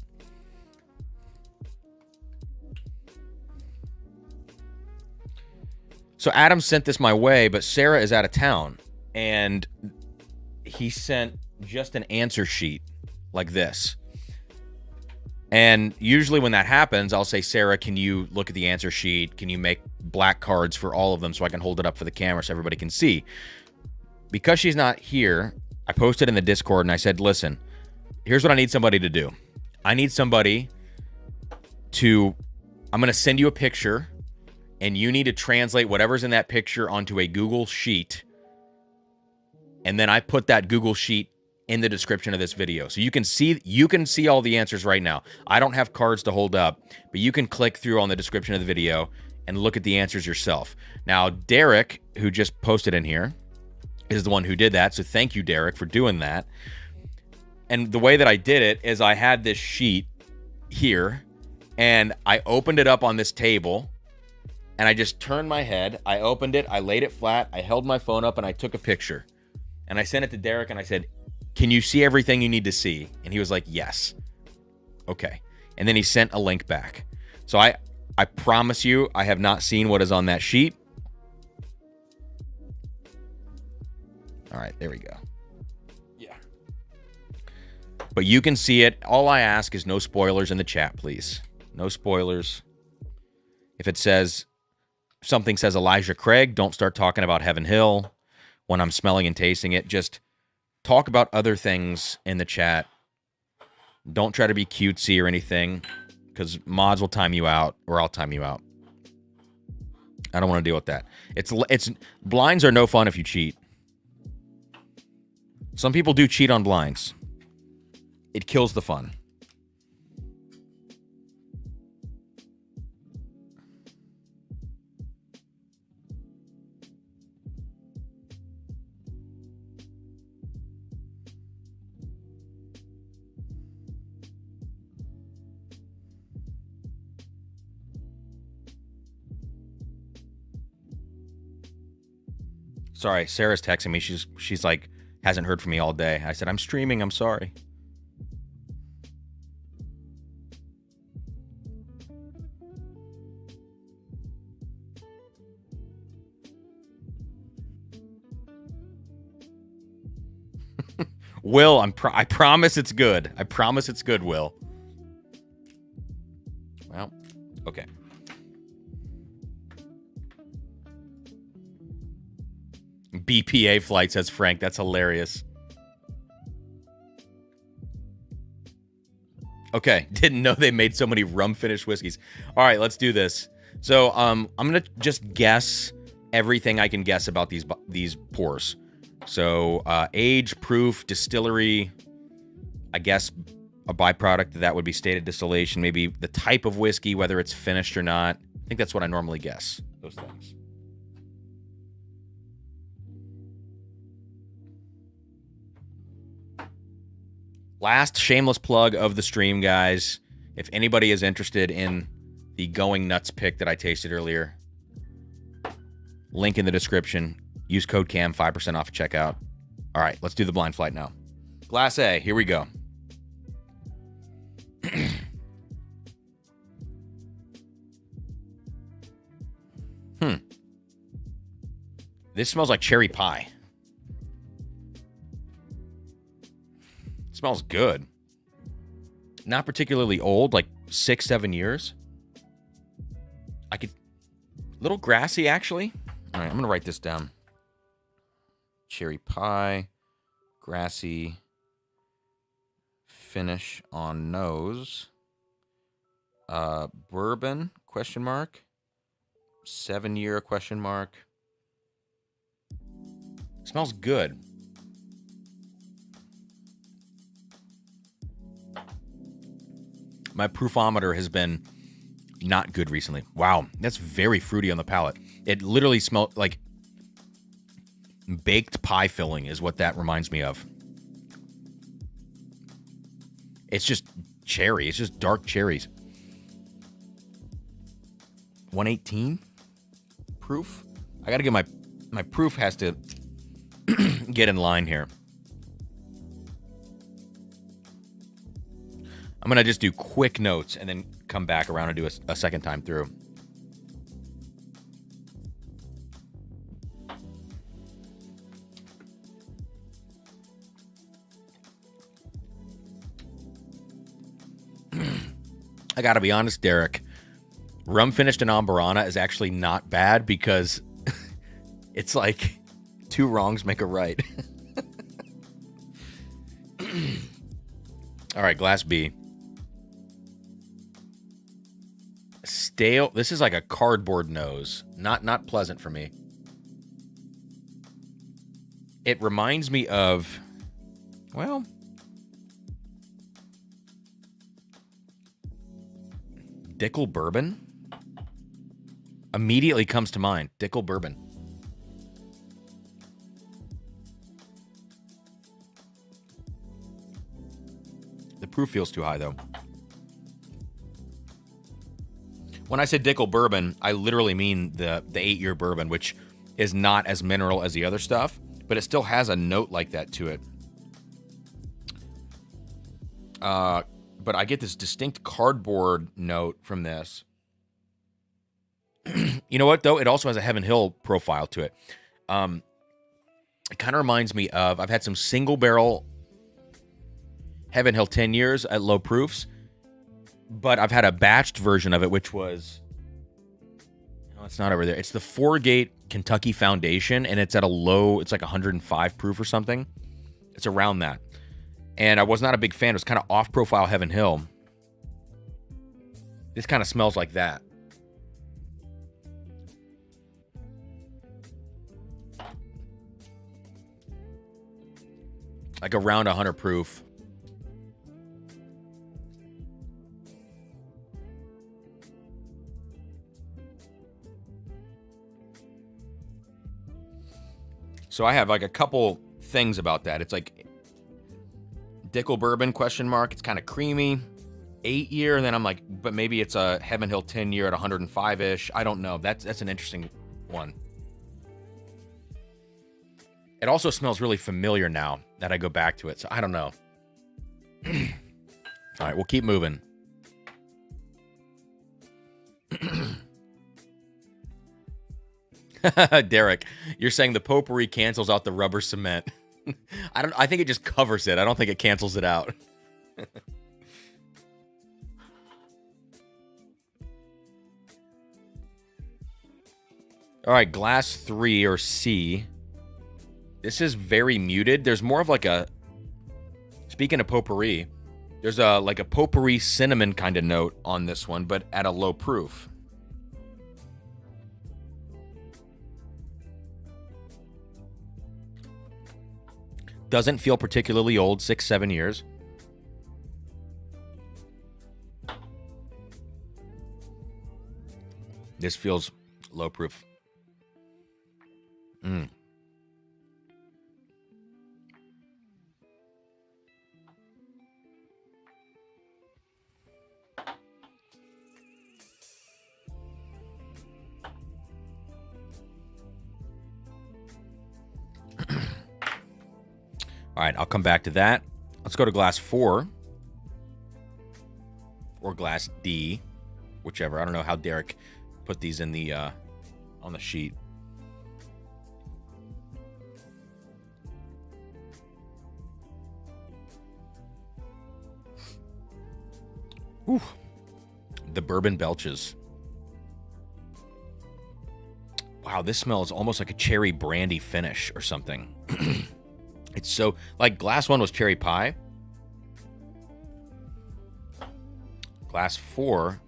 So Adam sent this my way, but Sarah is out of town. And he sent just an answer sheet like this. And usually when that happens, I'll say, Sarah, can you look at the answer sheet? Can you make black cards for all of them so I can hold it up for the camera so everybody can see? Because she's not here, I posted in the Discord and I said, listen, here's what I need somebody to do. I need somebody I'm going to send you a picture and you need to translate whatever's in that picture onto a Google Sheet. And then I put that Google Sheet in the description of this video. So you can see all the answers right now. I don't have cards to hold up, but you can click through on the description of the video and look at the answers yourself. Now, Derek, who just posted in here, is the one who did that. So thank you, Derek, for doing that. And the way that I did it is I had this sheet here and I opened it up on this table and I just turned my head. I opened it. I laid it flat. I held my phone up and I took a picture. And I sent it to Derek and I said, can you see everything you need to see? And he was like, yes. Okay. And then he sent a link back. So I promise you, I have not seen what is on that sheet. All right, there we go. Yeah. But you can see it. All I ask is no spoilers in the chat, please. No spoilers. If something says Elijah Craig, don't start talking about Heaven Hill when I'm smelling and tasting it. Just talk about other things in the chat. Don't try to be cutesy or anything, because mods will time you out, or I'll time you out. I don't want to deal with that. It's blinds are no fun if you cheat. Some people do cheat on blinds. It kills the fun. Sorry, Sarah's texting me. She's like, hasn't heard from me all day. I said, I'm streaming. I'm sorry. Will, I promise it's good. I promise it's good, Will. Well, okay. BPA flight, says Frank. That's hilarious. Okay, didn't know they made so many rum-finished whiskeys. All right, let's do this. So I'm going to just guess everything I can guess about these pours. So age, proof, distillery, I guess a byproduct that would be stated distillation, maybe the type of whiskey, whether it's finished or not. I think that's what I normally guess, those things. Last shameless plug of the stream, guys. If anybody is interested in the Going Nuts pick that I tasted earlier, link in the description. Use code CAM, 5% off at checkout. All right, let's do the blind flight now. Glass A, here we go. This smells like cherry pie. It smells good. Not particularly old, like 6-7 years. A little grassy, actually. All right, I'm going to write this down. Cherry pie, grassy, finish on nose. Bourbon, question mark. 7-year, question mark. Smells good. My proofometer has been not good recently. Wow, that's very fruity on the palate. It literally smells like baked pie filling is what that reminds me of. It's just cherry. It's just dark cherries. 118 proof? I got to get my proof has to get in line here. I'm going to just do quick notes and then come back around and do a second time through. I got to be honest, Derek. Rum finished in Ambarana is actually not bad because it's like 2 wrongs make a right. All right, glass B. Stale. This is like a cardboard nose. Not pleasant for me. It reminds me of, well, Dickel Bourbon. Immediately comes to mind. Dickel Bourbon. The proof feels too high, though. When I say Dickel Bourbon, I literally mean the 8-year bourbon, which is not as mineral as the other stuff, but it still has a note like that to it. But I get this distinct cardboard note from this. You know what, though? It also has a Heaven Hill profile to it. It kind of reminds me of, I've had some single barrel Heaven Hill 10 years at low proofs, but I've had a batched version of it, which was, no, it's not over there. It's the 4-Gate Kentucky Foundation, and it's at a low, it's like 105 proof or something. It's around that. And I was not a big fan. It was kind of off-profile Heaven Hill. This kind of smells like that. Like around 100 proof. So I have like a couple things about that. It's like Dickel Bourbon, question mark. It's kind of creamy. 8-year, and then I'm like, but maybe it's a Heaven Hill 10-year at 105-ish. I don't know. That's an interesting one. It also smells really familiar now that I go back to it, so I don't know. All right, we'll keep moving. Derek, you're saying the potpourri cancels out the rubber cement. I think it just covers it. I don't think it cancels it out. All right, glass 3 or C. This is very muted. There's more of like a, speaking of potpourri, there's a like a potpourri cinnamon kind of note on this one, but at a low proof. Doesn't feel particularly old, 6-7 years. This feels low proof. All right, I'll come back to that. Let's go to glass 4. Or glass D, whichever. I don't know how Derek put these in the on the sheet. Ooh, the bourbon belches. Wow, this smells almost like a cherry brandy finish or something. It's so, like glass 1 was cherry pie. Glass 4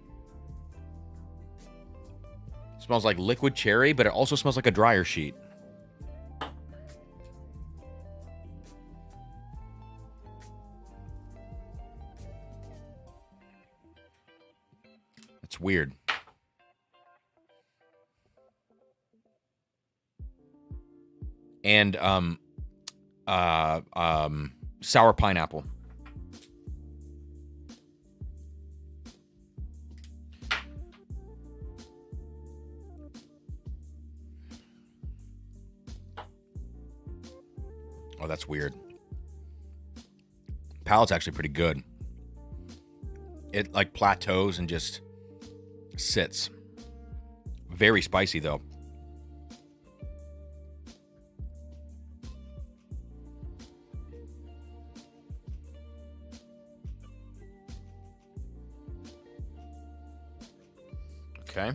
smells like liquid cherry, but it also smells like a dryer sheet. It's weird. And sour pineapple. Oh, that's weird. Palate's actually pretty good. It like plateaus and just sits. Very spicy though. Okay.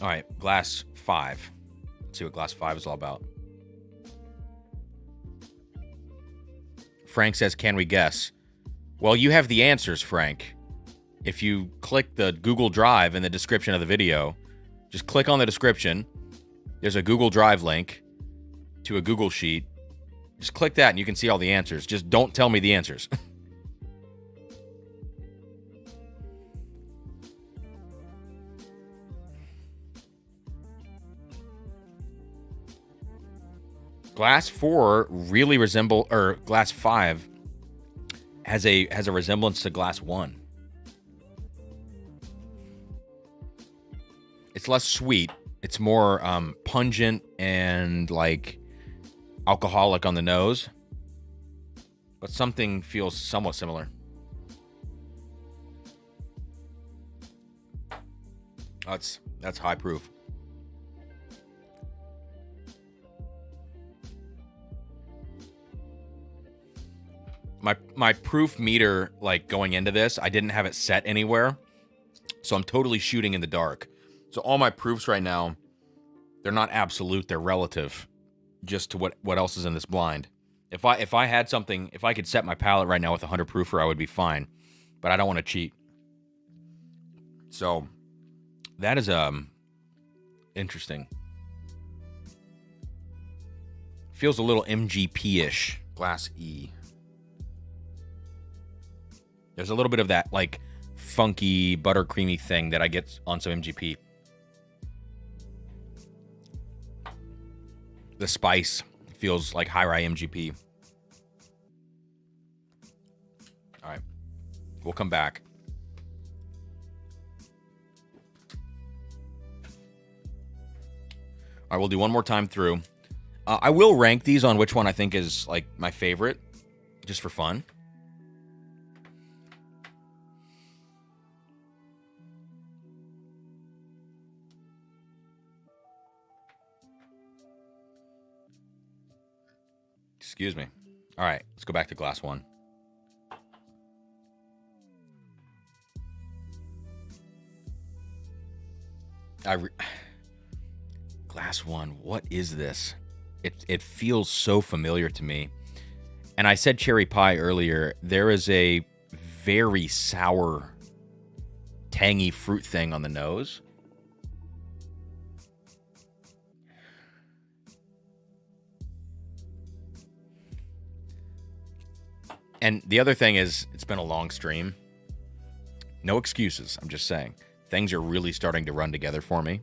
All right, glass 5. Let's see what glass 5 is all about. Frank says, can we guess? Well, you have the answers, Frank. If you click the Google Drive in the description of the video, just click on the description. There's a Google Drive link to a Google Sheet. Just click that and you can see all the answers. Just don't tell me the answers. Glass 4 really resemble, or glass 5 has a resemblance to glass 1. It's less sweet. It's more pungent and like alcoholic on the nose, but something feels somewhat similar. That's high proof. My proof meter, like going into this, I didn't have it set anywhere, so I'm totally shooting in the dark. So all my proofs right now, they're not absolute, they're relative, just to what else is in this blind. If I had something, if I could set my palate right now with a 100 proofer, I would be fine, but I don't want to cheat. So that is interesting. Feels a little MGP-ish, glass E. There's a little bit of that, like, funky, buttercreamy thing that I get on some MGP. The spice feels like high rye MGP. All right. We'll come back. All right, we'll do one more time through. I will rank these on which one I think is, like, my favorite, just for fun. Excuse me. All right, let's go back to glass 1. Glass 1, what is this? It feels so familiar to me. And I said cherry pie earlier. There is a very sour, tangy fruit thing on the nose. And the other thing is, it's been a long stream. No excuses, I'm just saying. Things are really starting to run together for me.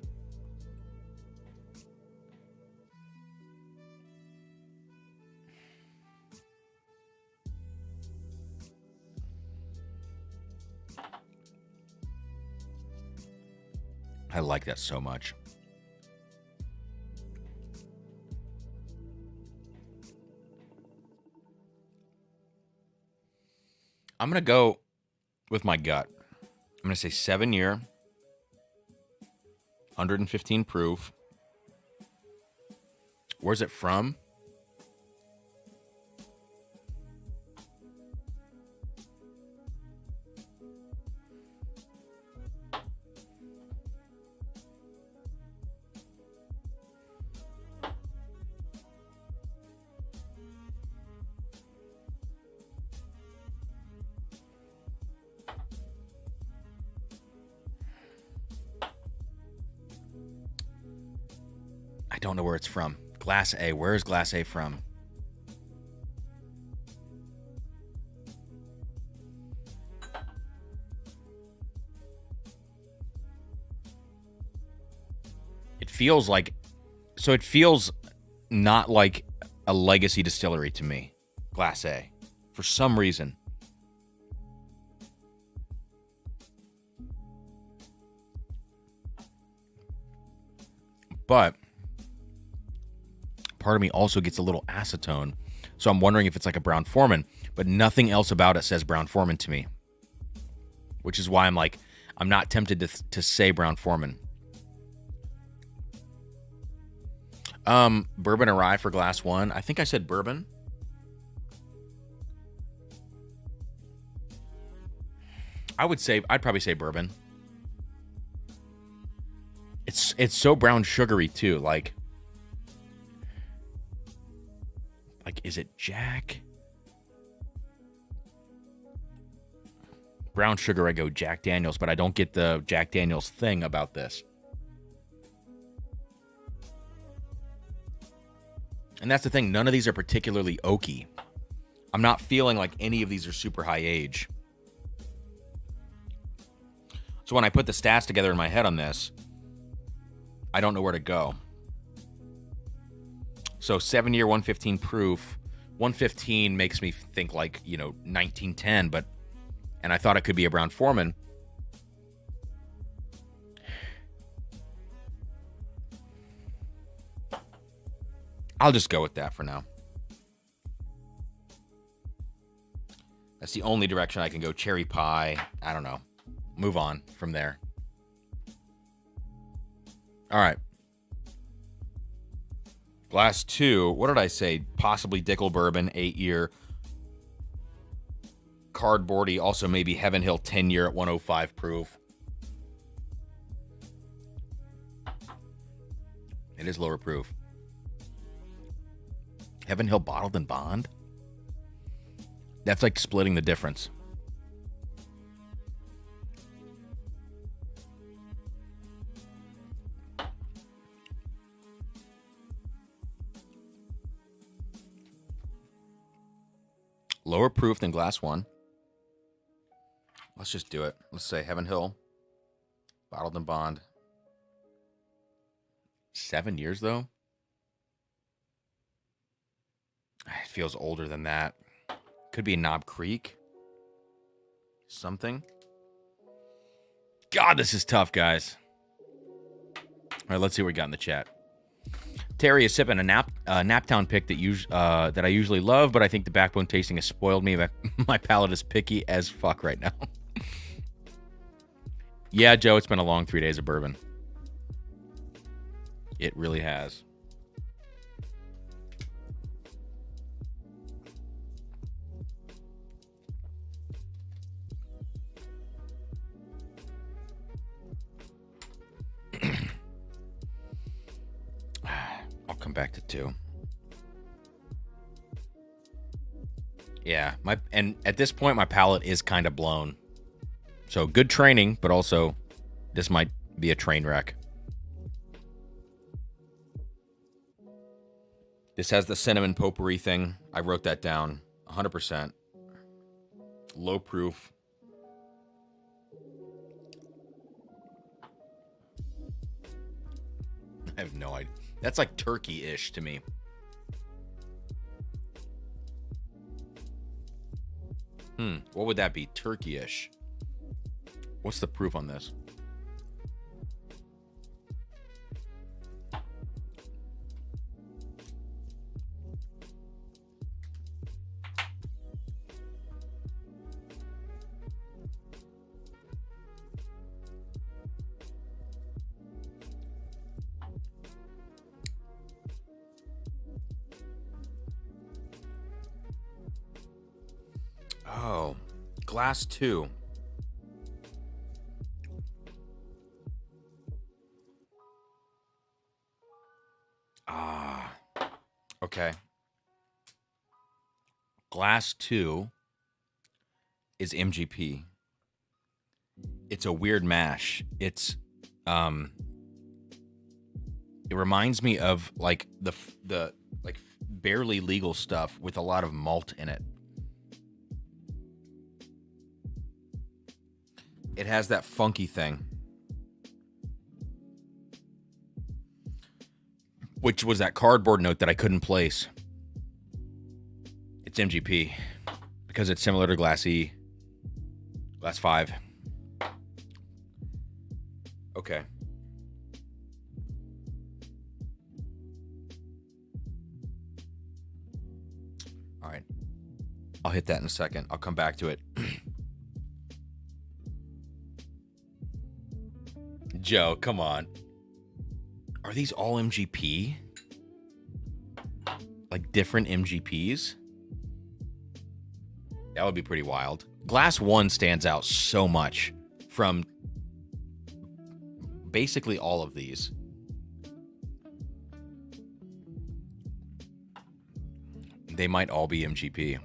I like that so much. I'm going to go with my gut. I'm going to say 7-year, 115 proof. Where's it from? I don't know where it's from. Glass A. Where is Glass A from? It feels like... So it feels not like a legacy distillery to me. Glass A. For some reason. But... part of me also gets a little acetone. So I'm wondering if it's like a Brown-Forman, but nothing else about it says Brown-Forman to me. Which is why I'm like, I'm not tempted to say Brown-Forman. Bourbon or rye for glass 1. I think I said bourbon. I'd probably say bourbon. It's so brown sugary too, like is it Jack? Brown sugar, I go Jack Daniels, but I don't get the Jack Daniels thing about this. And that's the thing, none of these are particularly oaky. I'm not feeling like any of these are super high age. So when I put the stats together in my head on this, I don't know where to go. So 7-year, 115 proof. 115 makes me think like, 1910, and I thought it could be a Brown-Forman. I'll just go with that for now. That's the only direction I can go. Cherry pie. I don't know. Move on from there. All right. Glass 2. What did I say? Possibly Dickel Bourbon, 8-year. Cardboardy. Also maybe Heaven Hill 10-year at 105 proof. It is lower proof. Heaven Hill bottled and bond? That's like splitting the difference. Lower proof than glass 1. Let's just do it. Let's say Heaven Hill, bottled and bond. 7 years though? It feels older than that. Could be Knob Creek. Something. God, this is tough, guys. All right, let's see what we got in the chat. Terry is sipping a Naptown pick that I usually love, but I think the backbone tasting has spoiled me. My palate is picky as fuck right now. Yeah, Joe, it's been a long 3 days of bourbon. It really has. I'll come back to 2. Yeah, and at this point my palate is kind of blown. So good training, but also this might be a train wreck. This has the cinnamon potpourri thing. I wrote that down 100%. Low proof. I have no idea. That's like turkey-ish to me. What would that be? Turkey-ish. What's the proof on this? Oh, glass 2. Ah, okay. Glass 2 is MGP. It's a weird mash. It reminds me of like the like barely legal stuff with a lot of malt in it. It has that funky thing, which was that cardboard note that I couldn't place. It's MGP because it's similar to Glass E, Glass 5. Okay. All right. I'll hit that in a second. I'll come back to it. Joe, come on. Are these all MGP? Like different MGPs? That would be pretty wild. Glass 1 stands out so much from basically all of these. They might all be MGP.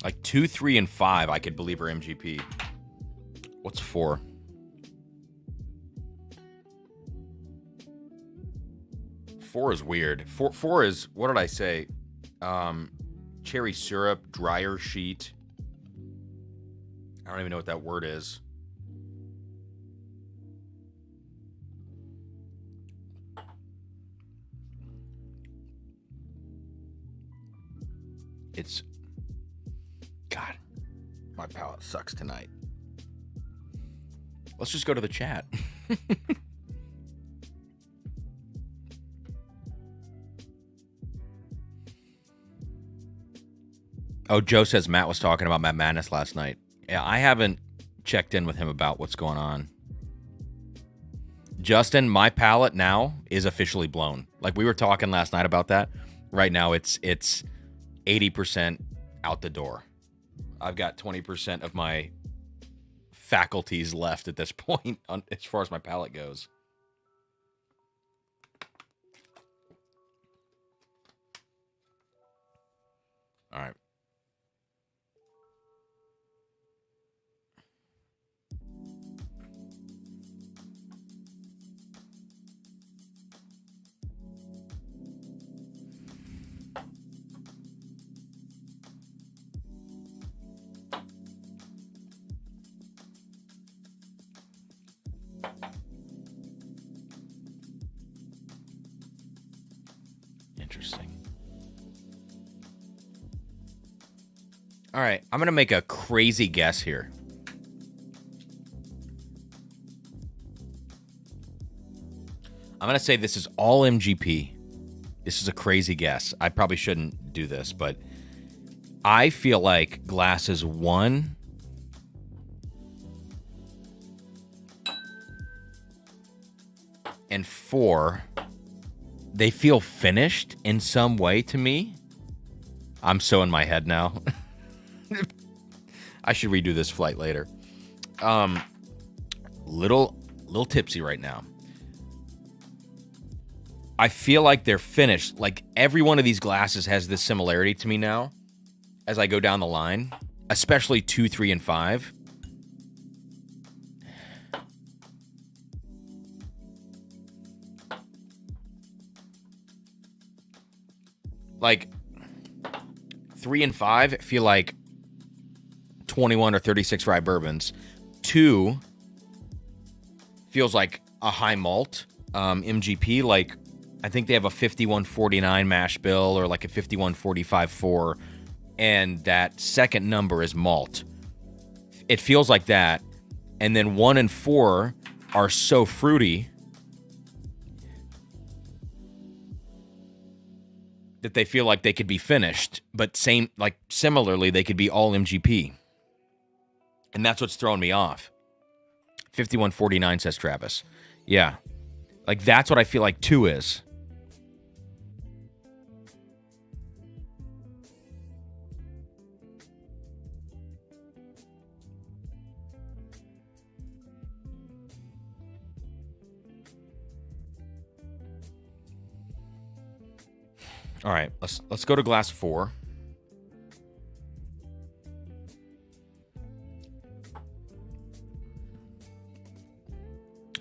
Like 2, 3, and 5, I could believe are MGP. What's 4? Four is weird. Four is, what did I say? Cherry syrup, dryer sheet. I don't even know what that word is. It's... God, my palate sucks tonight. Let's just go to the chat. Oh, Joe says Matt was talking about Matt Madness last night. Yeah, I haven't checked in with him about what's going on. Justin, my palate now is officially blown. Like we were talking last night about that. Right now it's 80% out the door. I've got 20% of my faculties left at this point as far as my palate goes. All right. Interesting. All right, I'm going to make a crazy guess here. I'm going to say this is all MGP. This is a crazy guess. I probably shouldn't do this, but I feel like glasses 1 and 4, they feel finished in some way to me. I'm so in my head now. I should redo this flight later. Little tipsy right now. I feel like they're finished. Like every one of these glasses has this similarity to me now as I go down the line, especially 2, 3, and 5. Like 3 and 5 feel like 21 or 36 rye bourbons. 2 feels like a high malt MGP. Like I think they have a 5149 mash bill or like a 5145-4, and that second number is malt. It feels like that. And then 1 and 4 are so fruity that they feel like they could be finished, but similarly, they could be all MGP. And that's what's throwing me off. 5149 says Travis. Yeah. Like, that's what I feel like 2 is. All right, let's go to glass 4.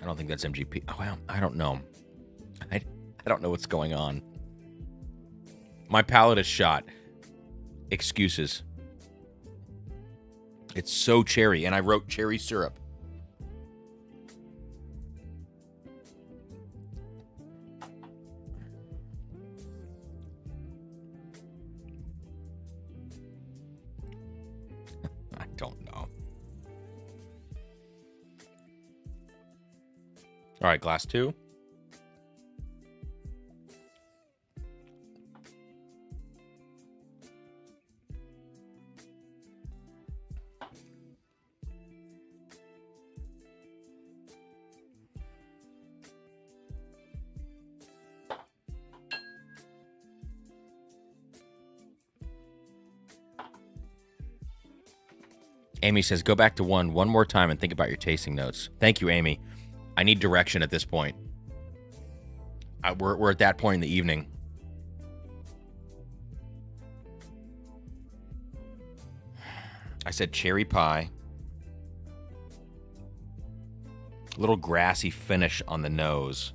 I don't think that's MGP. Oh, well, I don't know. I don't know what's going on. My palate is shot. Excuses. It's so cherry, and I wrote cherry syrup. I don't know. All right, glass 2. Amy says, go back to one more time and think about your tasting notes. Thank you, Amy. I need direction at this point. We're at that point in the evening. I said cherry pie. A little grassy finish on the nose.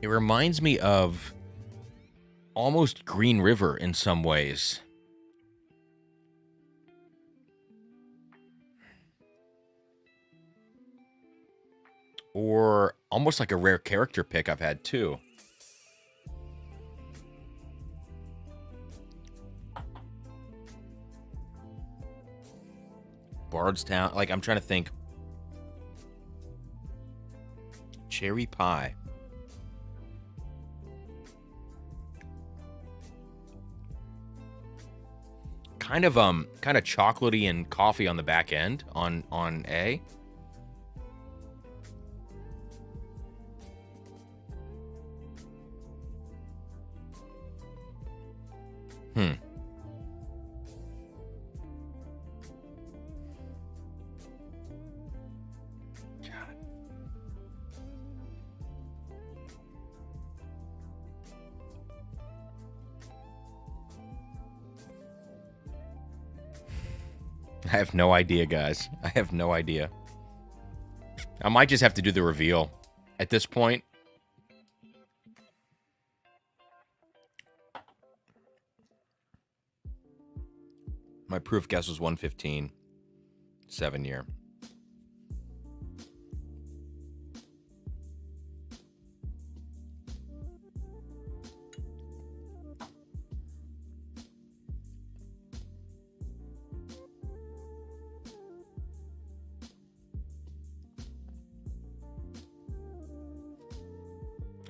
It reminds me of almost Green River in some ways. Or almost like a rare character pick I've had too. Bardstown. Like, I'm trying to think. Cherry pie. Kind of chocolatey and coffee on the back end on A. God. I have no idea, guys. I have no idea. I might just have to do the reveal at this point. My proof guess was 115. 7-year.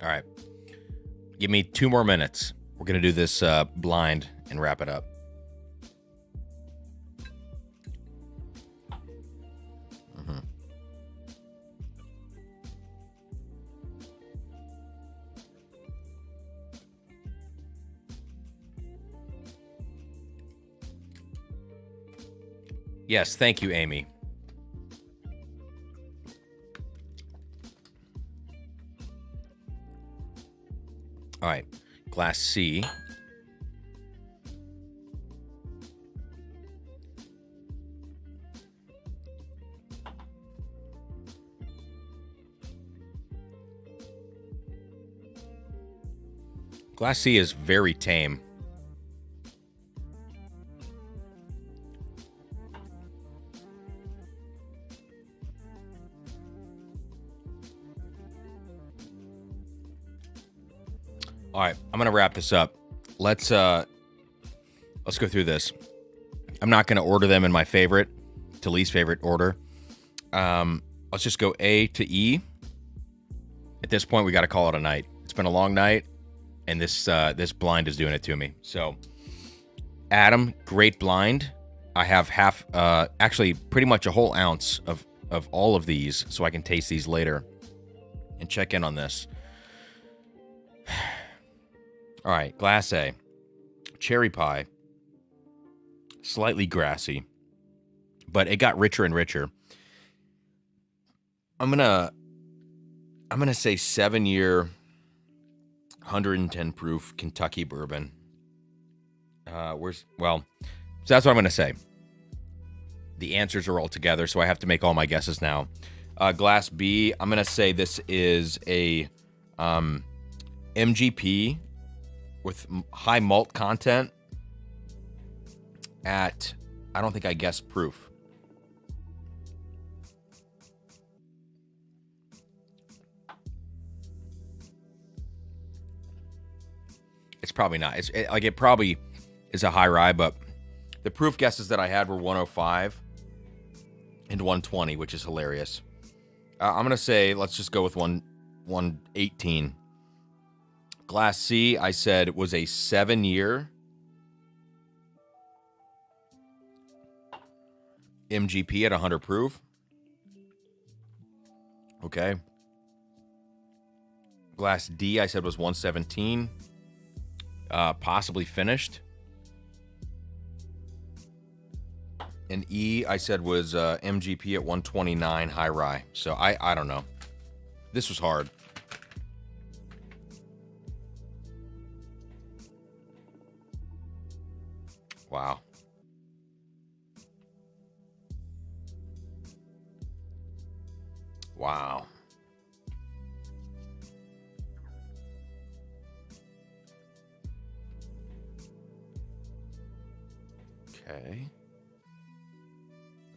All right. Give me 2 more minutes. We're going to do this blind and wrap it up. Yes, thank you, Amy. All right, glass C. Glass C is very tame. All right, I'm gonna wrap this up. Let's go through this. I'm not gonna order them in my favorite to least favorite order. Let's just go A to E. At this point, we got to call it a night. It's been a long night, and this blind is doing it to me. So, Adam, great blind. I have actually pretty much a whole ounce of all of these, so I can taste these later and check in on this. All right, Glass A. Cherry pie. Slightly grassy, but it got richer and richer. I'm gonna say 7-year, 110 proof Kentucky bourbon. So that's what I'm gonna say. The answers are all together, so I have to make all my guesses now. Glass B, I'm gonna say this is a MGP with high malt content at, I don't think I guessed proof. It's probably not. It probably is a high rye, but the proof guesses that I had were 105 and 120, which is hilarious. I'm going to say, let's just go with 118. Glass C, I said it was a 7-year MGP at 100 proof. Okay. Glass D, I said was 117. Possibly finished. And E, I said was MGP at 129 high rye. So I don't know. This was hard. Wow. Wow. Okay.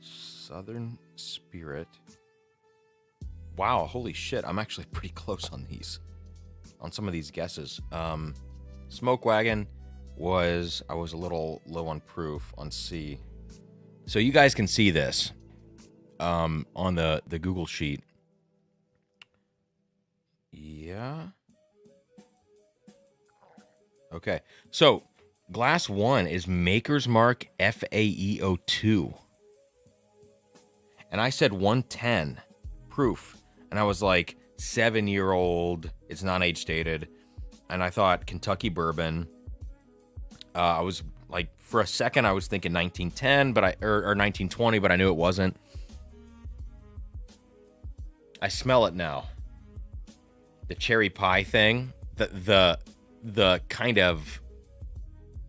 Southern Spirit. Wow, holy shit. I'm actually pretty close on these. On some of these guesses. Smoke Wagon was, I was a little low on proof on C. So you guys can see this on the Google sheet. Yeah. Okay. So Glass 1 is Maker's Mark FAEO2. And I said 110 proof. And I was like, 7-year-old. It's non-age stated. And I thought Kentucky bourbon. I was like, for a second, I was thinking 1910, or 1920, but I knew it wasn't. I smell it now. The cherry pie thing, the kind of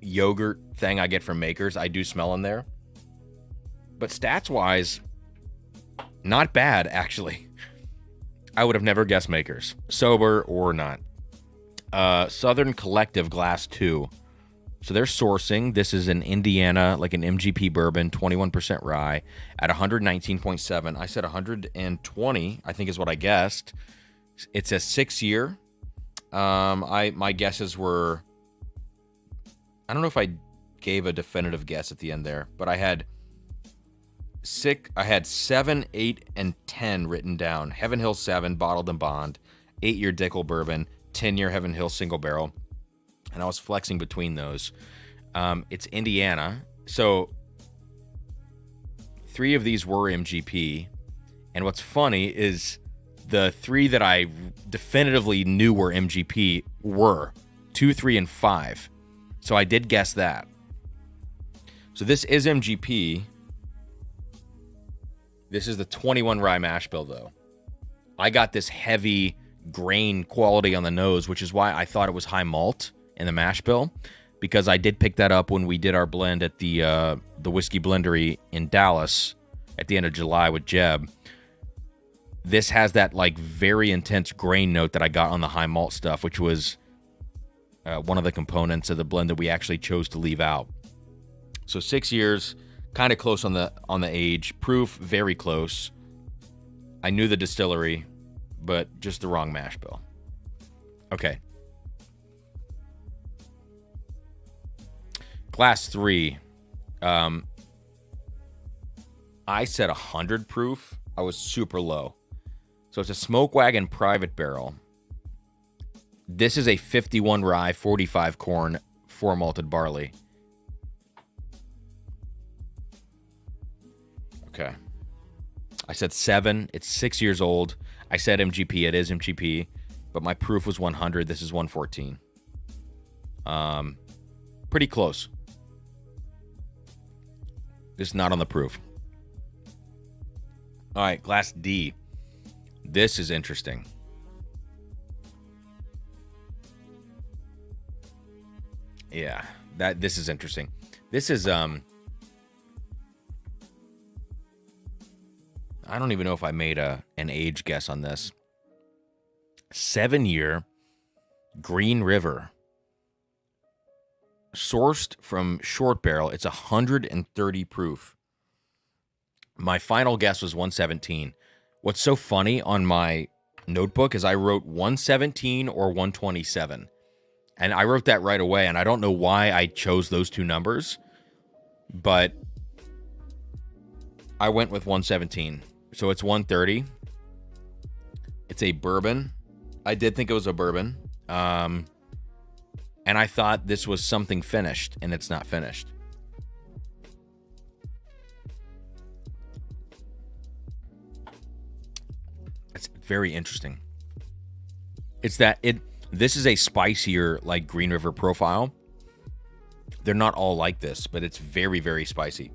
yogurt thing I get from Makers, I do smell in there. But stats-wise, not bad, actually. I would have never guessed Makers, sober or not. Southern Collective Glass 2. So they're sourcing. This is in Indiana, like an MGP bourbon, 21% rye at 119.7. I said 120, I think is what I guessed. It's a 6-year. My guesses were, I don't know if I gave a definitive guess at the end there, but I had 7, 8, and 10 written down. Heaven Hill 7, bottled and bond. 8-year Dickel bourbon. 10-year Heaven Hill single barrel. And I was flexing between those. It's Indiana. So 3 of these were MGP. And what's funny is the 3 that I definitively knew were MGP were 2, 3, and 5. So I did guess that. So this is MGP. This is the 21 rye mash bill, though. I got this heavy grain quality on the nose, which is why I thought it was high malt in the mash bill, because I did pick that up when we did our blend at the Whiskey Blendery in Dallas at the end of July with Jeb. This has that like very intense grain note that I got on the high malt stuff, which was one of the components of the blend that we actually chose to leave out. So 6 years, kind of close on the age. Proof, very close. I knew the distillery, but just the wrong mash bill. Okay. Glass 3. I said 100 proof. I was super low. So it's a Smoke Wagon private barrel. This is a 51 rye, 45 corn, 4 malted barley. Okay. I said 7. It's 6 years old. I said MGP. It is MGP. But my proof was 100. This is 114. Pretty close. This is not on the proof. All right, glass D. This is interesting. Yeah, this is interesting. This is I don't even know if I made an age guess on this. 7-year Green River. Sourced from Short Barrel. It's 130 proof. My final guess was 117. What's so funny on my notebook is I wrote 117 or 127. And I wrote that right away, and I don't know why I chose those two numbers, but I went with 117. So it's 130. It's a bourbon. I did think it was a bourbon. And I thought this was something finished, and it's not finished. It's very interesting. It's that this is a spicier, like, Green River profile. They're not all like this, but it's very, very spicy.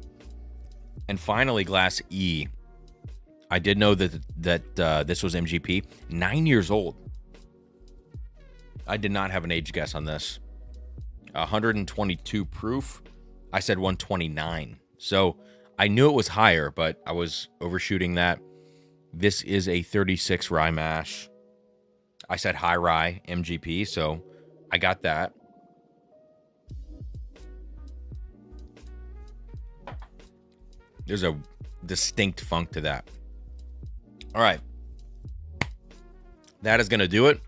And finally, glass E. I did know that this was MGP. 9 years old. I did not have an age guess on this. 122 proof. I said 129. So I knew it was higher, but I was overshooting that. This is a 36 rye mash. I said high rye MGP, so I got that. There's a distinct funk to that. All right. That is going to do it.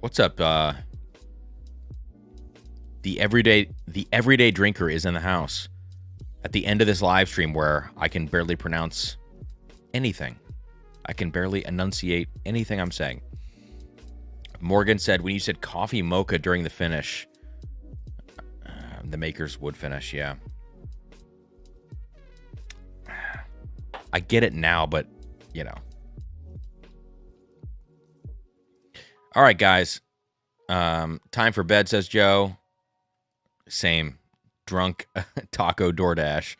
What's up? The everyday drinker is in the house. At the end of this live stream where I can barely pronounce anything. I can barely enunciate anything I'm saying. Morgan said, when you said coffee mocha during the finish, the makers would finish, yeah. I get it now, but, you know. All right, guys. Time for bed, says Joe. Same. Drunk taco DoorDash.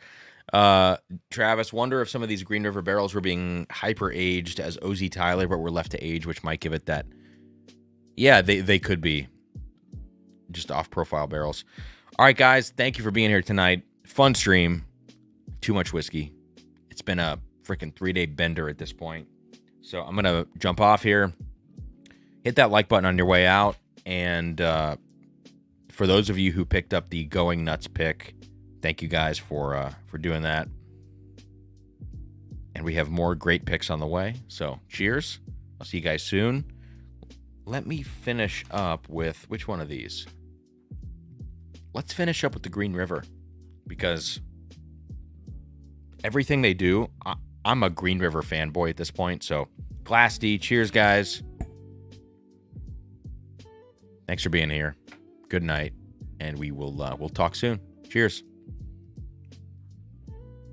Travis, wonder if some of these Green River barrels were being hyper-aged as OZ Tyler, but were left to age, which might give it that. Yeah, they could be. Just off-profile barrels. All right, guys. Thank you for being here tonight. Fun stream. Too much whiskey. It's been a freaking 3-day bender at this point. So I'm going to jump off here. Hit that like button on your way out. And for those of you who picked up the Going Nuts pick, thank you guys for doing that. And we have more great picks on the way. So cheers. I'll see you guys soon. Let me finish up with which one of these? Let's finish up with the Green River, because everything they do, I'm a Green River fanboy at this point. So Glass D, cheers, guys. Thanks for being here. Good night, and we'll talk soon. Cheers.